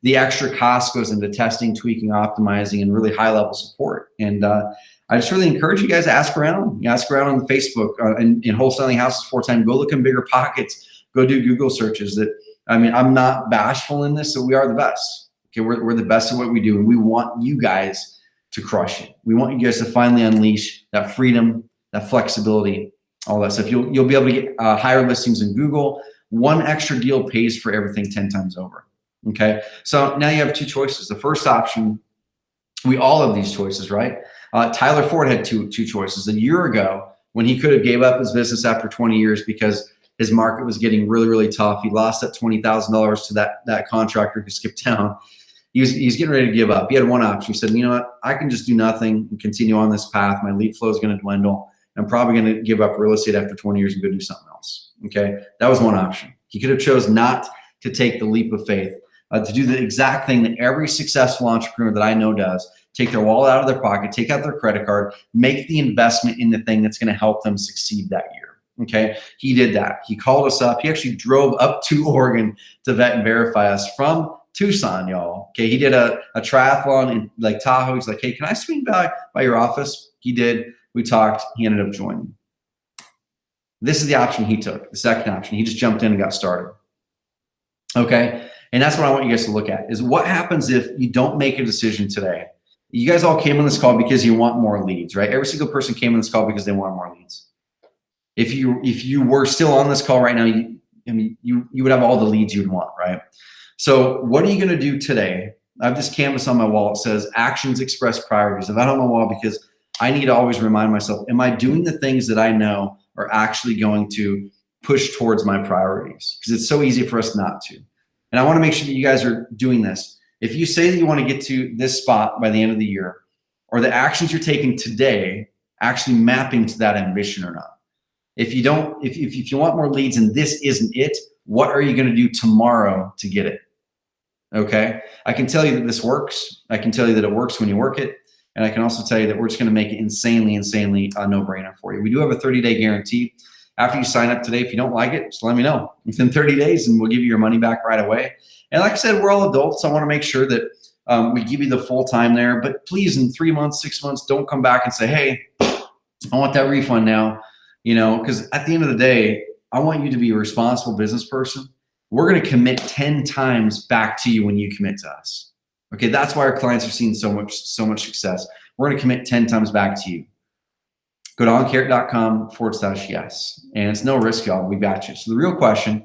The extra cost goes into testing, tweaking, optimizing, and really high level support. And I just really encourage you guys to ask around. Ask around on Facebook in wholesaling houses 4 times. Go look in bigger pockets. Go do Google searches. I'm not bashful in this, so we are the best. Okay, we're the best at what we do, and we want you guys to crush it. We want you guys to finally unleash that freedom, that flexibility, all that stuff. You'll be able to get higher listings in Google. One extra deal pays for everything 10 times over. Okay, so now you have 2 choices. The first option, we all have these choices, right? Tyler Ford had two choices. A year ago, when he could have gave up his business after 20 years because his market was getting really, really tough. He lost that $20,000 to that contractor who skipped town. He's getting ready to give up. He had one option. He said, you know what? I can just do nothing and continue on this path. My lead flow is going to dwindle. I'm probably going to give up real estate after 20 years and go do something else. Okay, that was one option. He could have chose not to take the leap of faith, to do the exact thing that every successful entrepreneur that I know does. Take their wallet out of their pocket, take out their credit card, make the investment in the thing that's going to help them succeed that year. Okay, he did that. He called us up. He actually drove up to Oregon to vet and verify us from Tucson, y'all. Okay, he did a triathlon in Lake Tahoe. He's like, hey, can I swing by your office? He did. We talked. He ended up joining. This is the option he took, the second option. He just jumped in and got started. Okay, and that's what I want you guys to look at is what happens if you don't make a decision today. You guys all came on this call because you want more leads, right? Every single person came on this call because they want more leads. If you were still on this call right now, you would have all the leads you'd want, right? So what are you going to do today? I have this canvas on my wall. It says actions express priorities. I've had it on my wall because I need to always remind myself, am I doing the things that I know are actually going to push towards my priorities? Because it's so easy for us not to. And I want to make sure that you guys are doing this. If you say that you want to get to this spot by the end of the year, or the actions you're taking today actually mapping to that ambition or not. If you don't, if you want more leads and this isn't it, what are you going to do tomorrow to get it? Okay. I can tell you that this works. I can tell you that it works when you work it. And I can also tell you that we're just going to make it insanely a no-brainer for you. We do have a 30-day guarantee. After you sign up today, if you don't like it, just let me know. Within 30 days and we'll give you your money back right away. And like I said, we're all adults. I want to make sure that we give you the full time there. But please, in 3 months, 6 months, don't come back and say, hey, I want that refund now. Because at the end of the day, I want you to be a responsible business person. We're going to commit 10 times back to you when you commit to us. Okay, that's why our clients are seeing so much success. We're going to commit 10 times back to you. Go to oncarrot.com/yes. And it's no risk, y'all. We got you. So the real question,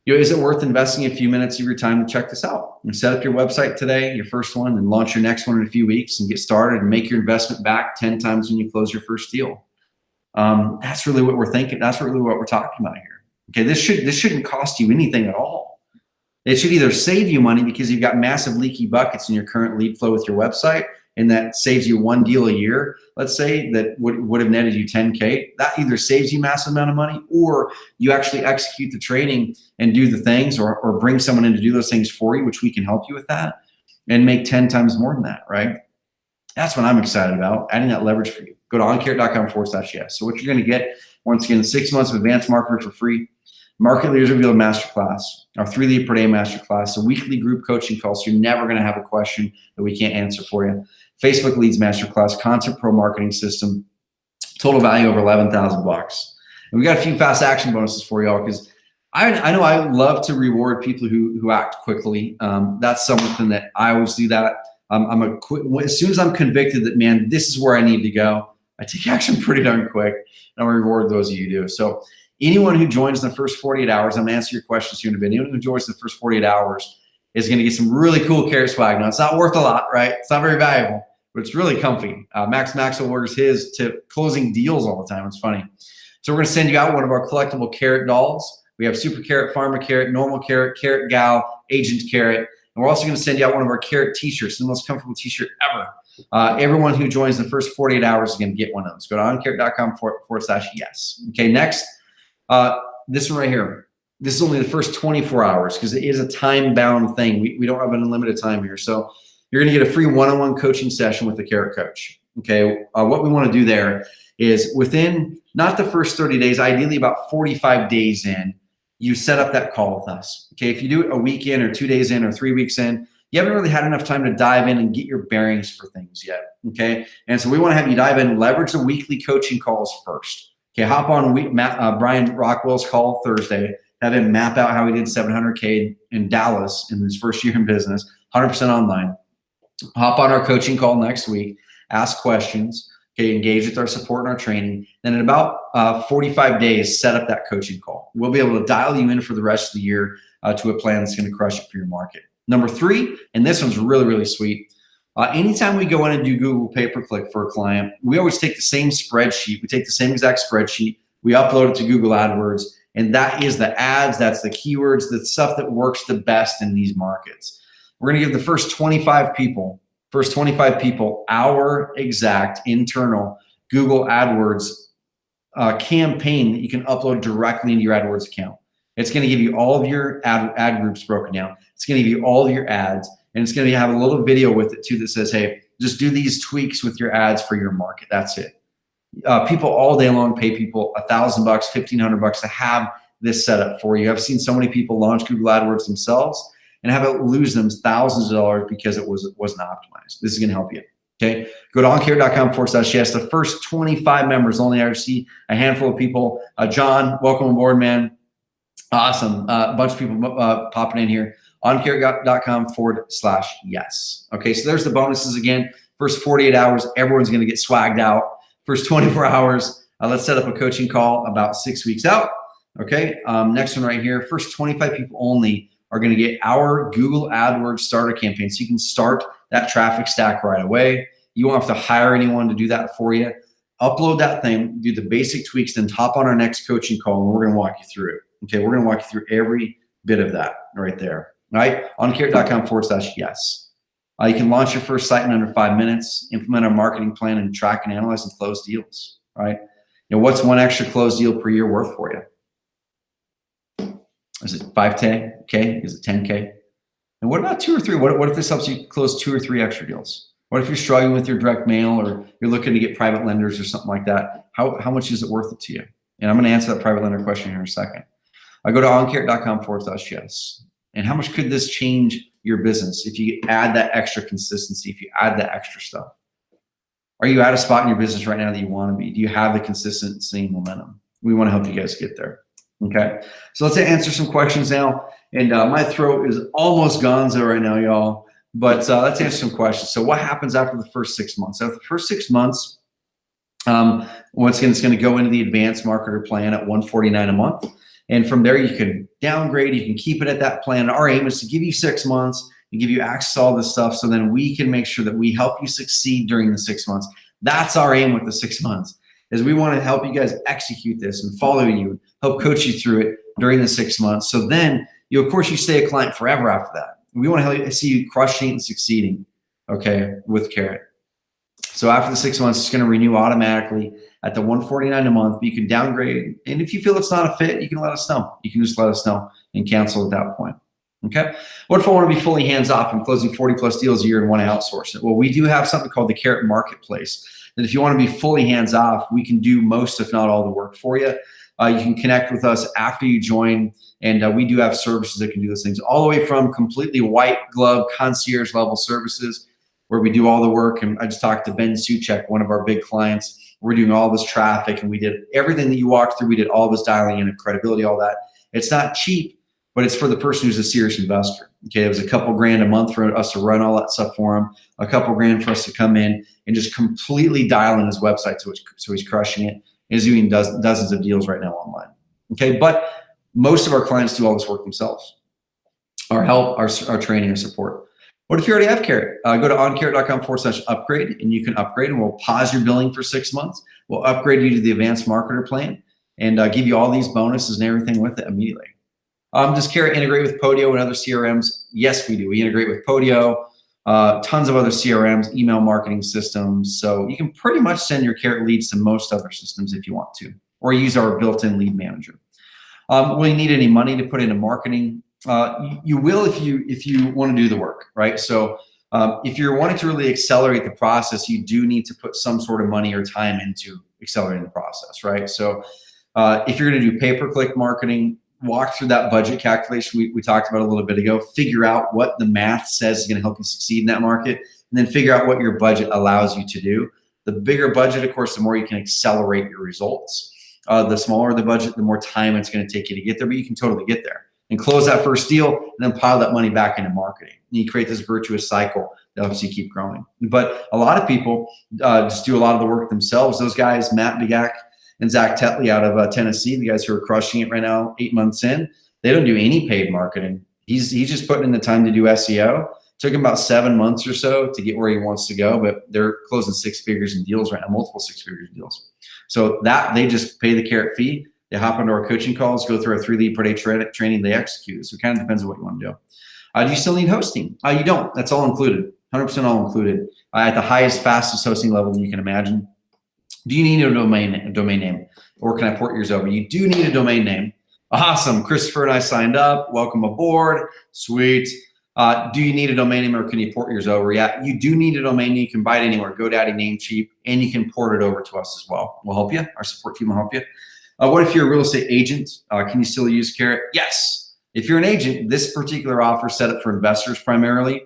is it worth investing a few minutes of your time to check this out? And set up your website today, your first one, and launch your next one in a few weeks and get started and make your investment back 10 times when you close your first deal. That's really what we're thinking. That's really what we're talking about here. Okay, this shouldn't cost you anything at all. It should either save you money because you've got massive leaky buckets in your current lead flow with your website, and that saves you one deal a year, let's say, that would have netted you 10K. That either saves you massive amount of money, or you actually execute the training and do the things, or bring someone in to do those things for you, which we can help you with that, and make 10 times more than that, right? That's what I'm excited about, adding that leverage for you. Go to oncarrot.com/yes. So what you're going to get, once again, 6 months of advanced marketing for free, Market Leaders Revealed Masterclass, our 3 lead per day masterclass, a weekly group coaching call, so you're never going to have a question that we can't answer for you. Facebook Leads Masterclass, Content Pro Marketing System, total value over $11,000. And we got a few fast action bonuses for y'all because I know I love to reward people who act quickly. That's something that I always do that. As soon as I'm convicted that, man, this is where I need to go, I take action pretty darn quick, and I'll reward those of you who do. So anyone who joins in the first 48 hours, I'm gonna answer your questions here in a bit. Anyone who joins the first 48 hours is gonna get some really cool carrot swag. Now, it's not worth a lot, right? It's not very valuable, but it's really comfy. Max Maxwell orders his to closing deals all the time. It's funny. So we're gonna send you out one of our collectible carrot dolls. We have Super Carrot, Pharma Carrot, Normal Carrot, Carrot Gal, Agent Carrot. And we're also going to send you out one of our carrot t-shirts, the most comfortable t-shirt ever. Everyone who joins the first 48 hours is going to get one of those. Go to oncarrot.com/yes. Okay, next, this one right here. This is only the first 24 hours because it is a time-bound thing. We don't have an unlimited time here. So you're going to get a free one-on-one coaching session with the Carrot Coach. Okay, what we want to do there is within not the first 30 days, ideally about 45 days in, you set up that call with us. Okay, if you do it a week in or 2 days in or 3 weeks in, you haven't really had enough time to dive in and get your bearings for things yet. Okay, and so we want to have you dive in, leverage the weekly coaching calls first. Okay, hop on Brian Rockwell's call Thursday, have him map out how he did 700K in Dallas in his first year in business, 100% online. Hop on our coaching call next week, ask questions. Okay, engage with our support and our training. Then in about 45 days, set up that coaching call. We'll be able to dial you in for the rest of the year to a plan that's going to crush it for your market. Number 3, and this one's really, really sweet. Anytime we go in and do Google pay-per-click for a client, we always take the same spreadsheet. We take the same exact spreadsheet. We upload it to Google AdWords, and that is the ads, that's the keywords, the stuff that works the best in these markets. We're going to give the first 25 people our exact internal Google AdWords campaign that you can upload directly into your AdWords account. It's going to give you all of your ad groups broken down. It's going to give you all of your ads, and it's going to have a little video with it too that says, hey, just do these tweaks with your ads for your market. That's it. People all day long pay people $1,000, $1,500 to have this set up for you. I've seen so many people launch Google AdWords themselves and have it lose them thousands of dollars because it wasn't optimized. This is going to help you. Okay, go to oncarrot.com/yes. The first 25 members only. I see a handful of people. John, welcome aboard, man. Awesome. A bunch of people popping in here. oncarrot.com/yes. Okay, so there's the bonuses again. First 48 hours, everyone's going to get swagged out. First 24 hours, let's set up a coaching call about 6 weeks out. Okay, next one right here. First 25 people only are going to get our Google AdWords starter campaign. So you can start that traffic stack right away. You won't have to hire anyone to do that for you. Upload that thing, do the basic tweaks, then hop on our next coaching call, and we're going to walk you through it. Okay, we're going to walk you through every bit of that right there. All right, oncarrot.com/yes. You can launch your first site in under 5 minutes, implement our marketing plan, and track and analyze and close deals. All right, what's one extra closed deal per year worth for you? Is it 5K? Is it 10K? And what about 2 or 3? What if this helps you close 2 or 3 extra deals? What if you're struggling with your direct mail or you're looking to get private lenders or something like that? How much is it worth it to you? And I'm going to answer that private lender question here in a second. I go to oncarrot.com/yes. And how much could this change your business if you add that extra consistency, if you add that extra stuff? Are you at a spot in your business right now that you want to be? Do you have the consistency and momentum? We want to help you guys get there. Okay, so let's answer some questions now. And my throat is almost gonzo right now, y'all. But let's answer some questions. So what happens after the first 6 months? After the first 6 months, once again, it's going to go into the advanced marketer plan at $149 a month. And from there, you can downgrade. You can keep it at that plan. Our aim is to give you 6 months and give you access to all this stuff so then we can make sure that we help you succeed during the 6 months. That's our aim with the 6 months, is we want to help you guys execute this and follow you, help coach you through it during the 6 months. So then, of course, you stay a client forever after that. We want to help you see you crushing and succeeding, okay, with Carrot. So after the 6 months, it's going to renew automatically at the $149 a month. But you can downgrade, and if you feel it's not a fit, you can let us know. You can just let us know and cancel at that point. Okay. What if I want to be fully hands-off and closing 40+ deals a year and want to outsource it? Well, we do have something called the Carrot Marketplace. That if you want to be fully hands-off, we can do most, if not all, the work for you. You can connect with us after you join, and we do have services that can do those things, all the way from completely white glove concierge level services where we do all the work. And I just talked to Ben Suchek, one of our big clients. We're doing all this traffic, and we did everything that you walked through. We did all this dialing in of credibility, all that. It's not cheap, but it's for the person who's a serious investor. Okay, it was a couple grand a month for us to run all that stuff for him, a couple grand for us to come in and just completely dial in his website so he's crushing it. He's doing dozens of deals right now online. Okay, but most of our clients do all this work themselves. Our help, our training, our support. What if you already have Carrot? Go to oncarrot.com/upgrade and you can upgrade, and we'll pause your billing for 6 months. We'll upgrade you to the advanced marketer plan and give you all these bonuses and everything with it immediately. Does Carrot integrate with Podio and other CRMs? Yes, we do. We integrate with Podio, tons of other CRMs, email marketing systems. So you can pretty much send your Carrot leads to most other systems if you want to, or use our built-in lead manager. Will you need any money to put into marketing? You will if you want to do the work, right? So if you're wanting to really accelerate the process, you do need to put some sort of money or time into accelerating the process, right? So if you're going to do pay-per-click marketing, walk through that budget calculation we talked about a little bit ago, figure out what the math says is going to help you succeed in that market, and then figure out what your budget allows you to do. The bigger budget, of course, the more you can accelerate your results. The smaller the budget, the more time it's going to take you to get there, but you can totally get there and close that first deal and then pile that money back into marketing. And you create this virtuous cycle that helps you keep growing. But a lot of people just do a lot of the work themselves. Those guys, Matt Bigak and Zach Tetley out of Tennessee, the guys who are crushing it right now, 8 months in, they don't do any paid marketing. He's just putting in the time to do SEO. Took him about 7 months or so to get where he wants to go, but they're closing 6 figures in deals right now, multiple 6 figures in deals. So that they just pay the Carrot fee. They hop into our coaching calls, go through our 3 lead per day training, they execute. So it kind of depends on what you want to do. Do you still need hosting? You don't. That's all included, 100% all included at the highest, fastest hosting level that you can imagine. Do you need a domain name, or can I port yours over? You do need a domain name. Awesome. Christopher and I signed up. Welcome aboard. Sweet. Do you need a domain name, or can you port yours over? Yeah, you do need a domain name. You can buy it anywhere, GoDaddy, Namecheap, and you can port it over to us as well. We'll help you. Our support team will help you. What if you're a real estate agent? Can you still use Carrot? Yes. If you're an agent, this particular offer is set up for investors primarily.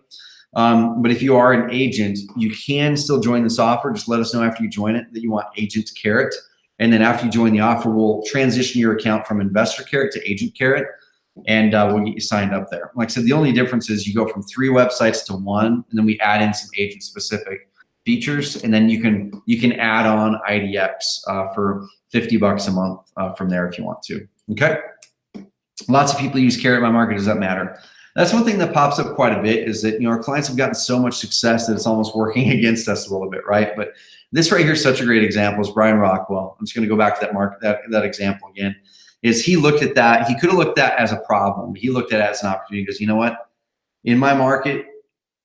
But if you are an agent, you can still join this offer. Just let us know after you join it that you want Agent Carrot. And then after you join the offer, we'll transition your account from Investor Carrot to Agent Carrot, and we'll get you signed up there. Like I said, the only difference is you go from 3 websites to 1, and then we add in some agent-specific features, and then you can add on IDX for $50 a month from there if you want to. Okay. Lots of people use Carrot. My market does that matter. That's one thing that pops up quite a bit, is that our clients have gotten so much success that it's almost working against us a little bit, right? But this right here is such a great example. Is Brian Rockwell. I'm just going to go back to that example again. Is he looked at that? He could have looked at that as a problem. He looked at it as an opportunity. He goes, you know what? In my market,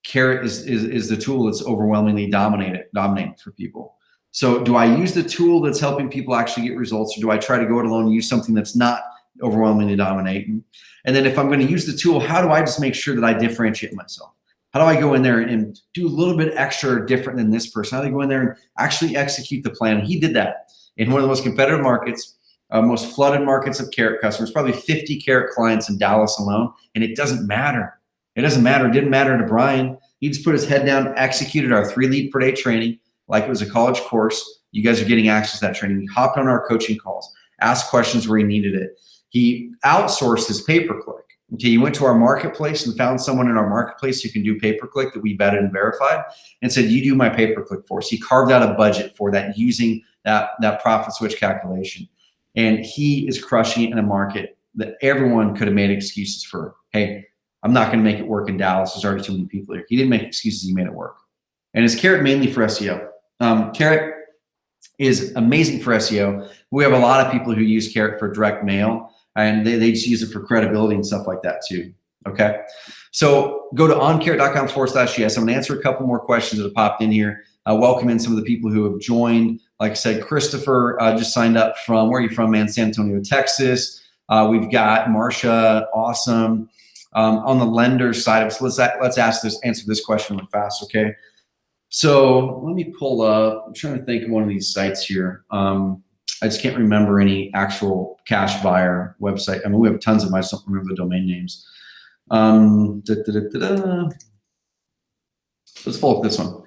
Carrot is the tool that's overwhelmingly dominating for people. So do I use the tool that's helping people actually get results, or do I try to go it alone and use something that's not overwhelmingly dominating? And then if I'm going to use the tool, how do I just make sure that I differentiate myself? How do I go in there and do a little bit extra or different than this person? How do I go in there and actually execute the plan? And he did that in one of the most competitive markets, most flooded markets of Carrot customers, probably 50 Carrot clients in Dallas alone. And it doesn't matter. It doesn't matter. It didn't matter to Brian. He just put his head down, executed our 3 lead per day training like it was a college course. You guys are getting access to that training. He hopped on our coaching calls, asked questions where he needed it. He outsourced his pay-per-click. Okay, he went to our marketplace and found someone in our marketplace who can do pay-per-click that we vetted and verified, and said, you do my pay-per-click for us. He carved out a budget for that using that profit switch calculation. And he is crushing it in a market that everyone could have made excuses for. Hey, I'm not going to make it work in Dallas. There's already too many people here. He didn't make excuses. He made it work. And it's Carrot mainly for SEO. Carrot is amazing for SEO. We have a lot of people who use Carrot for direct mail, and they just use it for credibility and stuff like that too. Okay. So go to oncarrot.com/yes. I'm going to answer a couple more questions that have popped in here. Welcome in some of the people who have joined. Like I said, Christopher just signed up from, where are you from, man? San Antonio, Texas. We've got Marsha, awesome. On the lender side of it, so let's answer this question real fast, okay? So let me pull up. I'm trying to think of one of these sites here. I just can't remember any actual cash buyer website. I mean, we have tons of them. I just don't remember the domain names. Let's pull up this one.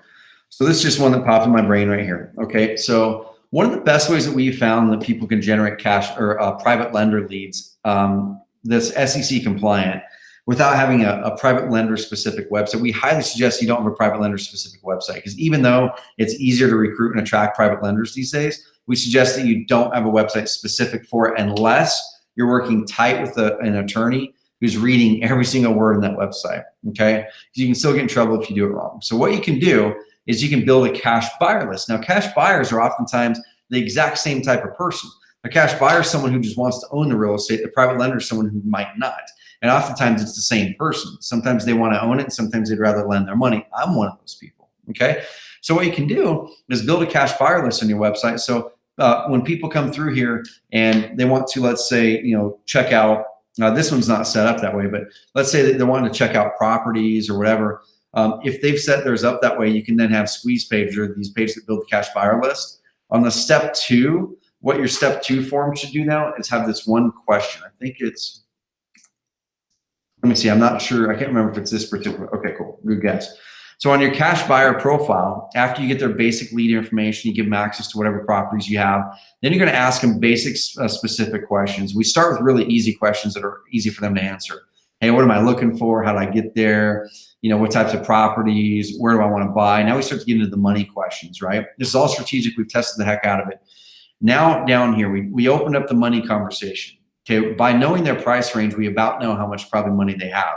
So this is just one that popped in my brain right here. Okay, so one of the best ways that we've found that people can generate cash or private lender leads that's SEC compliant without having a private lender specific website. We highly suggest you don't have a private lender specific website, because even though it's easier to recruit and attract private lenders these days, we suggest that you don't have a website specific for it unless you're working tight with an attorney who's reading every single word on that website, okay? You can still get in trouble if you do it wrong. So what you can do is you can build a cash buyer list. Now, cash buyers are oftentimes the exact same type of person. A cash buyer is someone who just wants to own the real estate. The private lender is someone who might not. And oftentimes it's the same person. Sometimes they want to own it, and sometimes they'd rather lend their money. I'm one of those people, okay? So what you can do is build a cash buyer list on your website. So when people come through here and they want to, let's say, check out, this one's not set up that way, but let's say that they're wanting to check out properties or whatever. If they've set theirs up that way, you can then have squeeze pages, or these pages that build the cash buyer list. On the step 2, what your step 2 form should do now is have this one question. I think it's, let me see, I'm not sure. I can't remember if it's this particular. Okay, cool. Good guess. So on your cash buyer profile, after you get their basic lead information, you give them access to whatever properties you have. Then you're going to ask them basic specific questions. We start with really easy questions that are easy for them to answer. Hey, what am I looking for? How do I get there? What types of properties? Where do I want to buy? Now we start to get into the money questions, right? This is all strategic. We've tested the heck out of it. Now down here, we opened up the money conversation. Okay, by knowing their price range, we about know how much probably money they have.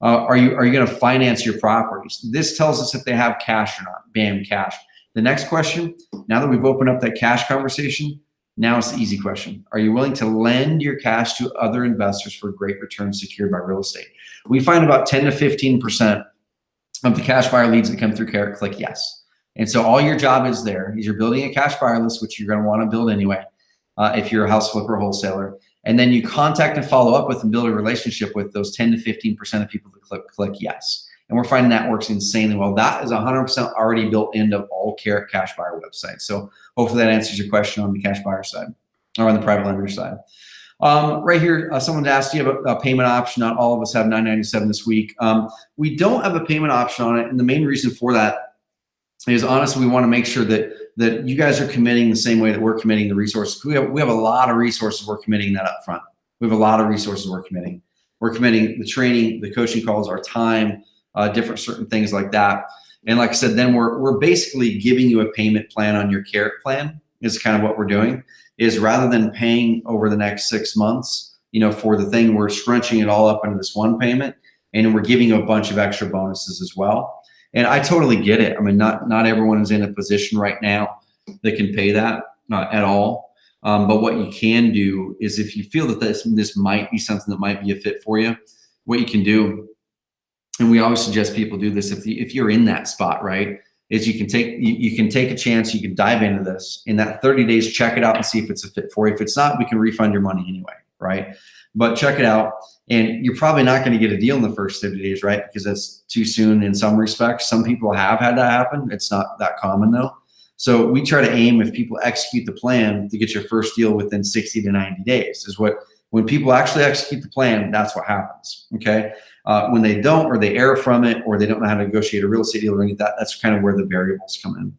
Are you going to finance your properties? This tells us if they have cash or not. Bam, cash. The next question, now that we've opened up that cash conversation, now it's the easy question. Are you willing to lend your cash to other investors for great returns secured by real estate? We find about 10 to 15% of the cash buyer leads that come through Carrot click yes. And so all your job is there is you're building a cash buyer list, which you're going to want to build anyway, if you're a house flipper wholesaler. And then you contact and follow up with and build a relationship with those 10 to 15% of people that click yes. And we're finding that works insanely well. That is 100% already built into all Carrot cash buyer websites. So hopefully that answers your question on the cash buyer side or on the private lender side. Right here, someone's asked, do you have a payment option? Not all of us have $9.97 this week. We don't have a payment option on it. And the main reason for that is honestly, we want to make sure that you guys are committing the same way that we're committing the resources. We have a lot of resources we're committing that up front. We have a lot of resources we're committing. We're committing the training, the coaching calls, our time, different certain things like that. And like I said, then we're basically giving you a payment plan on your Carrot plan is kind of what we're doing, is rather than paying over the next 6 months, for the thing, we're scrunching it all up into this one payment, and we're giving you a bunch of extra bonuses as well. And I totally get it. I mean, not everyone is in a position right now that can pay that, not at all. But what you can do is, if you feel that this might be something that might be a fit for you, what you can do, and we always suggest people do this if you're in that spot, right, is you can take a chance, you can dive into this. In that 30 days, check it out and see if it's a fit for you. If it's not, we can refund your money anyway, right? But check it out. And you're probably not going to get a deal in the first 30 days, right? Because that's too soon in some respects. Some people have had that happen. It's not that common though. So we try to aim, if people execute the plan, to get your first deal within 60 to 90 days is when people actually execute the plan, that's what happens, okay? When they don't, or they err from it, or they don't know how to negotiate a real estate deal or anything like that, that's kind of where the variables come in.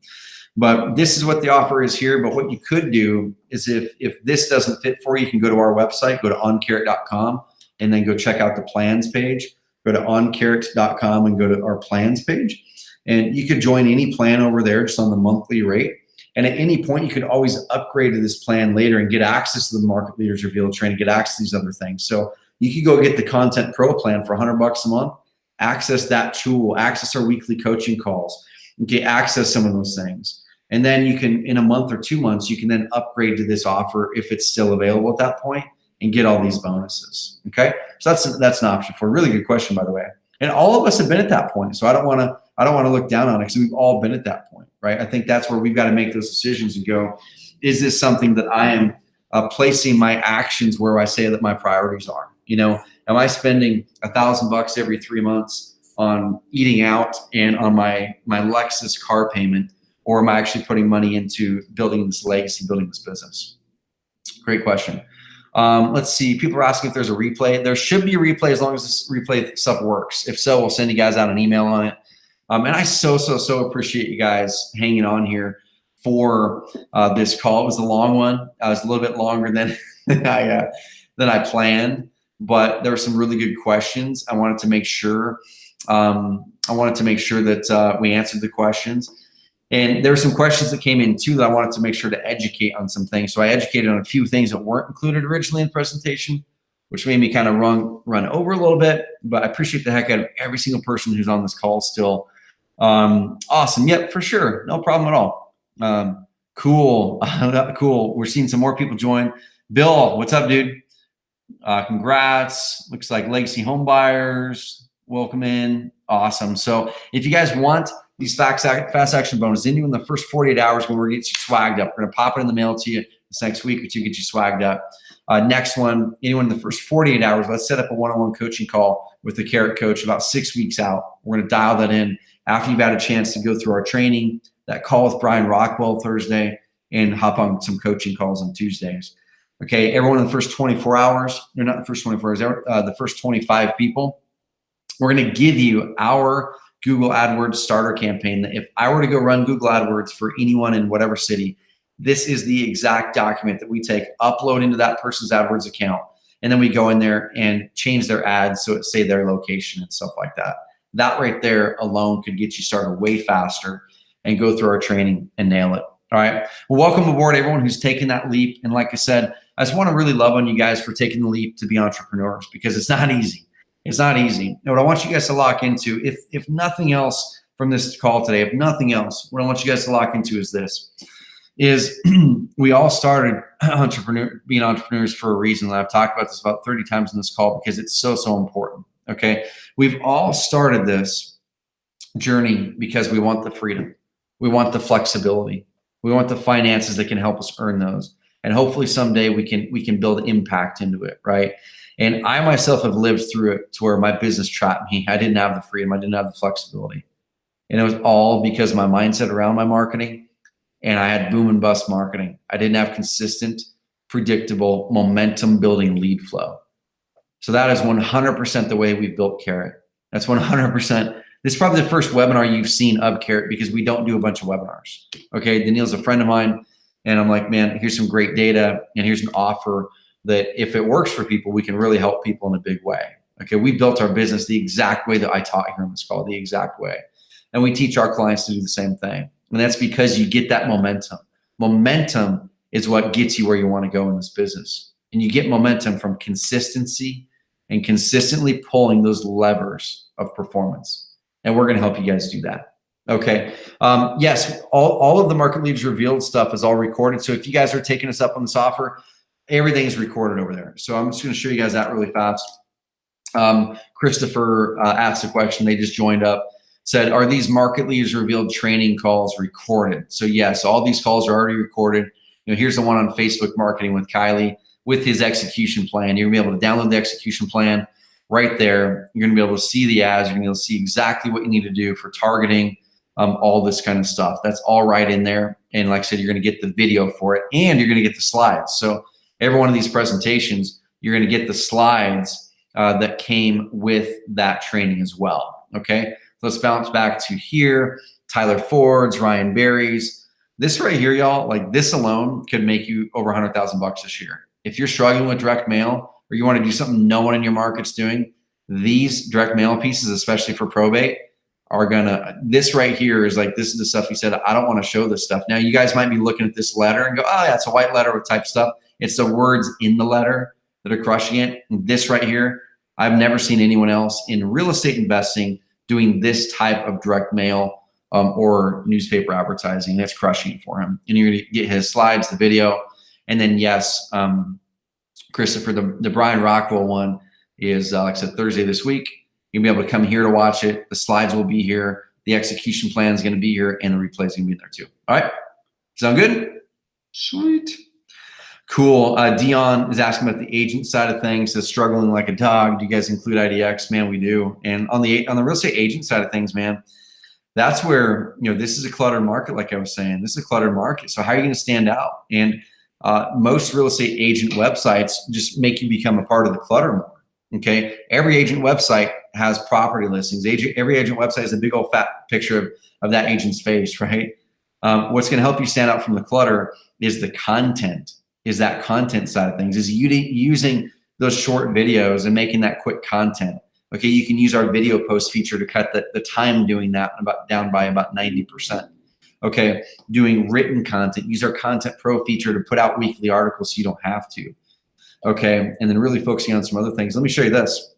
But this is what the offer is here. But what you could do is, if this doesn't fit for you, you can go to our website, go to oncarrot.com, and then go check out the plans page. Go to oncarrot.com and go to our plans page. And you could join any plan over there just on the monthly rate. And at any point, you could always upgrade to this plan later and get access to the Market Leaders Revealed training, get access to these other things. So you could go get the Content Pro plan for $100 a month, access that tool, access our weekly coaching calls, okay, access some of those things. And then you can, in a month or 2 months, you can then upgrade to this offer if it's still available at that point and get all these bonuses, okay? So that's an option for a really good question, by the way. And all of us have been at that point. So I don't want to look down on it, because we've all been at that point, right? I think that's where we've got to make those decisions and go, is this something that I am placing my actions where I say that my priorities are? Am I spending $1,000 every 3 months on eating out and on my Lexus car payment, or am I actually putting money into building this legacy, building this business? Great question. Let's see. People are asking if there's a replay. There should be a replay as long as this replay stuff works. If so, we'll send you guys out an email on it. And I so appreciate you guys hanging on here for this call. It was a long one. It was a little bit longer than I planned. but there were some really good questions. I wanted to make sure that we answered the questions. And there were some questions that came in too that I wanted to make sure to educate on some things. So I educated on a few things that weren't included originally in the presentation, which made me kind of run over a little bit, but I appreciate the heck out of every single person who's on this call still. Awesome. Yep, for sure. No problem at all. Cool. Cool. We're seeing some more people join. Bill, what's up, dude? Congrats. Looks like legacy home buyers. Welcome in. Awesome. So if you guys want these fast action bonuses, anyone in the first 48 hours when we're going to get you swagged up, we're going to pop it in the mail to you this next week or two, get you swagged up. Next one, anyone in the first 48 hours, let's set up a one-on-one coaching call with the Carrot Coach about 6 weeks out. We're going to dial that in after you've had a chance to go through our training, that call with Brian Rockwell Thursday, and hop on some coaching calls on Tuesdays. Okay, everyone in the first 24 hours, or not the first 24 hours, the first 25 people, we're going to give you our Google AdWords starter campaign that if I were to go run Google AdWords for anyone in whatever city, this is the exact document that we take, upload into that person's AdWords account, and then we go in there and change their ads so it say their location and stuff like that. That right there alone could get you started way faster and go through our training and nail it. All right. Well, welcome aboard everyone who's taken that leap. And like I said, I just want to really love on you guys for taking the leap to be entrepreneurs, because it's not easy. It's not easy. And what I want you guys to lock into, if nothing else from this call today, if nothing else, what I want you guys to lock into is this, is we all started being entrepreneurs for a reason. And I've talked about this about 30 times in this call because it's so, so important. Okay. We've all started this journey because we want the freedom. We want the flexibility. We want the finances that can help us earn those. And hopefully someday we can build impact into it, right? And I myself have lived through it to where my business trapped me. I didn't have the freedom. I didn't have the flexibility. And it was all because of my mindset around my marketing, and I had boom and bust marketing. I didn't have consistent, predictable, momentum building lead flow. So that is 100% the way we've built Carrot. That's 100%. This is probably the first webinar you've seen of Carrot, because we don't do a bunch of webinars. Okay, Daniil's a friend of mine, and I'm like, man, here's some great data, and here's an offer that if it works for people, we can really help people in a big way. Okay, we built our business the exact way that I taught here on this call, the exact way. And we teach our clients to do the same thing. And that's because you get that momentum. Momentum is what gets you where you want to go in this business. And you get momentum from consistency and consistently pulling those levers of performance. And we're going to help you guys do that. Okay. Yes, all of the Market Leaders Revealed stuff is all recorded. So if you guys are taking us up on this offer, everything is recorded over there. So I'm just going to show you guys that really fast. Christopher asked a question. They just joined up. Said, are these Market Leaders Revealed training calls recorded? So yes, all these calls are already recorded. You know, here's the one on Facebook marketing with Kylie with his execution plan. You're gonna be able to download the execution plan right there. You're gonna be able to see the ads. You're gonna be able to see exactly what you need to do for targeting, all this kind of stuff. That's all right in there. And like I said, you're gonna get the video for it, and you're gonna get the slides. So every one of these presentations, you're gonna get the slides that came with that training as well. Okay. Let's bounce back to here. Tyler Ford's, Ryan Berry's. This right here, y'all, like this alone could make you over $100,000 this year. If you're struggling with direct mail, or you want to do something no one in your market's doing, these direct mail pieces, especially for probate, are gonna, this right here is like, this is the stuff you said, I don't want to show this stuff. Now you guys might be looking at this letter and go, oh yeah, it's a white letter with type stuff. It's the words in the letter that are crushing it. And this right here, I've never seen anyone else in real estate investing doing this type of direct mail or newspaper advertising. That's crushing it for him. And you're gonna get his slides, the video, and then yes, Christopher, the Brian Rockwell one is, like I said, Thursday this week. You'll be able to come here to watch it. The slides will be here. The execution plan is gonna be here, and the replay is gonna be in there too. All right, sound good? Sweet. Cool. Dion is asking about the agent side of things. Says struggling like a dog. Do you guys include IDX? Man, we do. And on the real estate agent side of things, man, that's where, you know, this is a cluttered market. Like I was saying, this is a cluttered market. So how are you going to stand out? And most real estate agent websites just make you become a part of the clutter more. Okay. Every agent website has property listings. Every agent website has a big old fat picture of that agent's face, right? What's going to help you stand out from the clutter is the content. Is that content side of things, is using those short videos and making that quick content. Okay, you can use our video post feature to cut the time doing that down by about 90%. Okay, doing written content, use our Content Pro feature to put out weekly articles so you don't have to. Okay, and then really focusing on some other things. Let me show you this.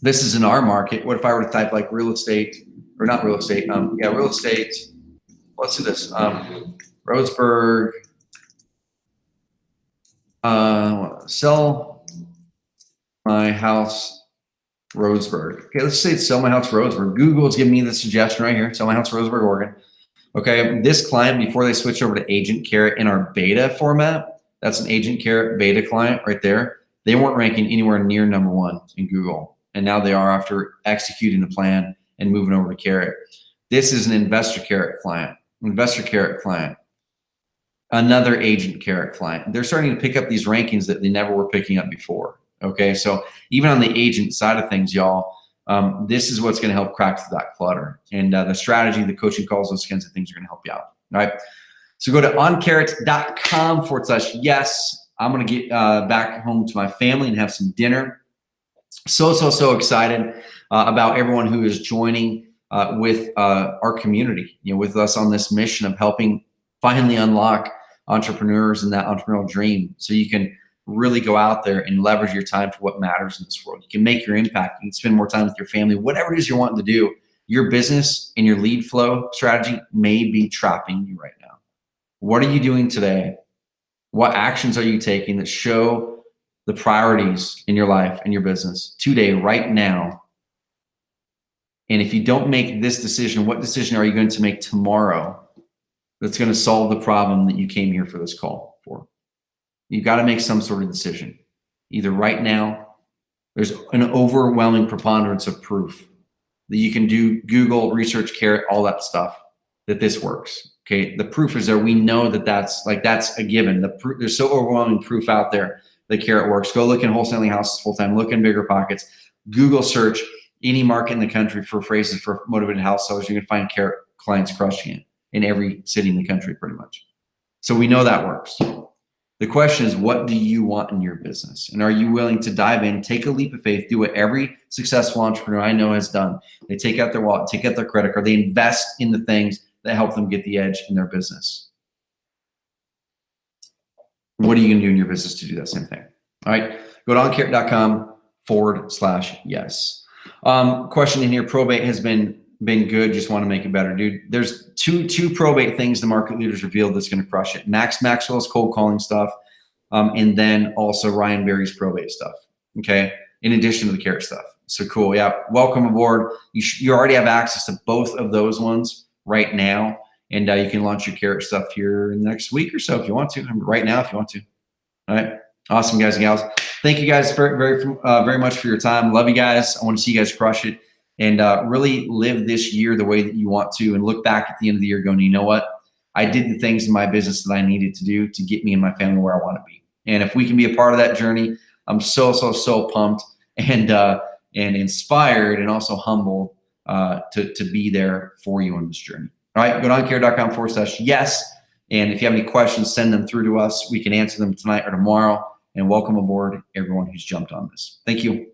This is in our market. What if I were to type like real estate, or not real estate, real estate. Let's do this. Rosberg, sell my house, Rosberg. Okay, let's say it's sell my house, Rosberg. Google is giving me the suggestion right here, sell my house, Rosberg, Oregon. Okay, this client, before they switch over to Agent Carrot in our beta format, that's an Agent Carrot beta client right there. They weren't ranking anywhere near #1 in Google. And now they are after executing the plan and moving over to Carrot. This is an Investor Carrot client, another Agent Carrot client. They're starting to pick up these rankings that they never were picking up before. Okay, so even on the agent side of things, y'all, this is what's going to help crack through that clutter. And the strategy, the coaching calls, those kinds of things are going to help you out. All right, so go to oncarrot.com/yes. I'm going to get back home to my family and have some dinner. So excited about everyone who is joining with our community, with us on this mission of helping finally unlock entrepreneurs and that entrepreneurial dream, so you can really go out there and leverage your time for what matters in this world. You can make your impact. You can spend more time with your family. Whatever it is you're wanting to do, your business and your lead flow strategy may be trapping you right now. What are you doing today? What actions are you taking that show the priorities in your life and your business today, right now? And if you don't make this decision, what decision are you going to make tomorrow that's going to solve the problem that you came here for this call for? You've got to make some sort of decision. Either right now, there's an overwhelming preponderance of proof that you can do Google, research, Carrot, all that stuff, that this works. Okay, the proof is there. We know that that's a given. There's so overwhelming proof out there that Carrot works. Go look in wholesaling houses full-time, look in Bigger Pockets, Google search any market in the country for phrases for motivated house sellers. You're going to find Carrot clients crushing it in every city in the country pretty much. So we know that works. The question is, what do you want in your business? And are you willing to dive in, take a leap of faith, do what every successful entrepreneur I know has done? They take out their wallet, take out their credit card, they invest in the things that help them get the edge in their business. What are you going to do in your business to do that same thing? All right, go to oncarrot.com/yes. Question in here, probate has been good. Just want to make it better, dude. There's two probate things the market leaders revealed that's going to crush it. Max Maxwell's cold calling stuff, and then also Ryan Berry's probate stuff. Okay, in addition to the Carrot stuff. So cool. Yeah, welcome aboard. You already have access to both of those ones right now, and you can launch your Carrot stuff here in the next week or so if you want to. Right now, if you want to. All right, awesome, guys and gals. Thank you guys very much for your time. Love you guys. I want to see you guys crush it. And really live this year the way that you want to, and look back at the end of the year going, you know what? I did the things in my business that I needed to do to get me and my family where I want to be. And if we can be a part of that journey, I'm so pumped and inspired and also humbled to be there for you on this journey. All right, go to oncarrot.com/yes. And if you have any questions, send them through to us. We can answer them tonight or tomorrow. And welcome aboard everyone who's jumped on this. Thank you.